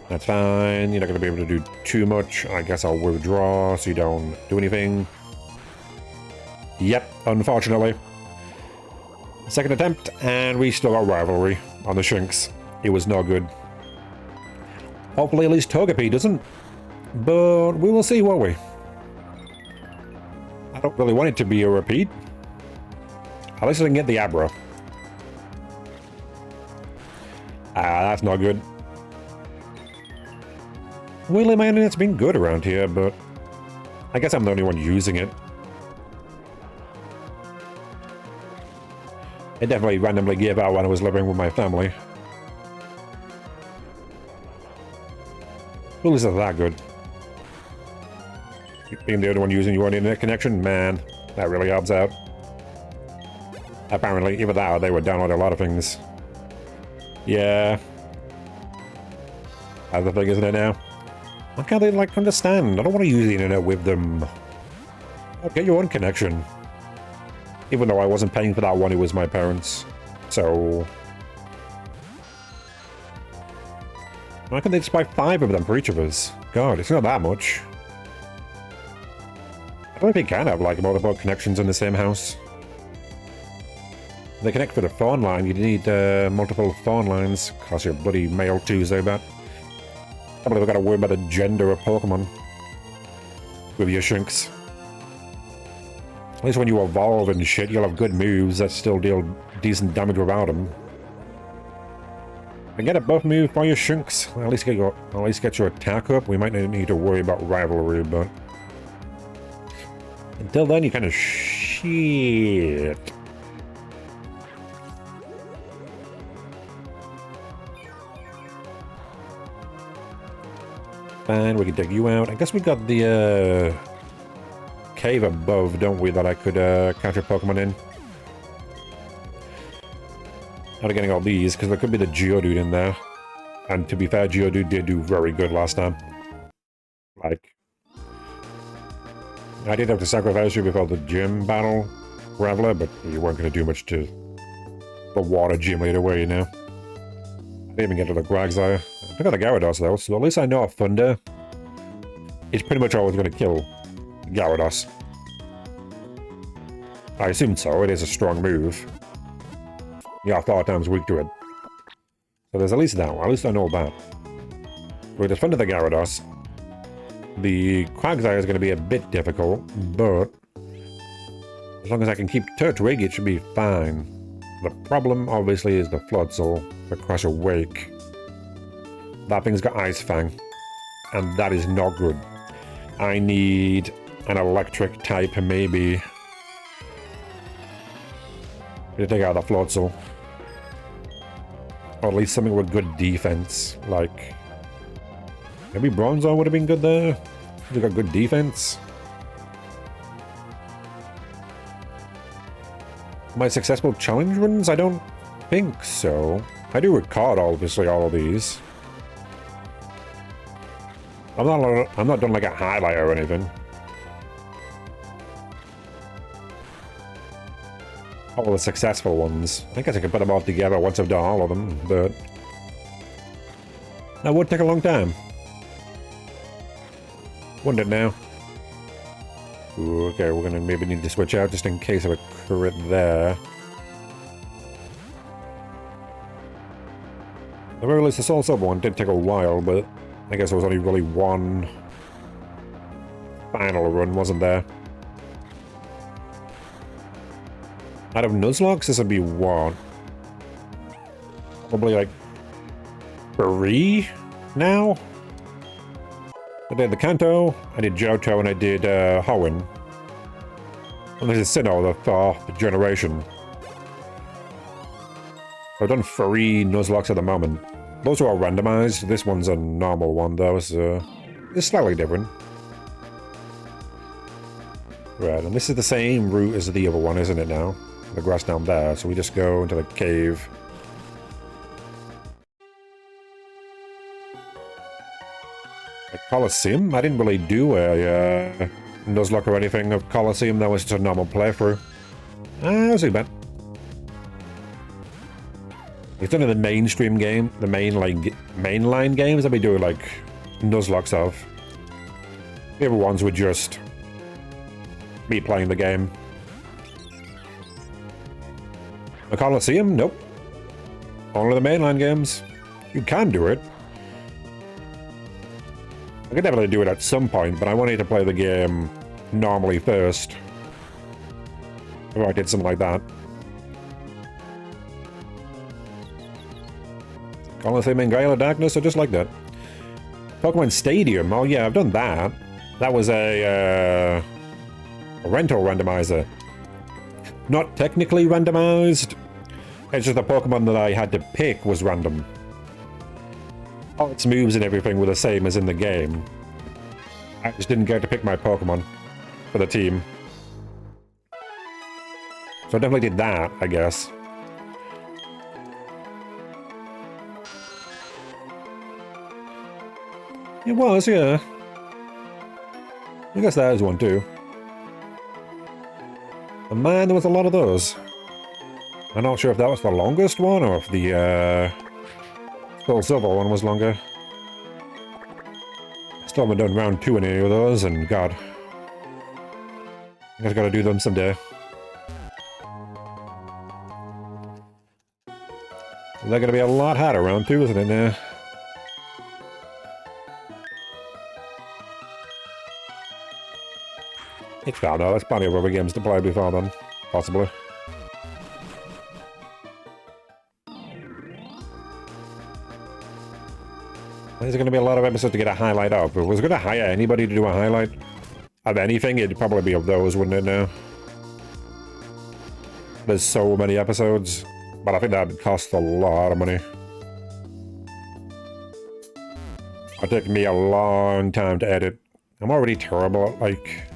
That's fine. You're not going to be able to do too much. I guess I'll withdraw so you don't do anything. Yep, unfortunately. Second attempt, and we still got rivalry on the Shrinks. It was no good. Hopefully at least Togepi doesn't. But we will see, won't we? I don't really want it to be a repeat. At least I can get the Abra. That's not good. Weirdly, my internet's been good around here, but I guess I'm the only one using it. It definitely randomly gave out when I was living with my family. Well, isn't that good? Being the only one using your own internet connection, man, that really helps out. Apparently, either that or they would download a lot of things. Yeah. That's the thing, isn't it now? Why can't they, like, understand? I don't want to use the internet with them. Oh, get your own connection. Even though I wasn't paying for that one, it was my parents. So... why can't they just buy 5 of them for each of us? God, it's not that much. I don't think you can have, like, multiple connections in the same house. They connect for the phone line, you need multiple phone lines. Cost your bloody mail Tuesday, but... I can't believe I gotta worry about the gender of Pokemon. With your Shrinks. At least when you evolve and shit, you'll have good moves that still deal decent damage without them. And get a buff move for your Shrinks. At least get your attack up. We might not need to worry about rivalry, but until then, you kind of shit. Fine, we can take you out. I guess we got the cave above, don't we, that I could catch a Pokemon in. Not getting all these, because there could be the Geodude in there. And to be fair, Geodude did do very good last time. Like, I did have to sacrifice you before the gym battle, Graveler, but you weren't going to do much to the water gym leader, were you now? I didn't even get to the Quagsire. I took out the Gyarados though, so at least I know a Thunder is pretty much always going to kill Gyarados. I assume so, it is a strong move. Yeah, 4 times weak to it. So there's at least that one, at least I know that. We'll just Thunder the Gyarados. The Quagsire is going to be a bit difficult, but as long as I can keep Turtwig, it should be fine. The problem, obviously, is the Floatzel, the Crusher Wake. That thing's got Ice Fang, and that is not good. I need an electric type, maybe, to take out the Floatzel. Or at least something with good defense, like... Maybe Bronzor would have been good there. They've got good defense. My successful challenge runs? I don't think so. I do record, obviously, all of these. I'm not done like a highlight or anything. All the successful ones. I guess I could put them all together once I've done all of them, but... That would take a long time. Wouldn't it now? Ooh, okay, we're gonna maybe need to switch out just in case of a crit there. The very least, the Soul Silver one did take a while, but I guess there was only really one final run, wasn't there? Out of Nuzlocke, this would be what? Probably like 3 now? I did the Kanto, I did Johto, and I did Hoenn. And this is Sinnoh, the 4th generation. I've done 3 Nuzlocke at the moment. Those are all randomized. This one's a normal one, though, so it's slightly different. Right, and this is the same route as the other one, isn't it now? The grass down there, so we just go into the cave. A Colosseum? I didn't really do a Nuzlocke or anything of Colosseum, that was just a normal playthrough. That's too bad. It's done in the mainstream game, the mainline games I'll be doing like Nuzlocke of. The other ones were just me playing the game. A Colosseum? Nope. Only the mainline games. You can do it. I could definitely do it at some point, but I wanted to play the game normally first. If I did something like that. Colosseum and Gale of Darkness, or just like that. Pokemon Stadium, oh yeah, I've done that. That was a rental randomizer. Not technically randomized. It's just the Pokemon that I had to pick was random. All its moves and everything were the same as in the game. I just didn't get to pick my Pokemon for the team. So I definitely did that, I guess. It was, yeah. I guess that is one too. And man, there was a lot of those. I'm not sure if that was the longest one or if the Soul Silver one was longer. Still haven't done round 2 in any of those, and god. I just gotta do them someday. They're gonna be a lot harder round 2, isn't it now? It's fine though, there's plenty of other games to play before then, possibly. There's going to be a lot of episodes to get a highlight of. If I was going to hire anybody to do a highlight of anything, it'd probably be of those, wouldn't it now? There's so many episodes, but I think that would cost a lot of money. It'll take me a long time to edit. I'm already terrible at, like,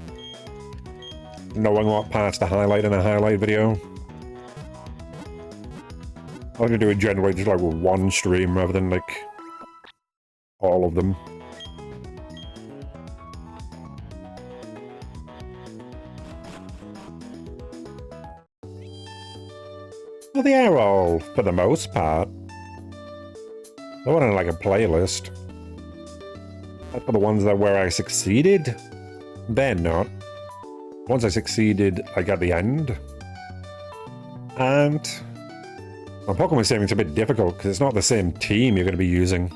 knowing what parts to highlight in a highlight video. I like to do it generally just like with one stream rather than like all of them. Well, they are all, for the most part. They're not in like a playlist. But for the ones that where I succeeded, they're not. Once I succeeded, like at the end. And on Pokemon Saving's a bit difficult because it's not the same team you're going to be using.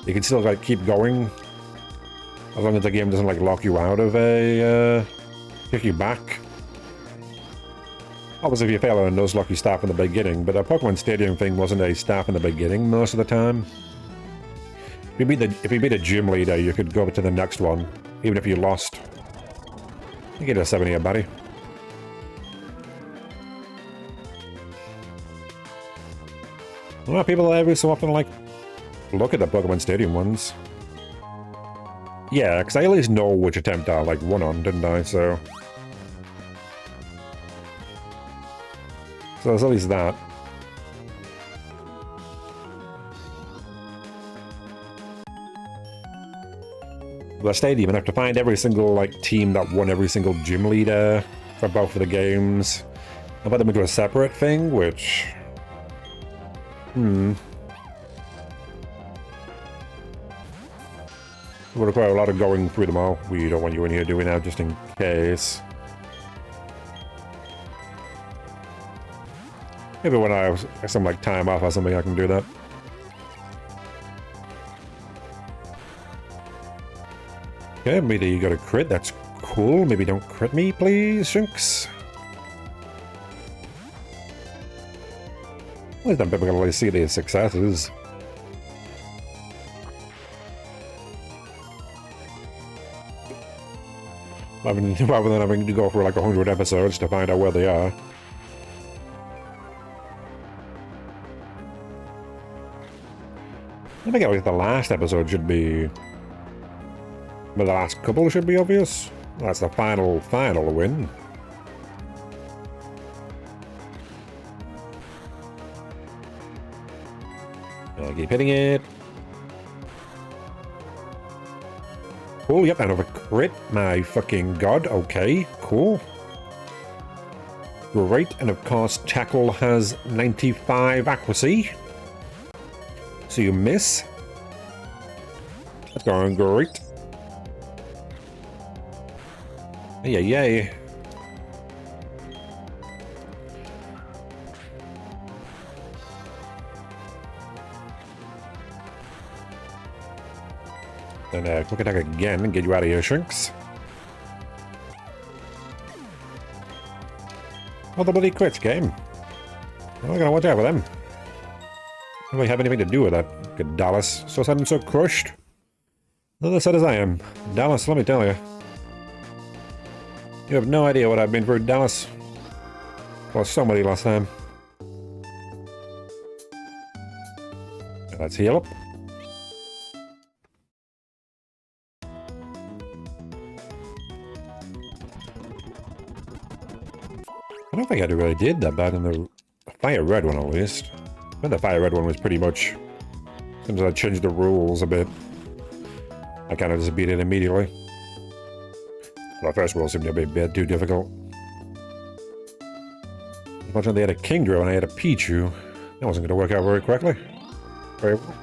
You can still like keep going as long as the game doesn't like lock you out of a kick you back. Obviously, if you fail, it does lock you staff in the beginning, but the Pokemon Stadium thing wasn't a staff in the beginning most of the time. If you beat a gym leader, you could go to the next one, even if you lost. You get a 7 here, buddy. A lot of people every so often like look at the Pokemon Stadium ones. Yeah, because I at least know which attempt I like won on, didn't I? So there's at least that. The stadium, and I have to find every single like team that won every single gym leader for both of the games. I put them into a separate thing, which would require a lot of going through them all. We don't want you in here doing that just in case. Maybe when I have some like time off or something, I can do that. Okay, maybe you got a crit. That's cool. Maybe don't crit me, please, Shinx. At least I'm going to see these successes. Rather than having to go for like 100 episodes to find out where they are. I think at least the last episode should be... But the last couple should be obvious. That's the final win. I'll keep hitting it. Cool, yep, another crit. My fucking god. Okay, cool. Great, and of course Tackle has 95 accuracy. So you miss. That's going great. Yeah, yay. Then quick attack again and get you out of here, Shinx. Oh, the bloody crits game. I'm not gonna watch out for them. I don't really have anything to do with that. Good Dallas. So sad and so crushed. Not as sad as I am. Dallas, let me tell you. You have no idea what I've been through, Dallas. Lost so many last time. Let's heal up. I don't think I really did that bad in the Fire Red one, at least. I think the Fire Red one was pretty much... Since I changed the rules a bit, I kind of just beat it immediately. The first rule seemed to be a bit too difficult. Unfortunately, they had a Kingdra and I had a Pichu. That wasn't going to work out very correctly. Very well.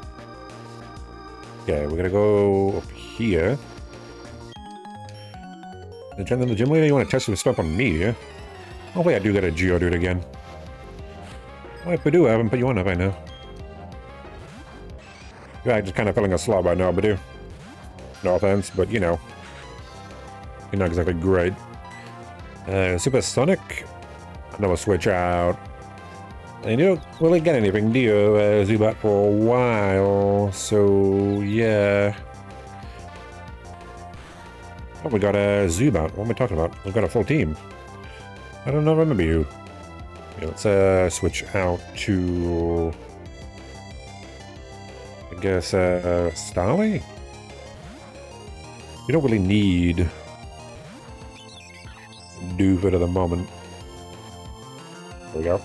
Okay, we're going to go up here. The gym leader, you want to test some stuff on me, yeah? Hopefully I do get a Geodude again. Well, if we do, I haven't put you on, have I now? Yeah, I'm just kind of feeling a slob right now, Bidoo. No offense, but you know. You're not exactly great. Supersonic. I'm gonna switch out. And you don't really get anything, do you, Zubat, for a while? So, yeah. Oh, we got a Zubat. What am I talking about? We've got a full team. I don't know, remember you. Yeah, let's switch out to... I guess, Starly? You don't really need... Doofit at the moment. There we go.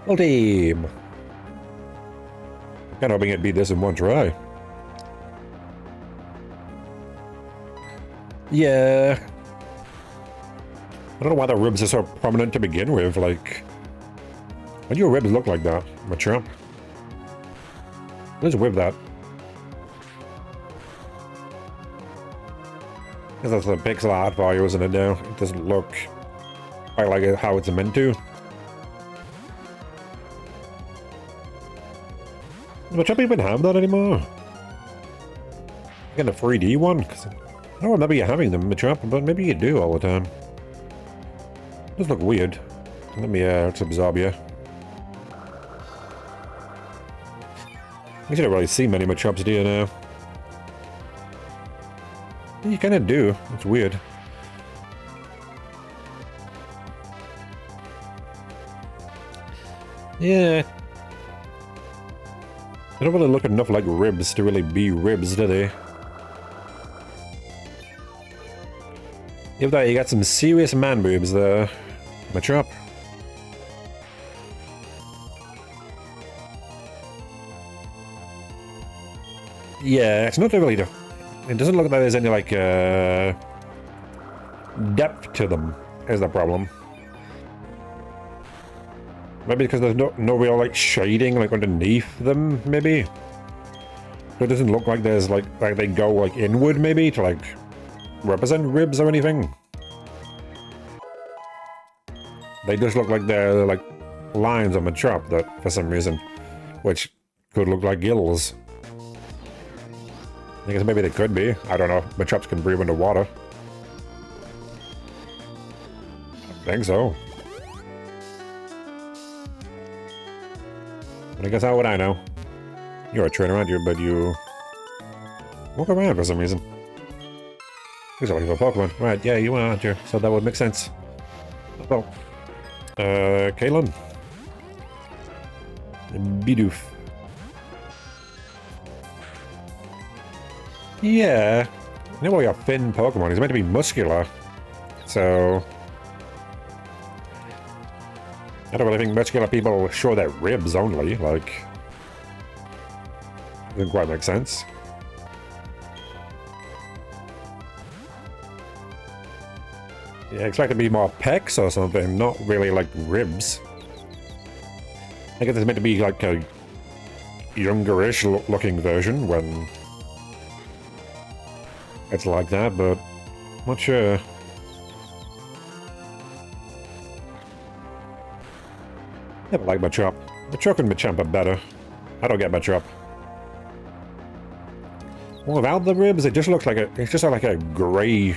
Full team! Kind of hoping it beat this in one try. Yeah. I don't know why the ribs are so prominent to begin with, like... Why do your ribs look like that, Machamp? What is with that? Because that's the pixel art value, isn't it now? It doesn't look quite like how it's meant to. Does Machamp even have that anymore? Getting a 3D one? I don't remember you having them, Machamp, but maybe you do all the time. It does look weird. Let me let's absorb you. You don't really see many Machamps, do you now? You kind of do. It's weird. Yeah. They don't really look enough like ribs to really be ribs, do they? Even though you got some serious man boobs there, Machamp. Yeah, it's not really... It doesn't look like there's any, like, depth to them, is the problem. Maybe because there's no real, like, shading, like, underneath them, maybe? So it doesn't look like there's, like they go, like, inward, maybe, to, like, represent ribs or anything. They just look like they're, like, lines on the chop that, for some reason, which could look like gills. I guess maybe they could be. I don't know. Machops can breathe underwater. I think so. But I guess how would I know? You're a trainer, aren't you? But you walk around for some reason. He's looking for Pokemon. Right, yeah, you are, aren't you? So that would make sense. Oh. Kalen. Bidoof. Yeah. You know, your thin Pokemon, he's meant to be muscular. So... I don't really think muscular people show their ribs only, like... Doesn't quite make sense. Yeah, I expect it to be more pecs or something, not really like ribs. I guess it's meant to be like a youngerish looking version when it's like that, but I'm not sure. Never like Machop. Machop and Machamp are better. I don't get Machop. Well, without the ribs, it just looks like it's just like a grey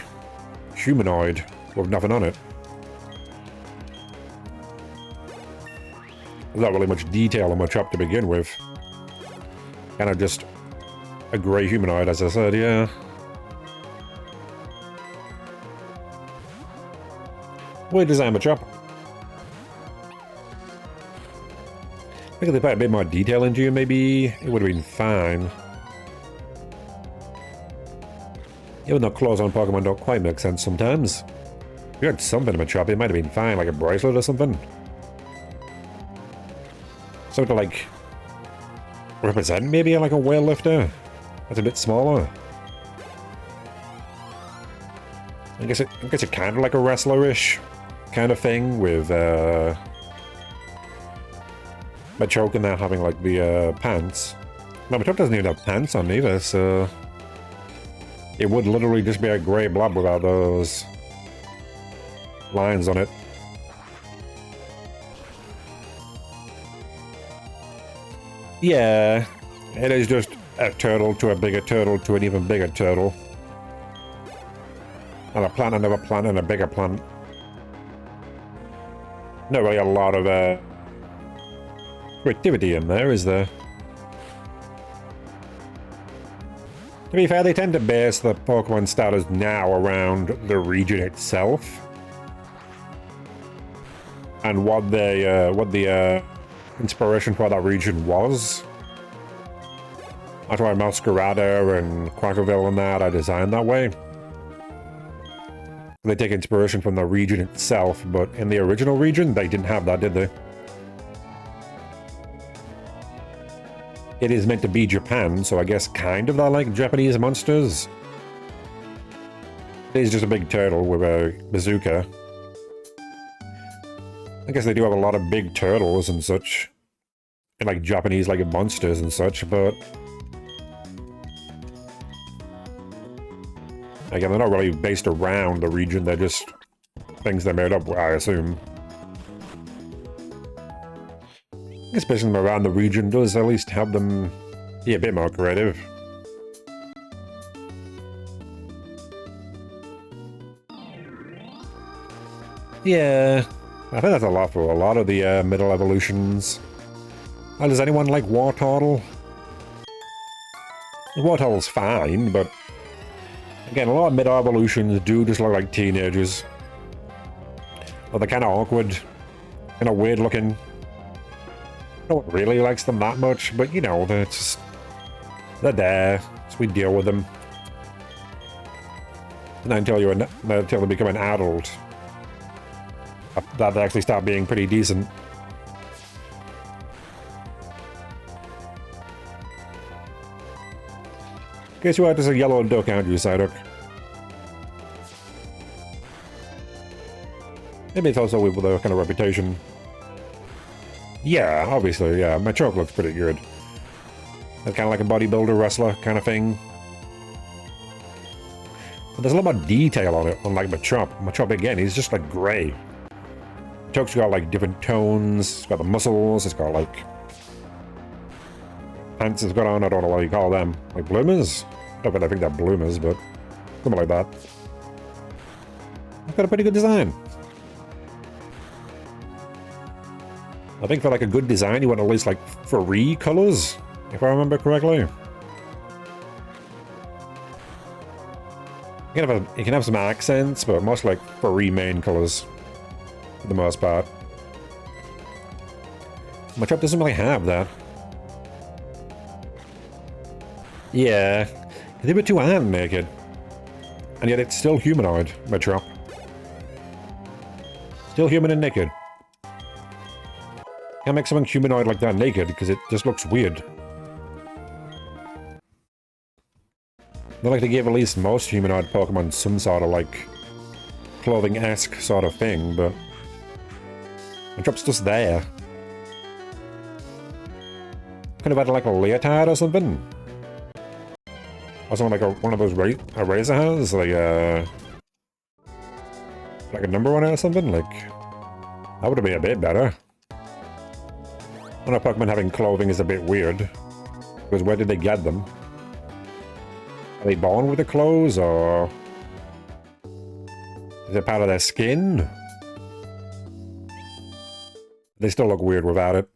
humanoid with nothing on it. There's not really much detail on Machop to begin with. Kind of just a grey humanoid, as I said, yeah. Weird design Machop. I think if they put a bit more detail into you, maybe it would have been fine. Even though claws on Pokemon don't quite make sense sometimes. If you had something in Machop, it might have been fine, like a bracelet or something. Something to, like, represent maybe like a whale lifter. That's a bit smaller. I guess it kind of like a wrestler-ish kind of thing with Machoke and that having like the pants. No, Machoke doesn't even have pants on either, so it would literally just be a grey blob without those lines on it. Yeah, it is just a turtle to a bigger turtle to an even bigger turtle. And a plant, another plant, and a bigger plant. Not really a lot of creativity in there, is there? To be fair, they tend to base the Pokemon starters now around the region itself. And what the inspiration for that region was. That's why Masquerada and Quackerville and that are designed that way. They take inspiration from the region itself, but in the original region, they didn't have that, did they? it is meant to be Japan, so I guess kind of they're like Japanese monsters. It is just a big turtle with a bazooka. I guess they do have a lot of big turtles and such. And like Japanese like monsters and such, but... again, they're not really based around the region, they're just things they made up, I assume. I guess basing them around the region does at least help them be a bit more creative. Yeah, I think that's a lot for a lot of the middle evolutions. Does anyone like War Turtle? War Turtle's fine, but again, a lot of middle evolutions do just look like teenagers. Or they're kind of awkward, kind of weird looking. No one really likes them that much, but you know, they're there, so we deal with them. And until they become an adult, that they actually start being pretty decent. Guess you are just a yellow duck, aren't you, Psyduck? Maybe it's also with a kind of reputation. Yeah, obviously, yeah. My choke looks pretty good. That's kind of like a bodybuilder wrestler kind of thing. But there's a lot more detail on it, unlike Machop. Machop, again, he's just like grey. Choke's got like different tones, it's got the muscles, it's got like... pants it's got on, I don't know what you call them. Like bloomers? I don't really think they're bloomers, but something like that. It's got a pretty good design. I think for like a good design, you want at least like 3 colors, if I remember correctly. You can have some accents, but most like 3 main colors for the most part. Machop doesn't really have that. Yeah, they were too naked, and yet it's still humanoid, Machop. Still human and naked. Can't make something humanoid like that naked because it just looks weird. Not like they gave at least most humanoid Pokemon some sort of like clothing-esque sort of thing, but Machop's just there. Could have had like a leotard or something. Or something like one of those razor has, like a number on it or something. Like that would have been a bit better. I know Pokemon having clothing is a bit weird, because where did they get them? Are they born with the clothes, or is it part of their skin? They still look weird without it.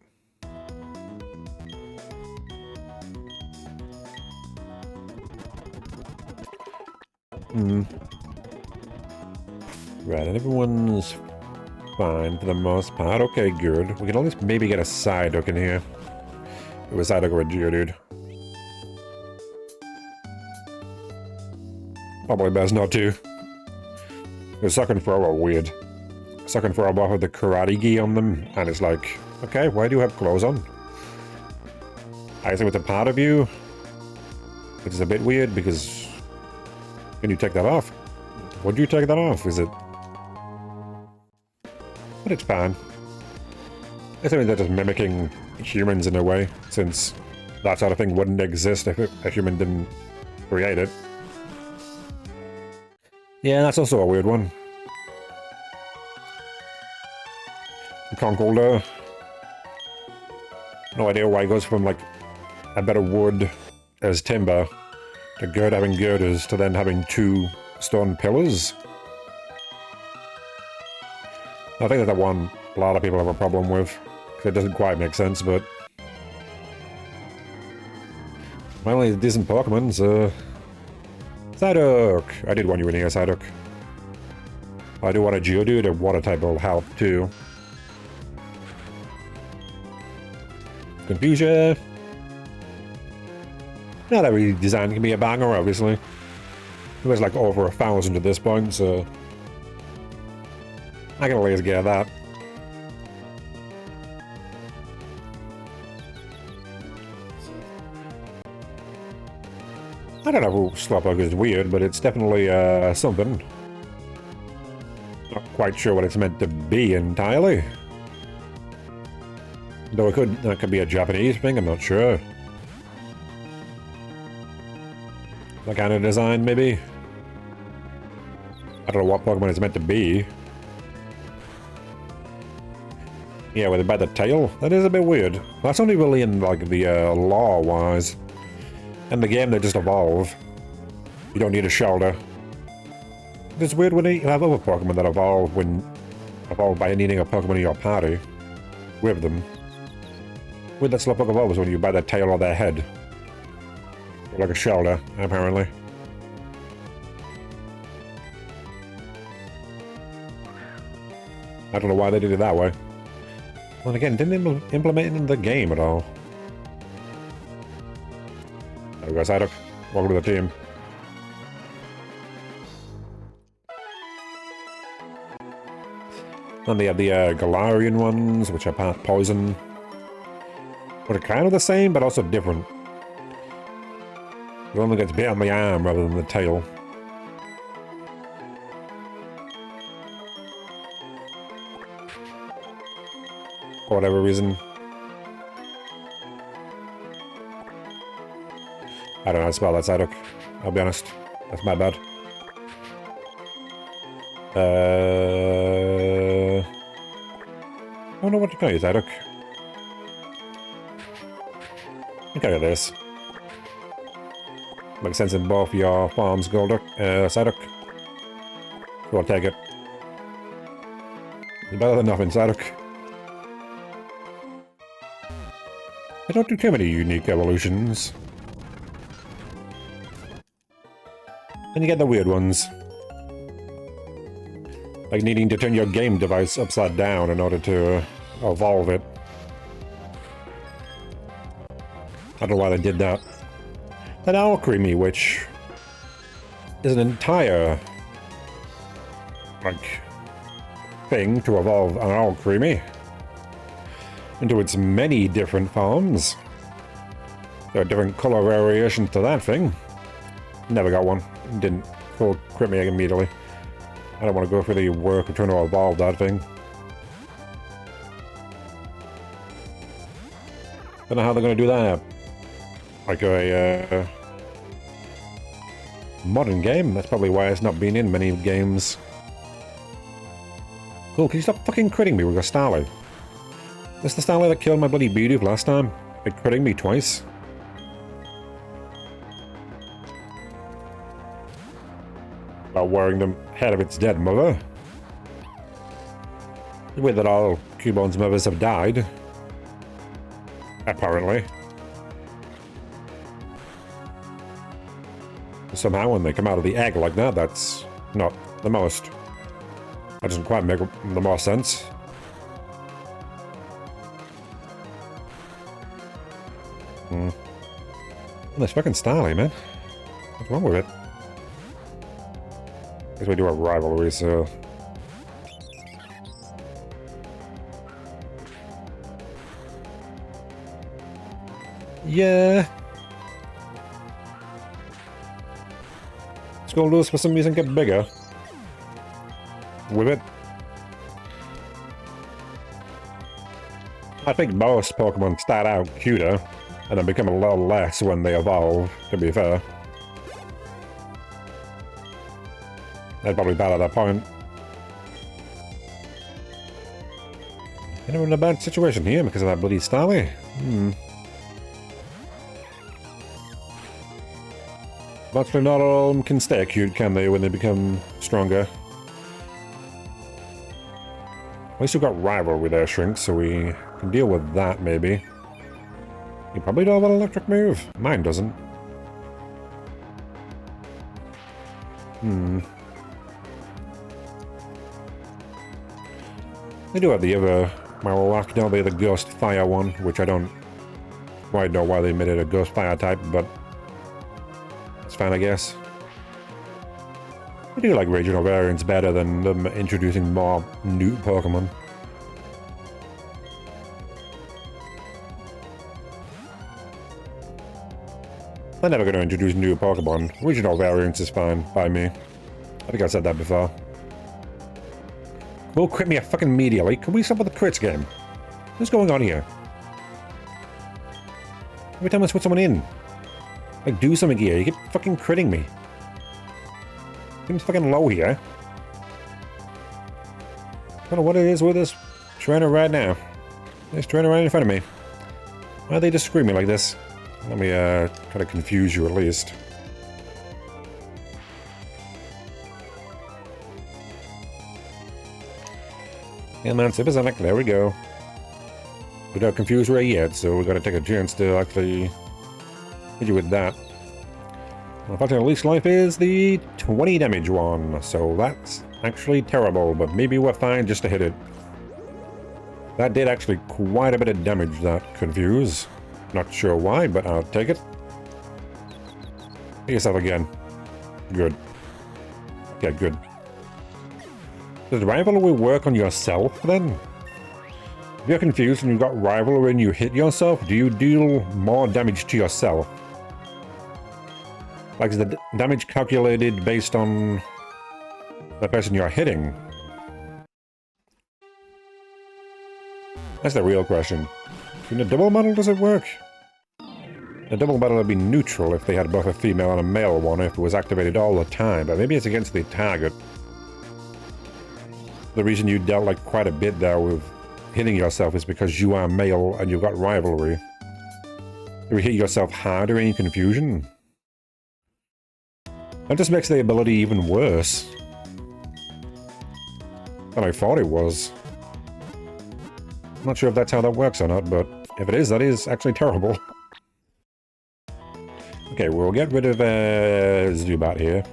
Right, and everyone's fine for the most part. Okay, good. We can at least maybe get a Psyduck in here. It was Psyduck or a Geodude. Probably best not to. Because Suck and Throw are weird. Suck and Throw both have the karate gi on them, and it's like, okay, why do you have clothes on? I think it's a part of you, which is a bit weird because can you take that off? Would you take that off? Is it? But it's fine. I think they're just mimicking humans in a way, since that sort of thing wouldn't exist if a human didn't create it. Yeah, that's also a weird one. Conkeldurr. No idea why it goes from like a bit of wood as timber to having girders to then having 2 stone pillars. I think that's the one a lot of people have a problem with, because it doesn't quite make sense, but... well, he's a decent Pokemon, so... Psyduck! I did want you in here, Psyduck. I do want a Geodude, a water type will help, too. Confusion! Not every design can be a banger, obviously. It was like over 1,000 at this point, so... I can at least get that. I don't know if Slowpoke is weird, but it's definitely something. Not quite sure what it's meant to be entirely. Though that could be a Japanese thing, I'm not sure. That kind of design, maybe? I don't know what Pokemon it's meant to be. Yeah, with by the tail? That is a bit weird. That's only really in, like, the lore-wise. In the game, they just evolve. You don't need a shoulder. It's weird when you have other Pokemon that evolve by needing a Pokemon in your party. With them. Weird that Slowpoke evolves when you buy their tail or their head. Or like a shoulder, apparently. I don't know why they did it that way. Well, again, didn't implement it in the game at all. There we go, Psyduck. Welcome to the team. And they have the Galarian ones, which are part poison. Which are kind of the same, but also different. The one that gets bit on the arm rather than the tail. For whatever reason. I don't know how to spell that, Psyduck. I'll be honest. That's my bad. I don't know what to call you, Psyduck. Look at this. Makes sense in both your farms, Golduck, Psyduck. So I'll take it. It's better than nothing, Psyduck. I don't do too many unique evolutions. And you get the weird ones. Like needing to turn your game device upside down in order to evolve it. I don't know why they did that. An Alcremie, which is an entire, like, thing to evolve an Alcremie into its many different forms. There are different color variations to that thing. Never got one. Didn't pull Crimea immediately. I don't want to go through the work of trying to evolve that thing. Don't know how they're going to do that. Like a modern game. That's probably why it's not been in many games. Cool, can you stop fucking critting me with your Starly? That's the Starly that killed my bloody Bidoof last time. Like critting me twice. About wearing the head of its dead mother. The way that all Cubone's mothers have died. Apparently. Somehow when they come out of the egg like that, that's not the most. That doesn't quite make the most sense. This fucking Starly, man. What's wrong with it? I guess we do have rivalry, so... Yeah. Scolders for some reason get bigger. With it. I think most Pokemon start out cuter, and then become a little less when they evolve, to be fair. They're probably bad at that point. You know, in a bad situation here because of that bloody Starly. But not all of them can stay cute, can they, when they become stronger? At least we've got rivalry there, Shrink, so we can deal with that, maybe. You probably don't have an electric move. Mine doesn't. They do have the other Marowak, don't they? The Ghost Fire one, which I don't quite know why they made it a Ghost Fire type, but it's fine, I guess. I do like regional variants better than them introducing more new Pokemon. They're never going to introduce new Pokemon. Regional variants is fine by me. I think I said that before. Will crit me a fucking immediately. Can we stop with the crits game? What's going on here? Every time I put someone in. Like, do something here. You keep fucking critting me. Seems fucking low here. I don't know what it is with this trainer right now. This trainer right in front of me. Why are they just screaming like this? Let me try to confuse you at least. And that's Supersonic, there we go. We don't confuse Ray yet, so we gotta take a chance to actually hit you with that. Unfortunately, least life is the 20 damage one, so that's actually terrible, but maybe we're fine just to hit it. That did actually quite a bit of damage, that confuse. Not sure why, but I'll take it. Hit yourself again. Good. Okay, good. Does rivalry work on yourself, then? If you're confused and you've got rivalry and you hit yourself, do you deal more damage to yourself? Like, is the damage calculated based on the person you're hitting? That's the real question. In a double battle, does it work? A double battle would be neutral if they had both a female and a male one, if it was activated all the time, but maybe it's against the target. The reason you dealt like quite a bit there with hitting yourself is because you are male and you've got rivalry. You hit yourself harder in confusion. That just makes the ability even worse than I thought it was. I'm not sure if that's how that works or not, but if it is, that is actually terrible. Okay, we'll get rid of Zubat here.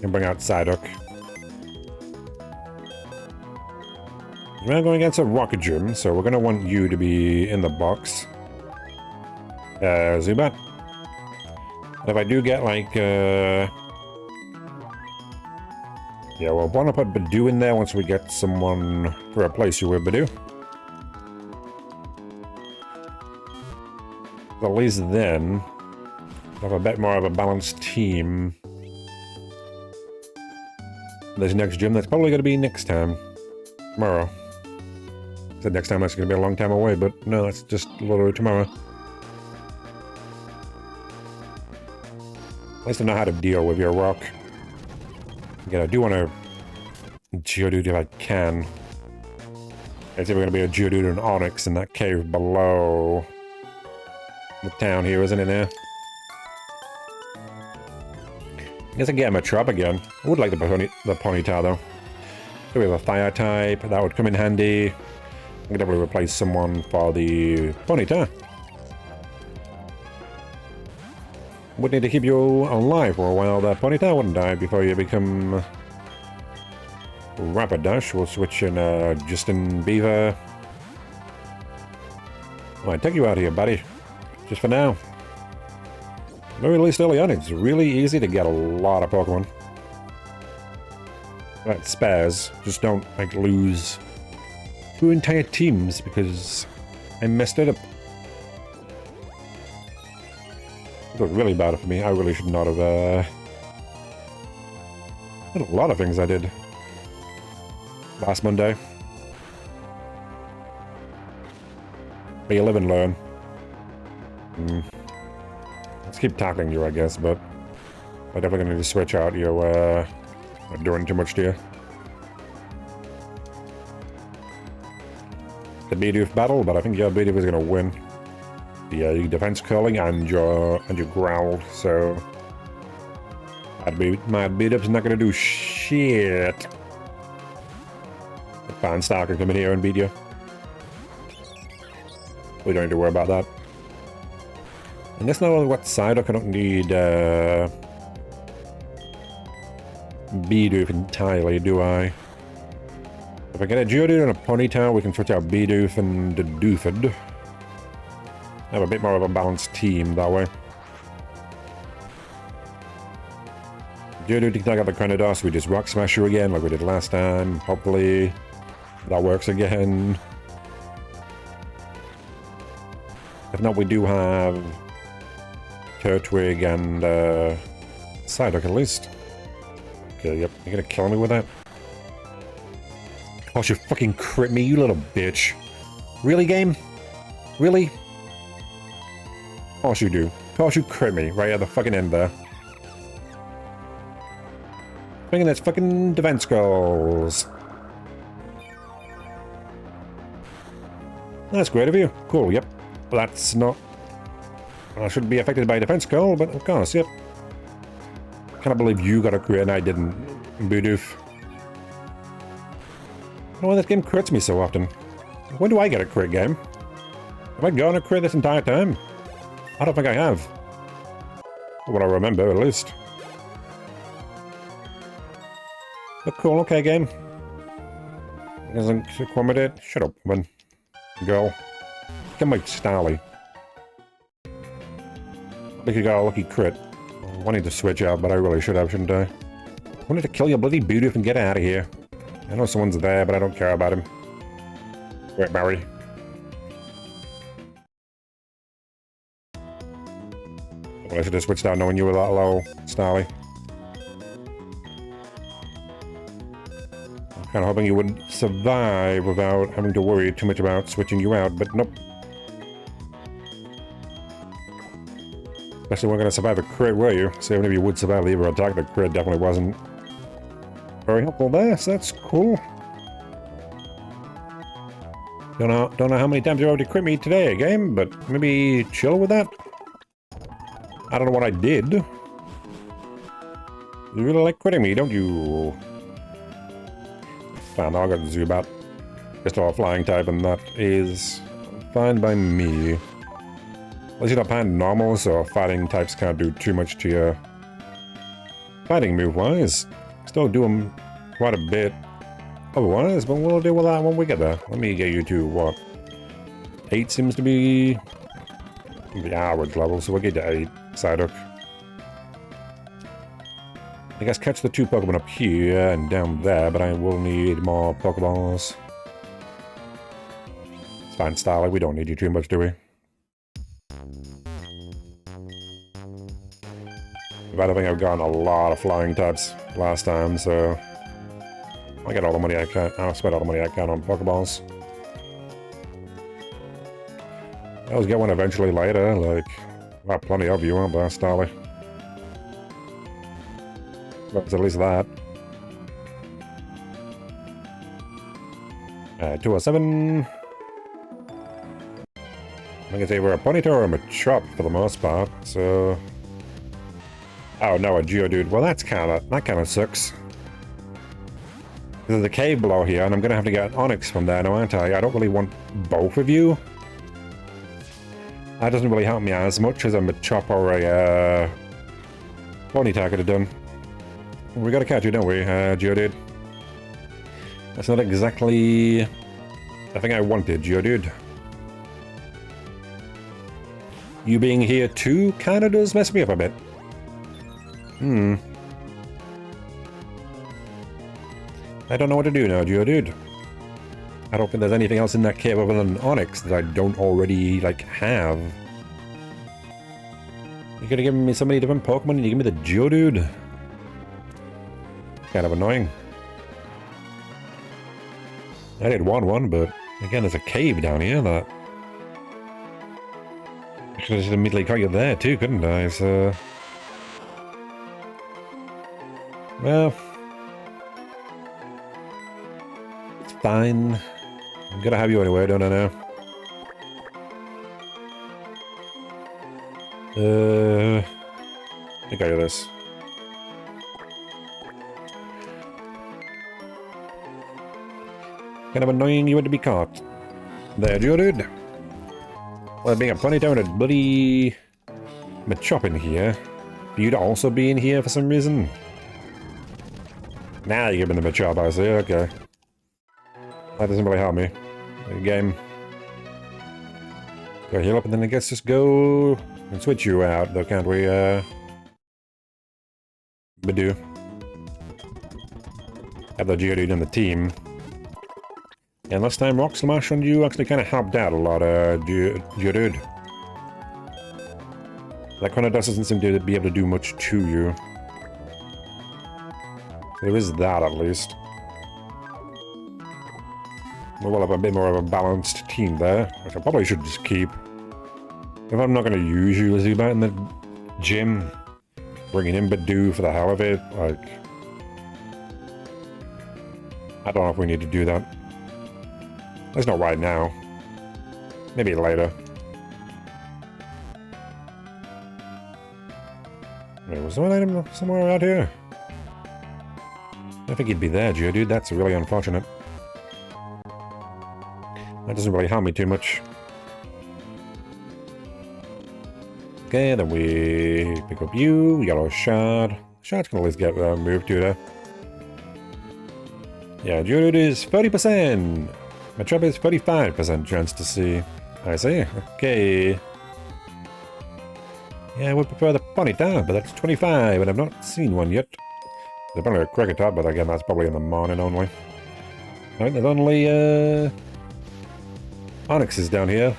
And bring out Psyduck. We're going against a Rocket Gym, so we're going to want you to be in the box. Zubat. If I do get, like, yeah, we'll want to put Badoo in there once we get someone to replace you with Badoo. At least then, we'll have a bit more of a balanced team. This next gym, that's probably going to be next time. Tomorrow. I said next time, that's going to be a long time away, but no, it's just literally tomorrow. At least I know how to deal with your rock. Again, I do want to Geodude if I can. It's either going to be a Geodude and an Onix in that cave below the town here, isn't it now? I guess I can get him a trap again. I would like the Ponyta though. So we have a fire type, that would come in handy. I could definitely replace someone for the Ponyta. Would need to keep you alive for a while. That Ponyta wouldn't die before you become Rapidash. We'll switch in Justin Beaver. Alright, take you out here, buddy. Just for now. Very least early on, it's really easy to get a lot of Pokemon. Right, spares. Just don't, like, lose 2 entire teams because I messed it up. It was really bad for me. I really should not have, did a lot of things I did last Monday. But you live and learn. Let's keep tackling you, I guess, but I'm definitely gonna need to switch out. You're, not doing too much to you. The Bidoof battle, but I think your Bidoof is gonna win. Yeah, your defense curling and your growl, so my Bidoof's not gonna do shit. Fine, Star can come in here and beat you. We don't need to worry about that. And that's not what Psyduck. I don't need Bidoof entirely, do I? If I get a Geodude and a Ponyta, we can switch out Bidoof and the Doofed. Have a bit more of a balanced team that way. Geodude can take out the Cranidos, we just Rock Smash you again like we did last time. Hopefully that works again. If not, we do have Turtwig and Psyduck at least. Okay, yep. You're gonna kill me with that? Gosh, you fucking crit me, you little bitch. Really, game? Really? Of course you do. Of course you crit me right at the fucking end there. Bringing those fucking defense goals. That's great of you. Cool, yep. That's not... I shouldn't be affected by a defense goal, but of course, yep. Can't believe you got a crit and I didn't. Boodoof. I don't know why this game crits me so often. When do I get a crit, game? Have I gone a crit this entire time? I don't think I have. What I remember, at least. But cool, okay, game. Doesn't accommodate. Shut up, woman. Girl. Get my Starly. I think you got a lucky crit. I wanted to switch out, but I really should have, shouldn't I? I wanted to kill your bloody Bluetooth and get out of here. I know someone's there, but I don't care about him. Wait, Barry. Well, I should have switched out knowing you were that low, Starly. I'm kind of hoping you would survive without having to worry too much about switching you out, but nope. Especially we're going to survive a crit, were you? So even if you would survive the evil attack, the crit definitely wasn't very helpful there, so that's cool. Don't know how many times you already crit me today, game, but maybe chill with that. I don't know what I did. You really like critting me, don't you? Fine, I'll go to Zubat. Just all flying type, and that is fine by me. At least you're not playing normal, so fighting types can't do too much to your fighting move-wise. Still do them quite a bit otherwise, but we'll deal with that when we get there. Let me get you to, what? 8 seems to be the average level, so we'll get to 8. Psyduck. I guess catch the 2 Pokemon up here and down there, but I will need more Pokeballs. It's fine, Starlight, we don't need you too much, do we? I don't think I've gotten a lot of flying types last time, so I get all the money I can. I'll spend all the money I can on Pokeballs. I'll get one eventually later, like, well, plenty of you, aren't there, Starly? Well, at least that. 207. I think it's either a Ponyta or a Machop for the most part, so... Oh no, a Geodude. Well, that kind of sucks. There's a cave below here, and I'm gonna have to get an Onix from there now, aren't I? I don't really want both of you. That doesn't really help me as much as a Machop or a Ponyta could have done. We gotta catch you, don't we, Geodude? That's not exactly the thing I wanted, Geodude. You being here too kinda does mess me up a bit. I don't know what to do now, Geodude. I don't think there's anything else in that cave other than Onix that I don't already, like, have. You could have given me so many different Pokemon and you give me the Geodude. Kind of annoying. I did want one, but again, there's a cave down here that... I should have just immediately got you there too, couldn't I? So... Well... It's fine. I'm gonna have you anyway, don't I now? I think I do this. Kind of annoying you had to be caught. There, Geodude. Well, being a Ponyta and a bloody Machop in here. For you to also be in here for some reason. Now you're giving the Machop, I see, okay. That doesn't really help me. The game. Go heal up and then I guess just go and switch you out, though, can't we, Badoo. Have the Geodude in the team. And last time Rock Smash on you actually kind of helped out a lot, Geodude. That kind of doesn't seem to be able to do much to you. There is that, at least. We'll have a bit more of a balanced team there, which I probably should just keep. If I'm not going to use you as Zubat in the gym, bringing in Badoo for the hell of it, like... I don't know if we need to do that. At least not right now. Maybe later. Wait, was there an item somewhere around here? I think he'd be there, Geodude. That's really unfortunate. That doesn't really harm me too much. Okay, then we pick up you, yellow shard. Shard's gonna at least get moved to there. Yeah, Geodude is 30%. Machop is 35% chance to see. I see. Okay. Yeah, I would prefer the Ponyta, but that's 25, and I've not seen one yet. There's apparently a Cricketot, but again, that's probably in the morning only. Right, there's only, Onyx is down here.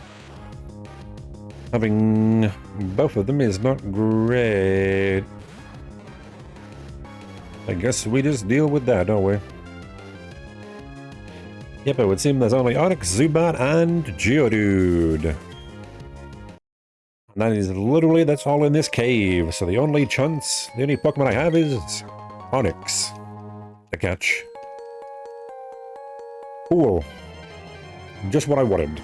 Having both of them is not great. I guess we just deal with that, don't we? Yep, it would seem there's only Onyx, Zubat, and Geodude. And that is literally, that's all in this cave. So the only chance, the only Pokemon I have is Onyx to catch. Cool. Just what I wanted.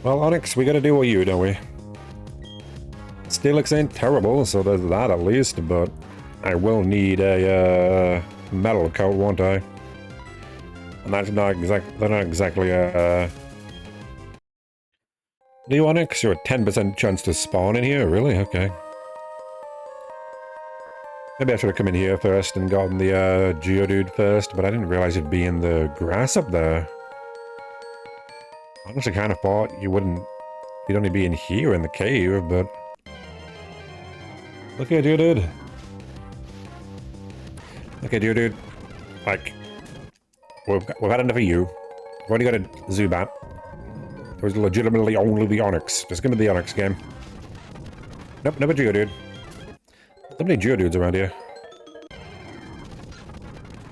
Well, Onyx, we gotta do what you, don't we? Steelix ain't terrible, so there's that at least, but I will need a metal coat, won't I? And that's not exactly a... Do you Onyx? You're a 10% chance to spawn in here? Really? Okay. Maybe I should have come in here first and gotten the Geodude first, but I didn't realize it'd be in the grass up there. I honestly kind of thought you'd only be in here in the cave, but... Okay, Geodude. Okay, Geodude. Like, we've had enough of you. We've already got a Zubat. It was legitimately only the Onyx. Just give me the Onyx game. Nope, never Geodude. So many Geodudes around here.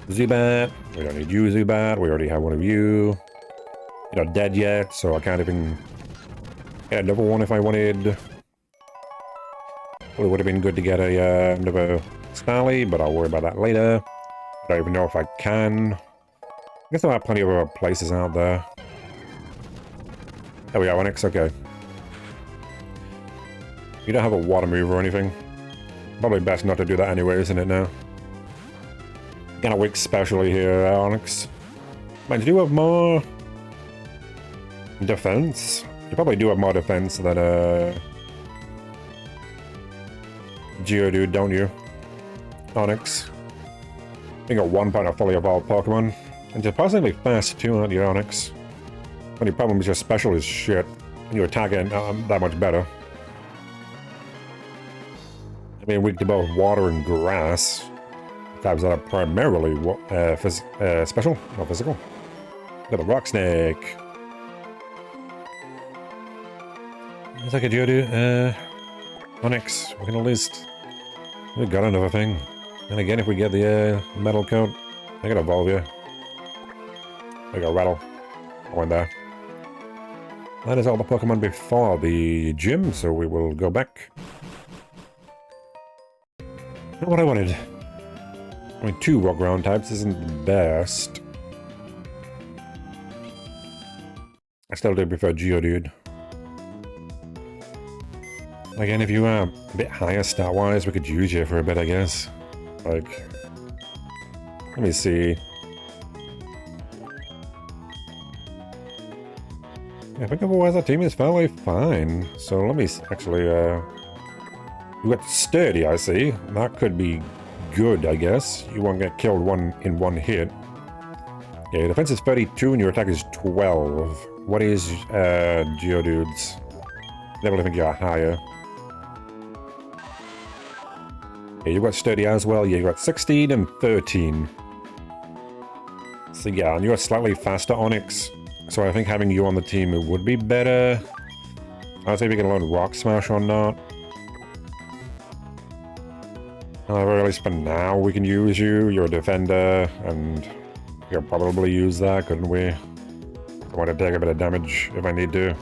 Zubat. We don't need you, Zubat. We already have one of you. You're not dead yet, so I can't even get another one if I wanted. Well, it would have been good to get another Starly, but I'll worry about that later. I don't even know if I can. I guess there are plenty of other places out there. There we are, Onyx, okay. You don't have a water move or anything. Probably best not to do that anyway, isn't it now? Kind of weak specially here, Onyx. Man, you do have more... defense? You probably do have more defense than, Geodude, don't you? Onyx. You got 1 point of fully evolved Pokemon. And you're surprisingly fast too, aren't you, Onyx? Only problem is your special is shit. And your attack ain't that much better. I mean, weak to both water and grass. Types that are primarily special, not physical. Got a Rock Snake. Looks like a Geodude. Onyx, we can at least... We've got another thing. And again, if we get the metal coat, I gotta evolve you. I got Rattle. I went there. That is all the Pokemon before the gym, so we will go back. Not what I wanted. I mean, 2 rock ground types isn't the best. I still do prefer Geodude. Again, if you are a bit higher stat-wise, we could use you for a bit, I guess. Like... Let me see. Yeah, I think otherwise our team is fairly fine. So let me actually, you got Sturdy, I see. That could be good, I guess. You won't get killed in one hit. Yeah, your defense is 32 and your attack is 12. What is, Geodude's? Never think you're higher. Yeah, you got Sturdy as well. Yeah, you got 16 and 13. So yeah, and you're slightly faster, Onyx. So I think having you on the team, it would be better. I'll see if you can learn Rock Smash or not. At least for now, we can use you. You're a defender, and we could probably use that, couldn't we? I want to take a bit of damage if I need to.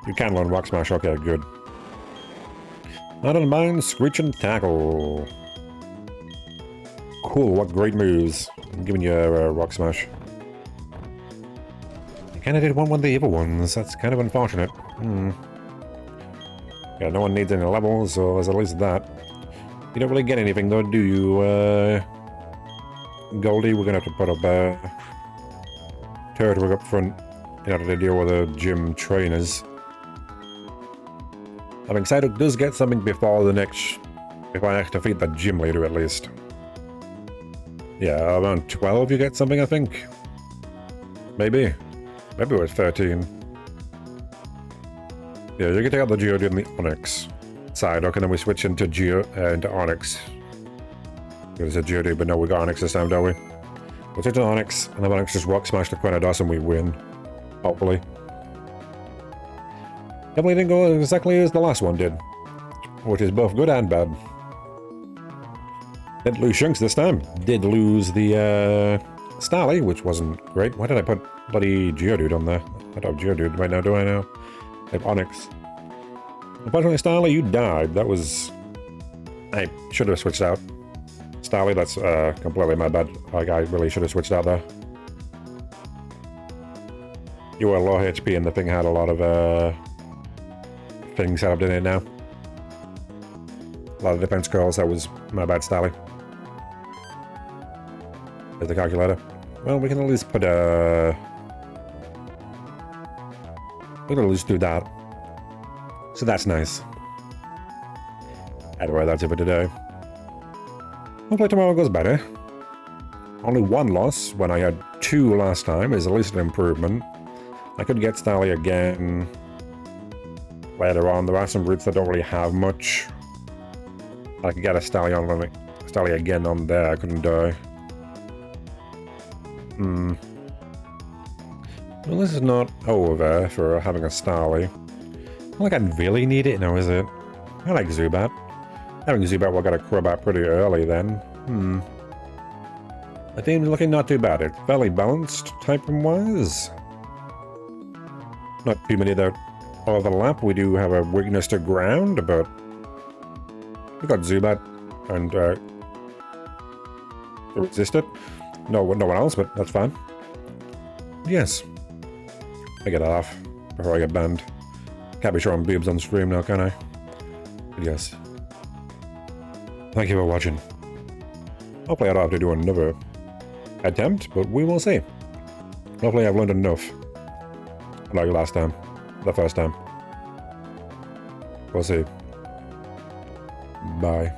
You can learn Rock Smash, okay, good. I don't mind Screeching Tackle. Cool, what great moves. I'm giving you a Rock Smash. You kinda did one of the evil ones, that's kind of unfortunate. Yeah, no one needs any levels, so there's at least that. You don't really get anything though, do you, Goldie? We're gonna have to put up a turret rig up front in order to deal with the gym trainers. I'm excited it does get something before the next... Before I have to defeat the gym leader at least. Yeah, around 12 you get something, I think. Maybe. Maybe it was 13. Yeah, you can take out the Geodude and the Onyx side, okay, then we switch into Onyx. There's a Geodude, but no, we got Onyx this time, don't we? We'll switch to Onyx, and then Onyx just Rock Smash the Quinados and we win. Hopefully. Definitely didn't go exactly as the last one did. Which is both good and bad. Didn't lose Shunks this time. Did lose the, Starly, which wasn't great. Why did I put bloody Geodude on there? I don't have Geodude right now, do I now? I have Onyx. Unfortunately, Starly, you died. That was... I should have switched out. Starly, that's completely my bad. Like, I really should have switched out there. You were low HP and the thing had a lot of things set up in it now. A lot of defense curls, that was my bad, Starly. There's the calculator. Well, we can at least put a... We can at least do that. So that's nice. Anyway, that's it for today. Hopefully tomorrow goes better. Only one loss when I had 2 last time is at least an improvement. I could get Starly again later on. There are some routes that don't really have much. I could get a Starly again on there. I couldn't die. Well, this is not over for having a Starly. Not like I really need it now, is it? I like Zubat. Having Zubat will get a Crobat pretty early then. The team's looking not too bad. It's fairly balanced type-wise. Not too many that overlap. We do have a weakness to ground, but we got Zubat and resist it. No one else, but that's fine. Yes. I get off before I get banned. Can't be showing boobs on stream now, can I? But yes. Thank you for watching. Hopefully I don't have to do another attempt, but we will see. Hopefully I've learned enough. Like last time. The first time. We'll see. Bye.